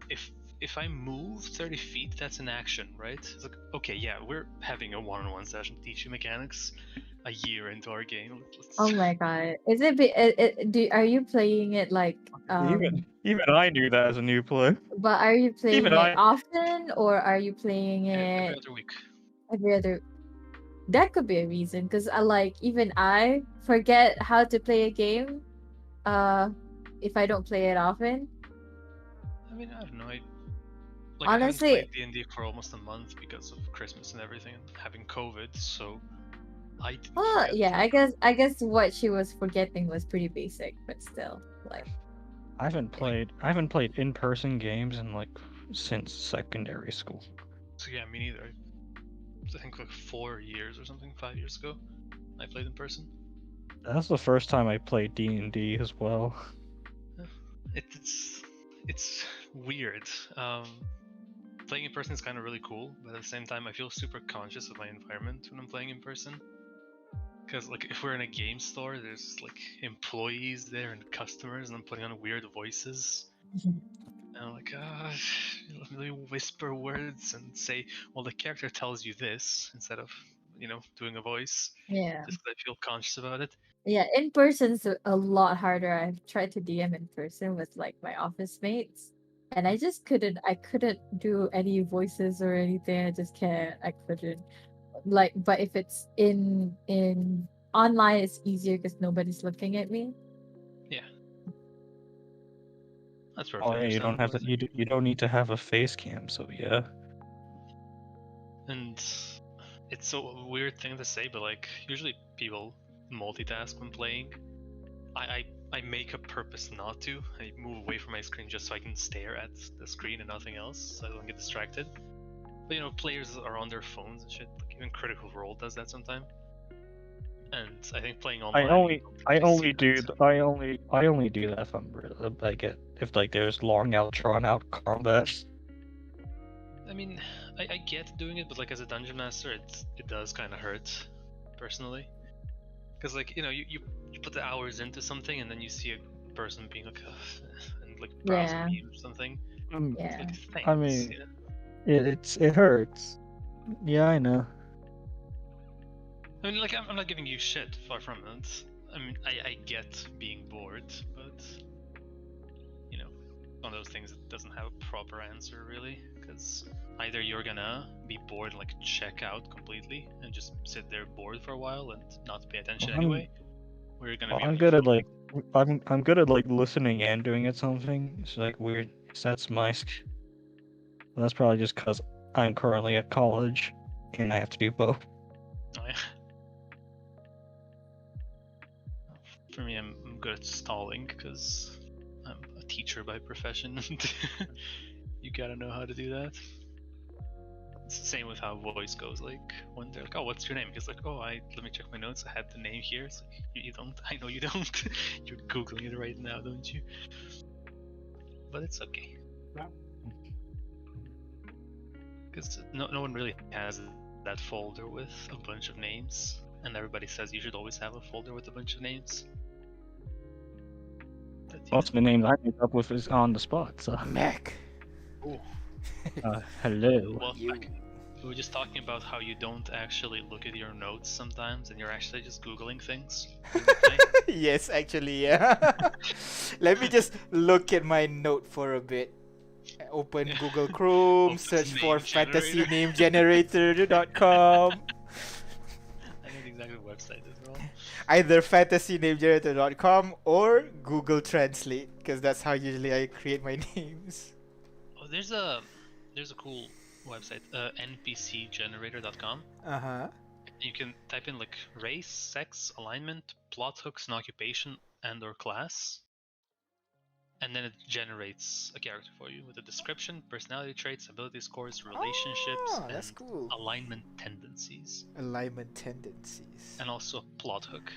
if if I move 30 feet, that's an action, right? It's like, okay, yeah, we're having a one-on-one session to teach you mechanics a year into our game. Oh my god. Is it, are you playing it like, Even I knew that as a new player. but are you playing Even it I- often, or are you playing every it other week. every other? That could be a reason, because even I forget how to play a game, if I don't play it often. I mean, I don't know. I Honestly- haven't played D&D for almost a month because of Christmas and everything, and having COVID. So I didn't Well, forget. yeah, I guess what she was forgetting was pretty basic, but still, like. I haven't played in-person games in like since secondary school. So yeah, me neither. I think like 4 years or something, 5 years ago, I played in person. That's the first time I played D&D as well. It's weird. Playing in person is kind of really cool, but at the same time, I feel super conscious of my environment when I'm playing in person. Because like if we're in a game store, there's like employees there and customers, and I'm putting on weird voices. And I'm like, let me whisper words and say, well, the character tells you this instead of, doing a voice. Yeah. Just 'cause I feel conscious about it. Yeah, in person's a lot harder. I've tried to DM in person with like my office mates, and I just couldn't. I couldn't do any voices or anything. I just can't. I couldn't. Like, but if it's in online, it's easier because nobody's looking at me. That's perfect. Oh yeah, you don't have to. You don't need to have a face cam. So yeah. And it's a weird thing to say, but like usually people multitask when playing. I make a purpose not to. I move away from my screen just so I can stare at the screen and nothing else, so I don't get distracted. But players are on their phones and shit. Like even Critical Role does that sometimes. And I think playing online. I only do that if I'm if like there's long out, drawn out combat. I mean, I get doing it, but like as a dungeon master, it does kind of hurt, personally. Because like you put the hours into something, and then you see a person being like, and like browsing memes or something. Yeah. Like, thanks, I mean, it hurts. Yeah, I know. I mean, like I'm not giving you shit, far from it. I mean, I get being bored, but one of those things that doesn't have a proper answer really, because either you're gonna be bored and like check out completely and just sit there bored for a while and not pay attention anyway, or you're gonna be. I'm good at like I'm good at like listening and doing it something. It's like weird. That's my. That's probably just because I'm currently at college and I have to do both. Oh, yeah. For me, I'm good at stalling because I'm a teacher by profession, and you gotta know how to do that. It's the same with how voice goes. Like when they're like, "Oh, what's your name?" He's like, "Oh, let me check my notes. I had the name here." It's like, you don't. I know you don't. You're googling it right now, don't you? But it's okay. Because no one really has that folder with a bunch of names, and everybody says you should always have a folder with a bunch of names. Most of the names I pick up with is on the spot. So. Mac. Oh. Hello. Well, we were just talking about how you don't actually look at your notes sometimes, and you're actually just googling things. Yes, actually, yeah. Let me just look at my note for a bit. Open Google Chrome, Open search name for generator. fantasynamegenerator.com. I know the exact website as well. Either fantasynamegenerator.com or Google Translate, because that's how usually I create my names. Oh, there's a cool website, npcgenerator.com. Uh-huh. You can type in like race, sex, alignment, plot hooks, and occupation, and/or class. And then it generates a character for you with a description, personality traits, ability scores, relationships, That's and cool. alignment tendencies. Alignment tendencies. And also a plot hook.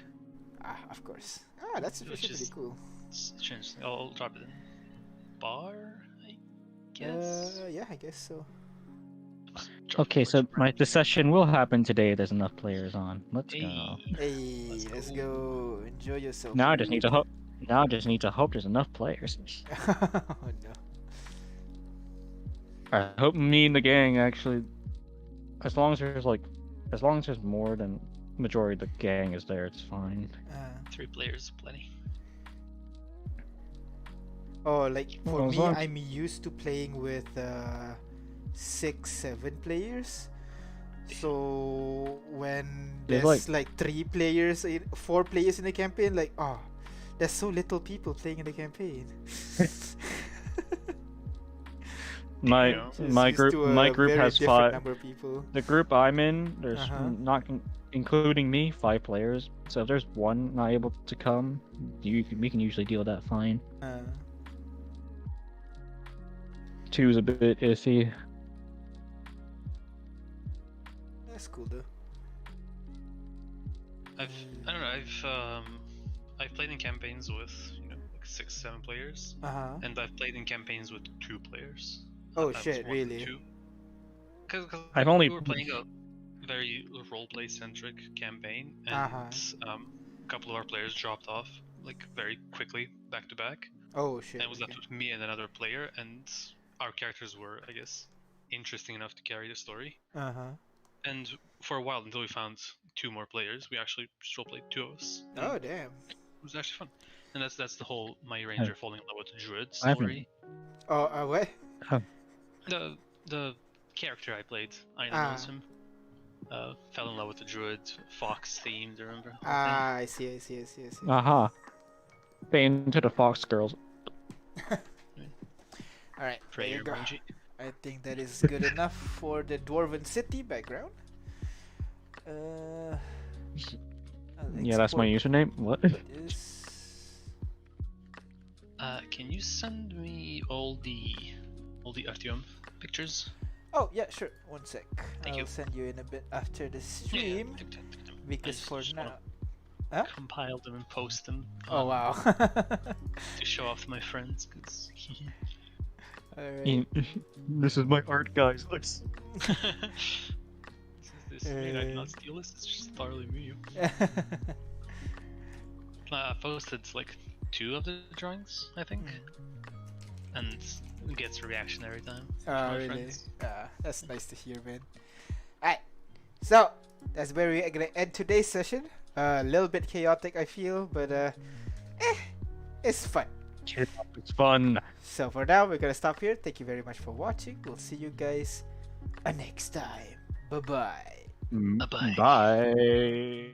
Of course. That's Which pretty is- cool. It's interesting. I'll drop it in bar, I guess. Yeah, I guess so. Drop Okay, it so for the session will happen today. There's enough players on. Let's Hey. go. Hey, Let's let's go. go. Enjoy yourself. Now I just need to hope. Now I just need to hope there's enough players. Oh no. I hope me and the gang actually, as long as there's more than majority of the gang is there, it's fine. 3 players, plenty. Oh, like for Well, as me, long- I'm used to playing with 6, 7 players. So when There's there's like 3 players, 4 players in the campaign, like there's so little people playing in the campaign. My Yeah. my Used group to a my group very has different 5. number of people. The group I'm in, there's Uh-huh. including me, 5 players. So if there's one not able to come, we can usually deal with that fine. 2 is a bit iffy. That's cool though. I don't know. I've played in campaigns with like 6, 7 players, and I've played in campaigns with 2 players. Oh That was shit, 1 to really? 2. Because I've only- we were playing a very roleplay centric campaign, and a couple of our players dropped off like very quickly back to back, Oh shit. and it was left okay. with me and another player, and our characters were, I guess, interesting enough to carry the story. And for a while, until we found 2 more players, we actually just roleplayed 2 of us. and Oh damn. It was actually fun. And that's the whole my ranger falling in love with the druid I haven't- story. Oh, what? The character I played, I knows him. Fell in love with the druid, fox themed, remember? I see. Aha. Bane to the Fox girls. Alright, there Prayer you go. emoji. I think that is good enough for the Dwarven City background. I'll Yeah, that's my export username. What? this. Can you send me all the Artyom pictures? Oh yeah, sure. One sec. Thank I'll you. send you in a bit after the Yeah, stream take them. because just- for just now. wanna Huh? compile them and post them. Oh wow. To show off to my friends, because Alright. This is my art, guys. Let's. this I did not steal this. It's just thoroughly me. I posted like 2 of the drawings, I think, and it gets a reaction every time. from my Really? friends. That's nice to hear, man. Alright, so that's where we're gonna end today's session. A little bit chaotic, I feel, but it's fun. It's fun. So for now, we're gonna stop here. Thank you very much for watching. We'll see you guys next time. Bye bye. Bye-bye. Bye.